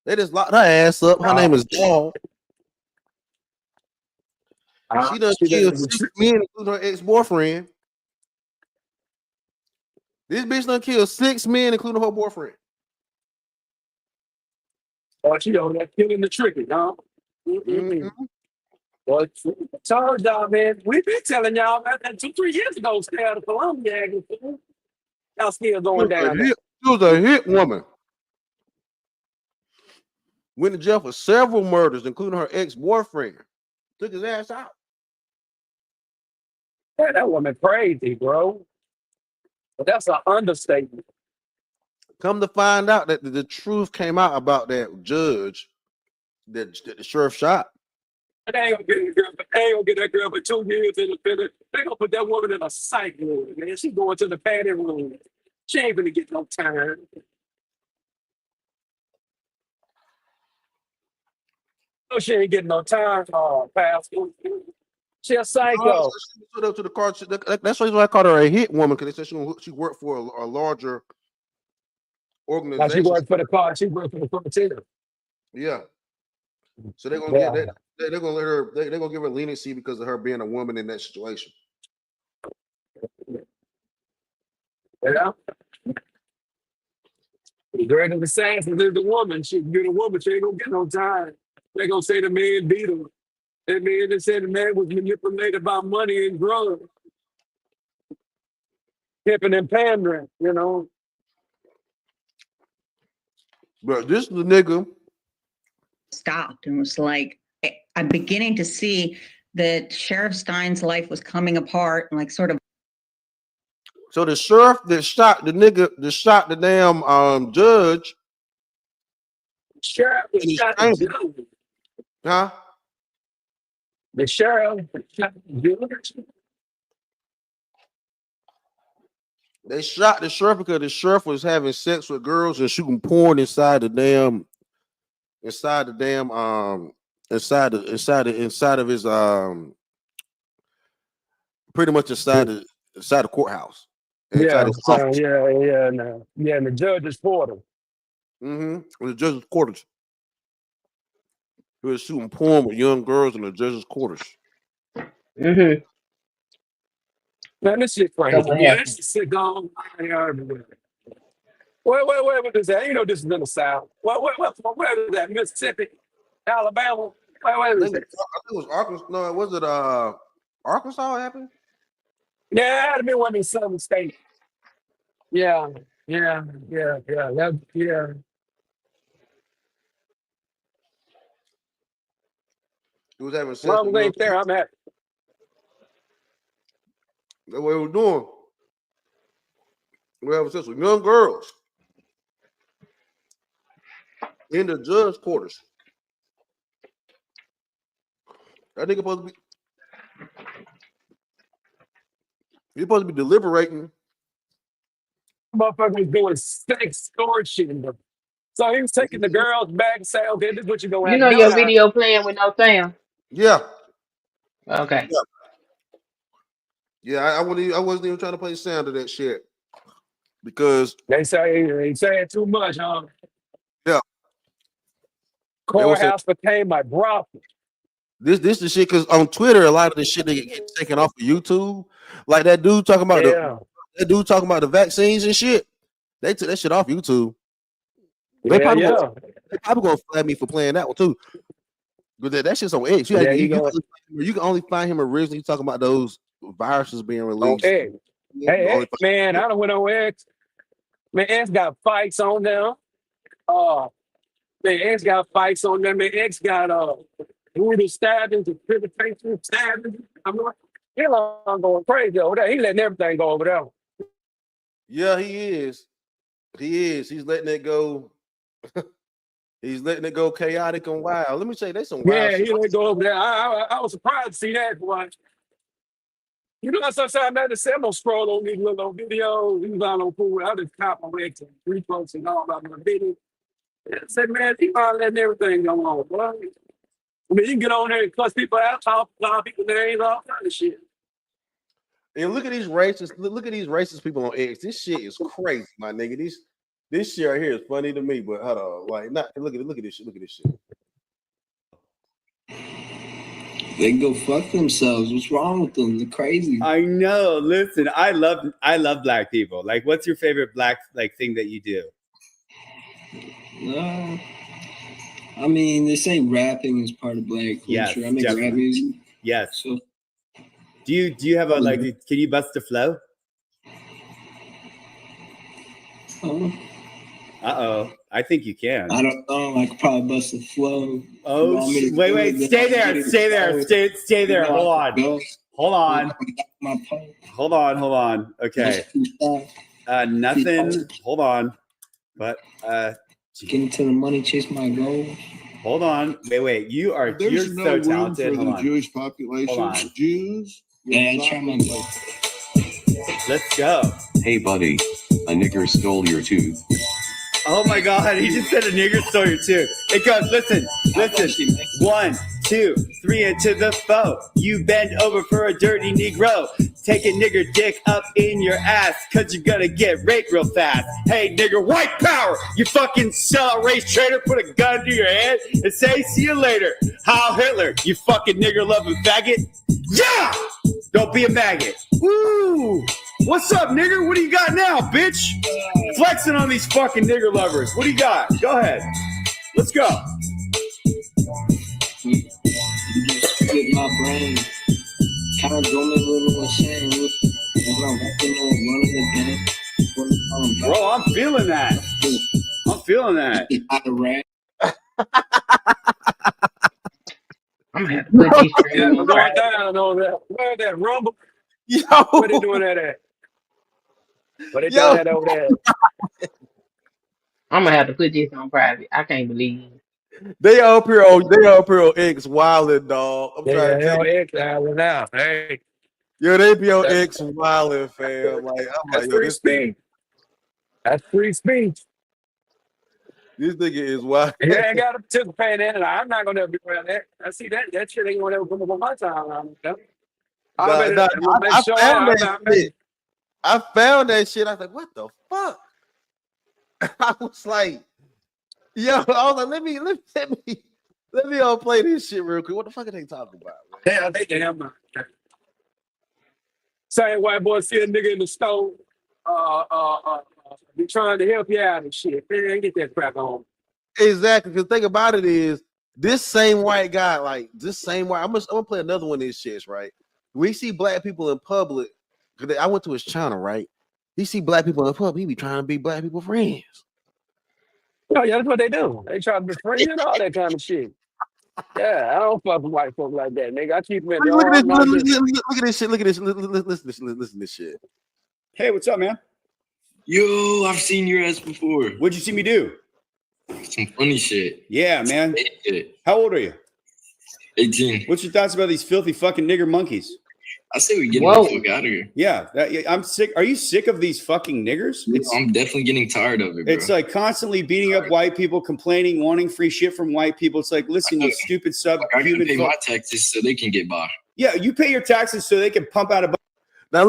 They just locked her ass up. Her name is Dawn. She done killed 6 men, including her ex-boyfriend. This bitch done killed 6 men, including her boyfriend. Oh, she on that killing the tricky, huh? Mm-hmm. Well, told y'all, man, we've been telling y'all about that 2-3 years ago. Stay out of Colombia. Y'all still going down there. She was a hit woman. Went to jail for several murders, including her ex-boyfriend. Took his ass out. Yeah, that woman crazy, bro. But that's an understatement. Come to find out that the truth came out about that judge that the sheriff shot. They ain't gonna get that girl for 2 years in the finish. They gonna put that woman in a psych ward, man. She going to the patty room. She ain't gonna get no time. No, she ain't getting no time, Pastor. She a psycho. She stood up to the car. That's why I called her a hit woman, because they said she worked for a larger organization. Now she worked for the car. She worked for the frontier. Yeah. So they're gonna get that. They're gonna let her. They're gonna give her leniency because of her being a woman in that situation. Yeah. The greater the assassin is the woman. She can get a woman. She ain't gonna get no time. They gonna say the man beat her. That man that said the man was manipulated by money and drugs, pimping and pandering. You know. But this is the nigga stopped and was like, I'm beginning to see that Sheriff Stein's life was coming apart and like sort of. So the sheriff that shot the nigga that shot the damn judge. Sheriff that shot the judge. Huh? The sheriff that shot the judge. They shot the sheriff because the sheriff was having sex with girls and shooting porn inside of his pretty much inside the courthouse. Yeah, and the judge's quarter. Mm-hmm. The judge's quarters. He was shooting porn with young girls in the judge's quarters. Mm-hmm. Man, this shit crazy. Yeah, this is shit going on everywhere. Wait, what is that? You know this is in the South. Where is that? Mississippi? Alabama? Where is that? I think it was Arkansas. No, was it Arkansas it happened? Yeah, it had to be one of these southern states. Yeah. Yeah. He was having sex. Well, ain't there. I'm happy. That's what he was doing. We were having sex with young girls in the judge's quarters. That nigga supposed to be. He's supposed to be deliberating. Motherfuckers doing sex extortion. So he was taking the girls back and saying, okay, this is what you're going to You have know to do your now. video playing with no sound. Yeah. Okay. Yeah, I wasn't even trying to play sound of that shit because They say too much, huh? yeah, they will say Courthouse became my brothel. this the shit because on Twitter a lot of the shit they get taken off of YouTube. Like that dude talking about the vaccines and shit. They took that shit off YouTube. They probably gonna flag me for playing that one too. But that shit's on X. You can only find him originally talking about those viruses being released. Hey, X, man, I done went on X. Man, X got fights on them. Man, X got fights on them. Man, X got brutal stabbings, interpretation stabbings. I'm like, I'm going crazy over there. He letting everything go over there. Yeah, he is. He's letting it go. He's letting it go chaotic and wild. Let me say, there's some wild shit. He let it go over there. I was surprised to see that one. You know, sometimes I just say I'm gonna scroll on these little videos. These on food. I just cop my X and repost and all about my video. I said, man, he all letting everything go on, boy. I mean, you can get on there and cuss people out, talk people names, all kind of shit. And look at these racist. Look at these racist people on X. This shit is crazy, my nigga. This shit right here is funny to me, but hold on, like, not look at this shit. Look at this shit. They can go fuck themselves. What's wrong with them? They're crazy. I know. Listen, I love black people. Like, what's your favorite black thing that you do? I mean, they say rapping is part of black culture. Yes, I make rap music. Yes. So, do you have a can you bust a flow? I think you can. I don't know. I could probably bust a flow. Oh, wait. Stay there. Hold on. Okay. Nothing. Hold on. But get into the money, chase my goals. Hold on. Wait. You're so talented. For the Jewish population. Jews. Yeah, I try my best. Let's go. Hey, buddy. A nigger stole your tooth. Oh my God, he just said a nigger stole your tooth. It goes, listen. 1, 2, 3 into the foe. You bend over for a dirty Negro. Take a nigger dick up in your ass, cause you're gonna get raped real fast. Hey nigger, white power! You fucking sell race traitor, put a gun to your head and say, see you later. Heil Hitler, you fucking nigger loving faggot. Yeah! Don't be a maggot. Woo! What's up, nigger? What do you got now, bitch? Flexing on these fucking nigger lovers. What do you got? Go ahead. Let's go. You just split my brain. Kind of drove me a little insane. Bro, I'm feeling that. I'm gonna have to put these Yeah, we're going down over there. Where that rumble? Yo. Where they doing that at? Where they doing that over there? I'm gonna have to put this on private. I can't believe They up here on X wilding, dog. I'm trying to tell you. X now. Hey. Yo, they be on X wilding, fam. Like, I'm That's like, free speech. That's free speech. This nigga is wild. You ain't got to participate in it. I'm not gonna ever be around that. I see that shit ain't gonna ever come up on my time. I found that shit. I was like, what the fuck? I was like, yo, I was like, let me all play this shit real quick. What the fuck are they talking about? Yeah, I think they have. Same white boy see a nigga in the store, be trying to help you out and shit. Man, get that crap on. Exactly. Because the thing about it is, this same white guy, I'm gonna play another one of these shits, right? We see black people in public. Cause I went to his channel, right? He see black people in public, he be trying to be black people friends. Oh, yeah, that's what they do. They try to be friends and all that kind of shit. Yeah, I don't fuck with white folks like that, nigga. I keep them in Look at this shit. Look at this. Listen to this shit. Hey, what's up, man? Yo, I've seen your ass before. What'd you see me do? Some funny shit. Yeah, man. How old are you? 18. What's your thoughts about these filthy fucking nigger monkeys? I say we get Whoa. the fuck out of here. Yeah, I'm sick. Are you sick of these fucking niggers? I'm definitely getting tired of it, bro. It's like constantly beating up white people, complaining, wanting free shit from white people. It's like, listen, you stupid I gotta subhuman. pay my taxes so they can get by. Yeah, you pay your taxes so they can pump out a. Now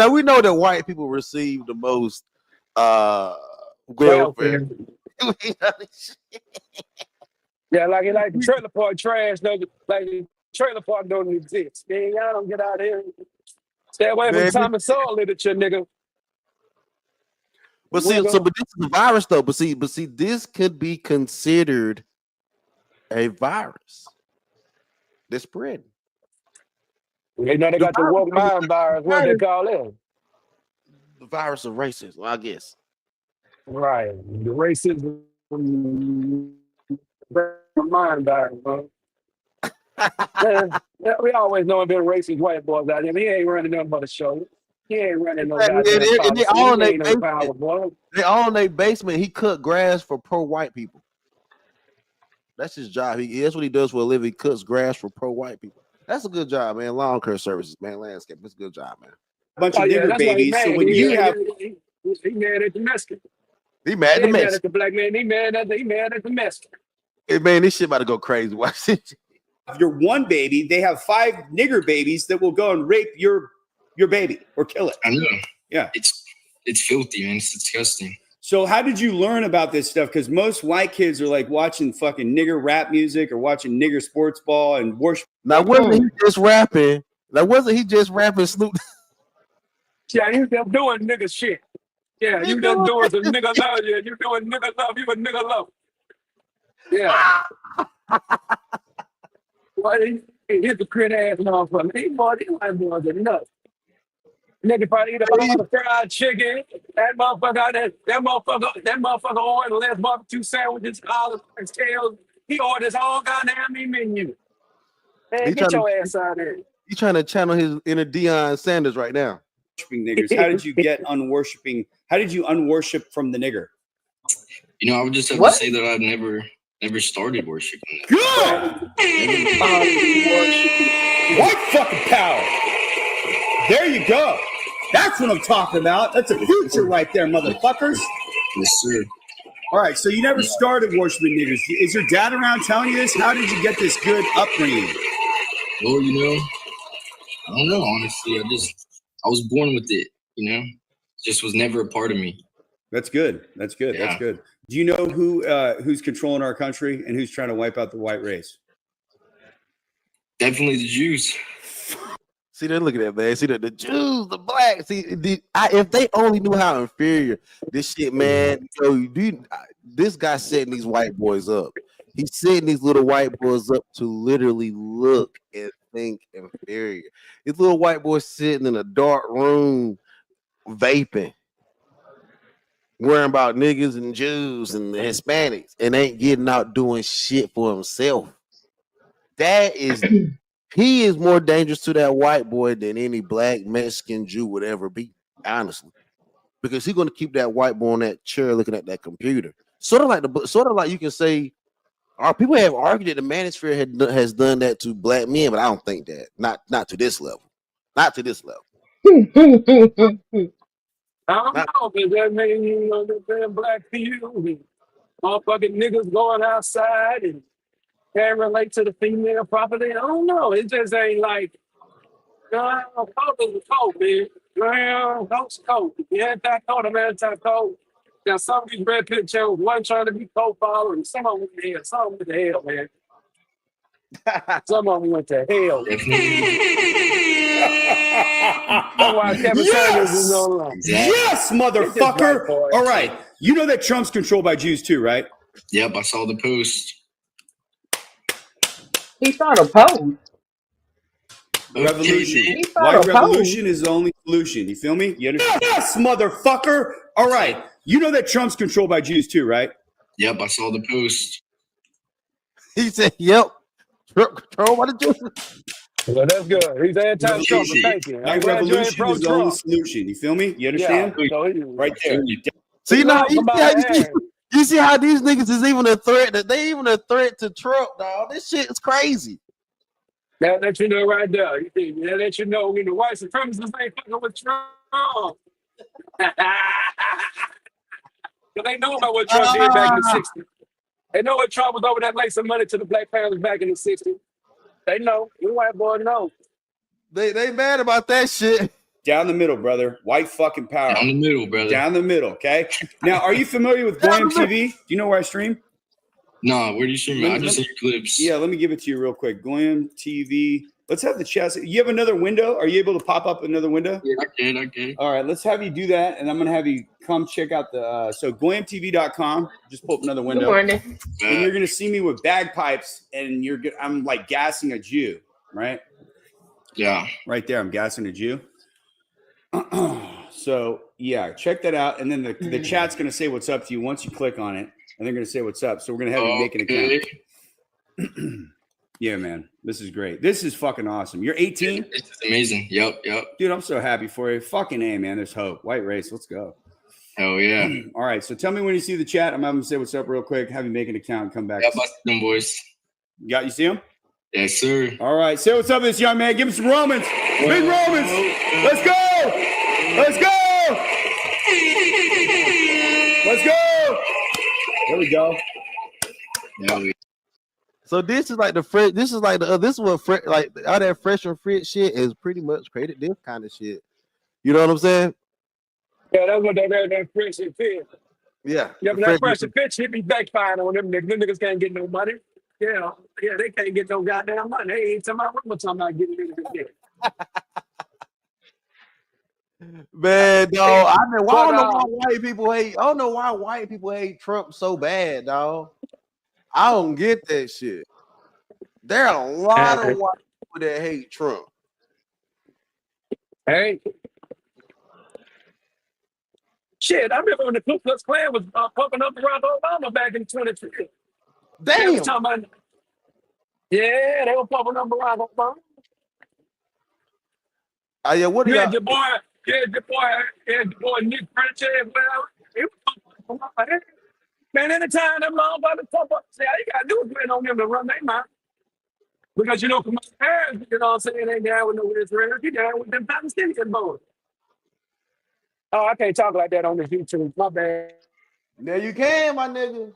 we know that white people receive the most welfare. Yeah, like the trailer park trash, though. Like the trailer park don't exist. Man, y'all don't get out of here. Stay away from Man, Thomas Sowell literature, nigga. But see, but this is a virus though. But see, this could be considered a virus that's spreading. They know they got the woke mind virus. What they call it? The virus of racism, I guess. Right. The racism mind virus, bro. Yeah, we always know been racist white boys out there. He ain't running nothing but a show. He ain't running no goddamn They all in policy. He their ain't no power, basement. boy. They all in their basement. He cut grass for pro-white people. That's his job. That's what he does for a living. He cuts grass for pro-white people. That's a good job, man. Lawn care services, man. Landscape. It's a good job, man. Bunch of nigger that's why he babies. So mad. when you have, He mad at the Mexican. He mad He at the ain't mad mess. at the black man. He mad at the Mexican. Hey, man, this shit about to go crazy. Watch this. your one baby, they have 5 nigger babies that will go and rape your baby or kill it. I know. Yeah. It's filthy, man. It's disgusting. So how did you learn about this stuff? Because most white kids are like watching fucking nigger rap music or watching nigger sports ball and worship. Now wasn't he just rapping? Now wasn't he just rapping Snoop? Yeah, you just doing nigga shit. Yeah, you just doing some nigga love. Yeah, you doing nigga love. You a nigga love. Yeah. Well, he hypocrite ass motherfucker. He boy, these white boys are nuts. Nigga probably eat a lot of fried chicken. That motherfucker ordered less barbecue sandwiches, olive tails. He orders all goddamn menu. Man, He get trying your to- ass out there. He's trying to channel his inner Deion Sanders right now. Niggers. How did you get unworshiping? How did you unworship from the nigger? You know, I would just have What? to say that I've never started worshiping. Good. White fucking power. There you go. That's what I'm talking about. That's a future right there, motherfuckers. Yes, sir. All right, so you never started worshiping niggers. Is your dad around telling you this? How did you get this good upbringing? Well, you know, I don't know. Honestly, I was born with it. You know, just was never a part of me. That's good. That's good. Yeah. That's good. Do you know who's controlling our country and who's trying to wipe out the white race? Definitely the Jews. See, they're looking at man. See the Jews, the blacks. See, if they only knew how inferior this shit, man. So this guy setting these white boys up. He's setting these little white boys up to literally look and think inferior. These little white boys sitting in a dark room, vaping, worrying about niggas and Jews and the Hispanics, and ain't getting out doing shit for himself. He is more dangerous to that white boy than any black, Mexican, Jew would ever be, honestly, because he's going to keep that white boy on that chair looking at that computer. Sort of like you can say, people have argued that the manosphere has done that to black men, but I don't think that. Not to this level. Not to this level. I don't know, because that means, you know, the damn black people, and motherfucking niggas going outside and can't relate to the female properly. I don't know. It just ain't like, cold is a cold, man. Cold's cold. You ain't that cold, a man that cold. Now, some of these red pit channels, one trying to be cold follower, and some of them went to hell. Some of them went to hell, man. Some of them went to hell. That's why Kevin Sanders is on. Yes, motherfucker. All right. You know that Trump's controlled by Jews too, right? Yep, I saw the post. He started a post. Revolution. He started White a post. revolution is the only solution. You feel me? You understand? Yes, motherfucker. All right. You know that Trump's controlled by Jews too, right? Yep, I saw the post. He said, "Yep, Trump controlled by the Jews." Well, that's good. He's anti-Trump. Revolution. Thank you. I'm White glad you ain't revolution is the only pro-Trump. solution. You feel me? You understand? Yeah, so Right there. See now, Somebody you see how these niggas is even a threat. That they even a threat to Trump, dog. This shit is crazy. That let you know right there. That let you know when the white supremacists ain't fucking with Trump. They know about what Trump did back in the 60s. They know what Trump was over there like some money to the Black Panthers back in the 60s. They know. You white boy know. They mad about that shit. Down the middle, brother. White fucking power. Down the middle, brother. Down the middle, okay? Now, are you familiar with Goyim TV? Do you know where I stream? Nah, where do you stream it? I just see clips. Yeah, let me give it to you real quick. Goyim TV. Let's have the chat. You have another window? Are you able to pop up another window? Yeah, I can. All right, let's have you do that, and I'm going to have you come check out the so goyimtv.com. Just pull up another window. Good morning. And you're going to see me with bagpipes, and I'm like gassing a Jew, right? Yeah. Right there, I'm gassing a Jew. So, yeah, check that out, and then the chat's going to say what's up to you once you click on it, and they're going to say what's up. So we're going to have you make an account. Yeah, man. This is great. This is fucking awesome. You're 18? It's amazing. Yep. Dude, I'm so happy for you. Fucking A, man. There's hope. White race. Let's go. Hell yeah. All right. So tell me when you see the chat. I'm having to say what's up real quick. Have you make an account. Come back. Yeah, bust them boys. You see them? Yes, sir. All right. Say what's up to this young man. Give him some Romans. Big Romans. Let's go. Let's go. Let's go. There we go. So this is like the fresh. This is like this is what like all that fresh and fit shit is pretty much created this kind of shit. You know what I'm saying? Yeah, that's what that fresh and fit. Yeah. Yeah, but that fresh and fit shit be backfiring on them niggas. Them niggas can't get no money. Yeah, they can't get no goddamn money. They ain't talking about getting niggas get. Man, dog. I don't know why white people hate. I don't know why white people hate Trump so bad, dog. I don't get that shit. There are a lot of white people that hate Trump. Hey. Shit, I remember when the Ku Klux Klan was pumping up Barack Obama back in 2020. Damn. Yeah, they were pumping up Barack Obama. Yeah, what do you your boy Nick French as well. He was pumping up my head. Man, anytime them motherfuckers pump up, see, all you gotta do is wait on them to run their mouth. Because you know, Kamala Harris, you know what I'm saying, ain't down with no Israel, he down with them Palestinian boys. Oh, I can't talk like that on this YouTube. My bad. There you can, my nigga.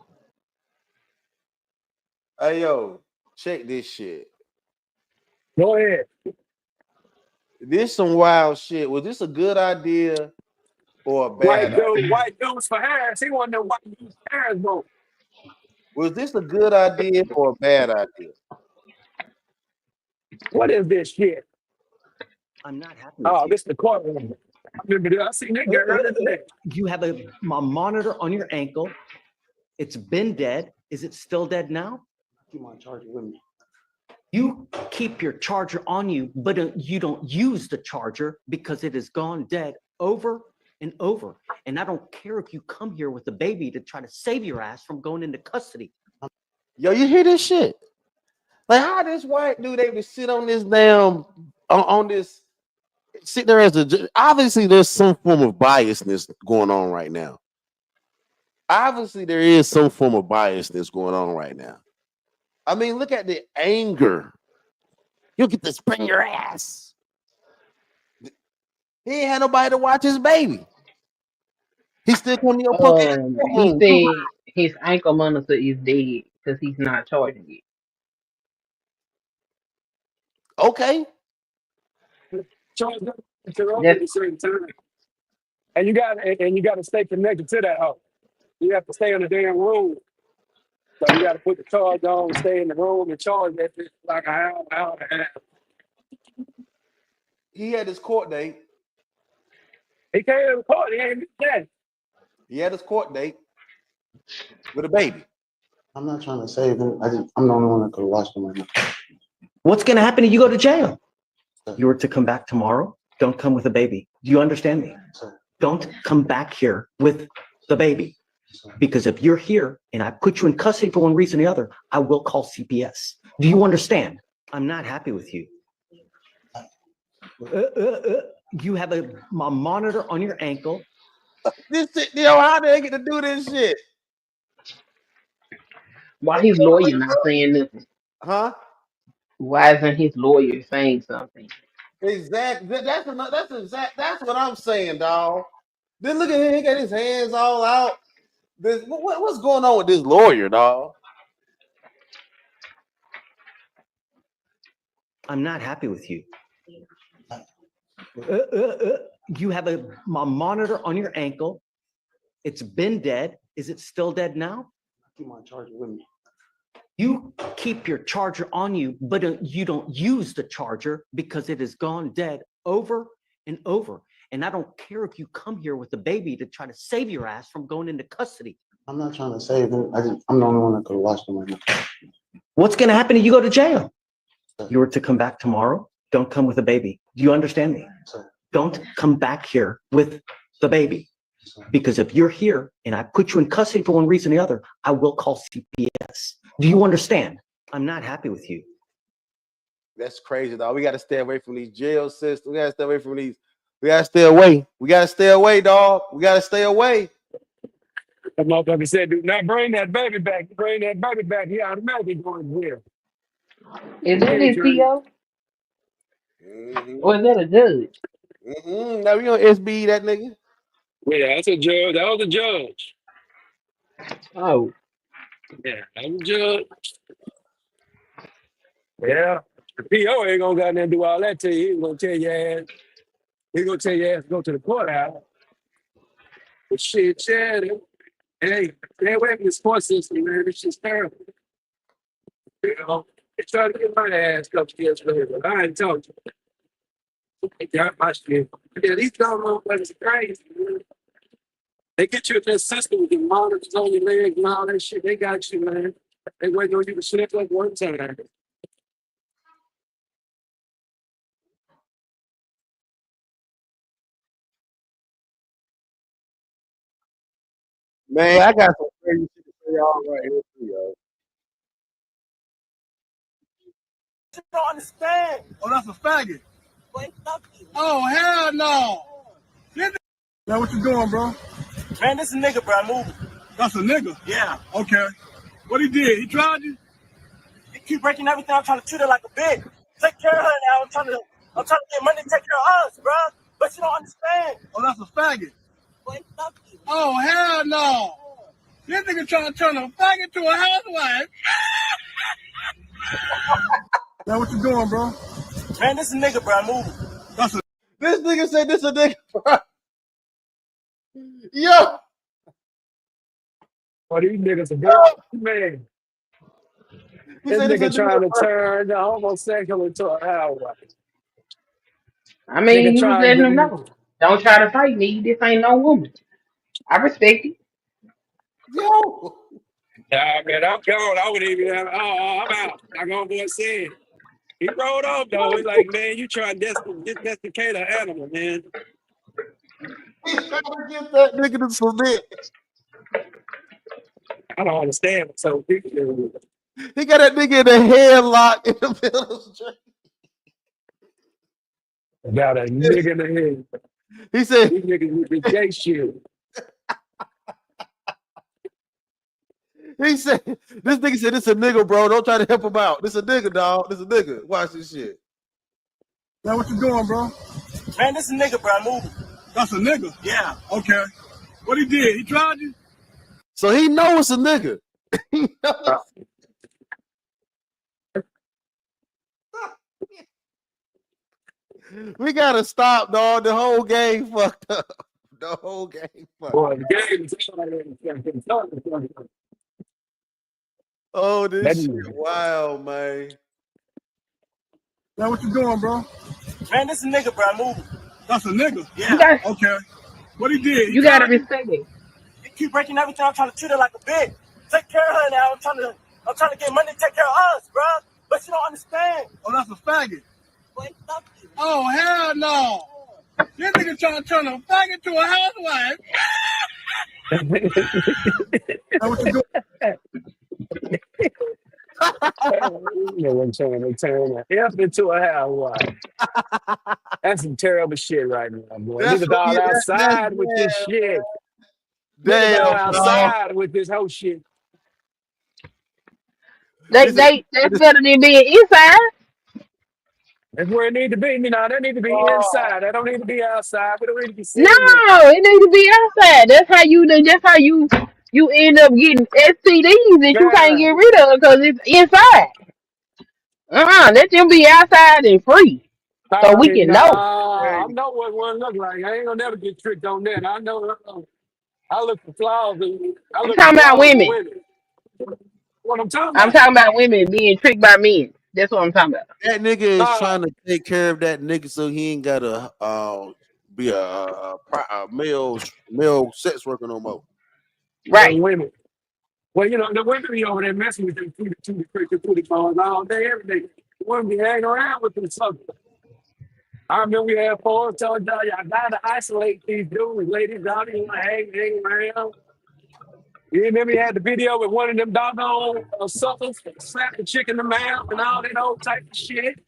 Hey, yo, check this shit. Go ahead. This some wild shit. Was this a good idea or a bad idea? White dudes for Harris. He wanted them white dudes for Harris vote. Was this a good idea or a bad idea? What is this shit? I'm not happy. Oh, this is the courtroom. I remember that. I seen that guy right today. You have a monitor on your ankle. It's been dead. Is it still dead now? Keep my charger with me. You keep your charger on you, but you don't use the charger because it has gone dead over and over. And I don't care if you come here with a baby to try to save your ass from going into custody. Yo, you hear this shit? Like how this white dude able to sit on this damn on this sit there as a obviously there's some form of biasness going on right now. Obviously there is some form of biasness going on right now. I mean, look at the anger. You'll get to spring your ass. He ain't had nobody to watch his baby. He still coming to your He said his ankle monitor is dead because he's not charging it. Okay. Charge them at the same time. And you got to stay connected to that house. You have to stay in the damn room. So you got to put the charge on, stay in the room, and charge that bitch like an hour and a half. He had his court date. He came to court. He ain't dead. He had his court date with a baby. I'm not trying to save him. I'm the only one that could watch them right now. What's going to happen if you go to jail? You were to come back tomorrow. Don't come with a baby. Do you understand me? Don't come back here with the baby. Because if you're here and I put you in custody for one reason or the other, I will call CPS. Do you understand? I'm not happy with you. You have a monitor on your ankle. This shit, how did they get to do this shit? Why his lawyer not saying nothing? Huh? Why isn't his lawyer saying something? Exactly. That's what I'm saying, dog. Then look at him. He got his hands all out. What's going on with this lawyer, dog? I'm not happy with you. You have a monitor on your ankle. It's been dead. Is it still dead now? Keep my charger with me. You keep your charger on you, but you don't use the charger because it has gone dead over and over. And I don't care if you come here with a baby to try to save your ass from going into custody. I'm not trying to save him. I'm the only one that could have watched him right now. What's going to happen if you go to jail? You were to come back tomorrow. Don't come with a baby. Do you understand me? Sir. Don't come back here with the baby. Because if you're here and I put you in custody for one reason or the other, I will call CPS. Do you understand? I'm not happy with you. That's crazy, dog. We got to stay away from these jail systems. We got to stay away from these. We got to stay away. We got to stay away, dog. We got to stay away. That motherfucker said, "Do not bring that baby back. Bring that baby back." He automatically going to jail. Is that Okay, his Jerry. PO? Or is that a judge? Now we on SB that nigga. Yeah, that's a judge. That was a judge. Oh, Yeah, that was a judge. Yeah. The PO ain't gonna goddamn do all that to you. He gonna tell your ass. He gonna tell your ass to go to the courthouse. But shit, Chad, hey, stay away from the sports system, man. This shit's terrible. You know, they tried to get my ass a couple years later, but I ain't told you. They got my shit. Yeah, these dumb motherfuckers are crazy, man. They get you in that system with the monitors on your legs and all that shit. They got you, man. They waiting on you to slip up one time. Man, I got some crazy shit to say y'all right here too, yo. You don't understand. Oh, that's a faggot. Oh, hell no. Man, what you doing, bro? Man, this is a nigga, bro. Move. That's a nigga? Yeah. Okay. What he did? He tried you? He keep breaking everything. I'm trying to treat her like a bitch. Take care of her now. I'm trying to get money to take care of us, bro. But you don't understand. Oh, that's a faggot. Oh, hell no. This nigga trying to turn a faggot to a housewife. Man, what you doing, bro? Man, this is a nigga, bro. Move. This nigga said this a nigga, bro. Yo. Oh, these niggas are good, man. He This said this nigga a trying nigga, to bro. turn the homosexual into a housewife. I mean, Nigga he was trying letting to them know. Don't try to fight me. This ain't no woman. I respect it. Yo. Yeah, man, I'm gone. I wouldn't even have, I'm out. I gonna go and say it. He rolled up though. He's like, man, you trying to domesticate an animal, man. He's trying to get that nigga to submit. I don't understand what's so big. He got that nigga in a headlock in the middle of the street. Got a nigga in the head. He said, these niggas with the gay shit. He said, this nigga said, this a nigga, bro. Don't try to help him out. This a nigga, dog. This a nigga. Watch this shit. Man, what you doing, bro? Man, this is a nigga, bro. Move. That's a nigga? Yeah. Okay. What he did? He tried you? So he knows it's a nigga. He knows. We gotta stop, dog. The whole game fucked up. The whole game fucked Boy, up. the game is Oh, this shit wild, man. Man, what you doing, bro? Man, this is a nigga, bro. Move. That's a nigga? Yeah. Okay. What he did? You gotta respect it. He keep breaking everything. I'm trying to treat her like a bitch. Take care of her now. I'm trying to get money to take care of us, bro. But you don't understand. Oh, that's a faggot. Oh, hell no. This nigga trying to turn a faggot to a housewife. Man, what you doing? I'm trying to turn an F into a housewife. That's some terrible shit right now, boy. That's Niggas what all you- that- outside that- with this shit. Niggas Damn, all dog. outside with this whole shit. That's better than being inside. That's where it need to be. You know, they need to be inside. They don't need to be outside. We don't need to be No, sitting there. it needs to be outside. That's how you end up getting STDs that you can't Yeah. get rid of because it's inside. Let them be outside and free so All we right, can know. nah, I know what one look like. I ain't gonna never get tricked on that. I know. I look for flaws. I I'm look for talking about flaws in women. women. What I'm talking I'm about. talking about women being tricked by men. That's what I'm talking about. That nigga is Nah, trying to take care of that nigga so he ain't gotta be a male sex worker no more. the Right. women. Well, you know, the women be over there messing with them two crazy booty balls all day, every day. The women be hanging around with them suckers. I remember we had four told y'all gotta isolate these dudes, ladies out here hang around. You remember he had the video with one of them doggone suckers slapped the chick in the mouth and all that old type of shit.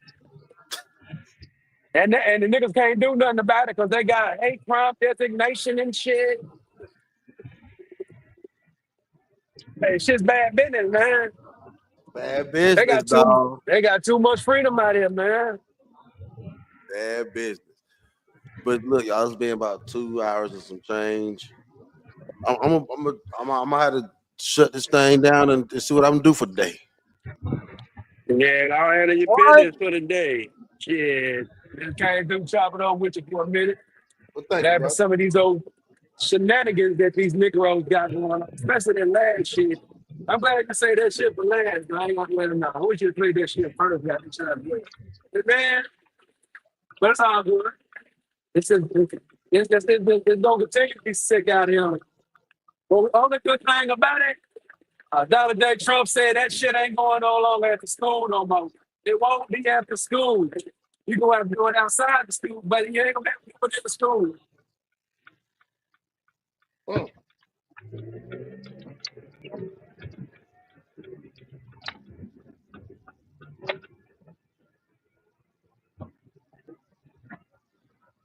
And the niggas can't do nothing about it because they got hate crime designation and shit. Hey, shit's bad business, man. Bad They business, got too dog. they got too much freedom out here, man. Bad business. But look, y'all, it's been about 2 hours and some change. I'm gonna have to shut this thing down and see what I'm gonna do for the day. Yeah, all handle your What? business for the day. Shit. Just came through chopping on with you for a minute. Well, thank you, Having brother. some of these old shenanigans that these Negroes got going on, especially that last shit. I'm glad you say that shit for last, but I ain't gonna let them know. I wish you played that shit first. Got to try to do it. But man, but it's all good. It's just, it's gonna continue to be sick out here. But the only good thing about it, the other day Trump said that shit ain't going no longer at the school no more. It won't be after school. You gonna have to do it outside the school, but you ain't gonna have to do it at the school. Mm.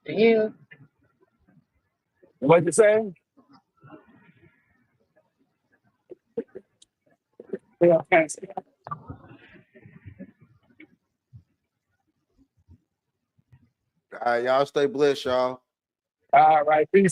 Yeah. What you saying? Yeah, thanks. All right, y'all stay blessed, y'all. All right, peace.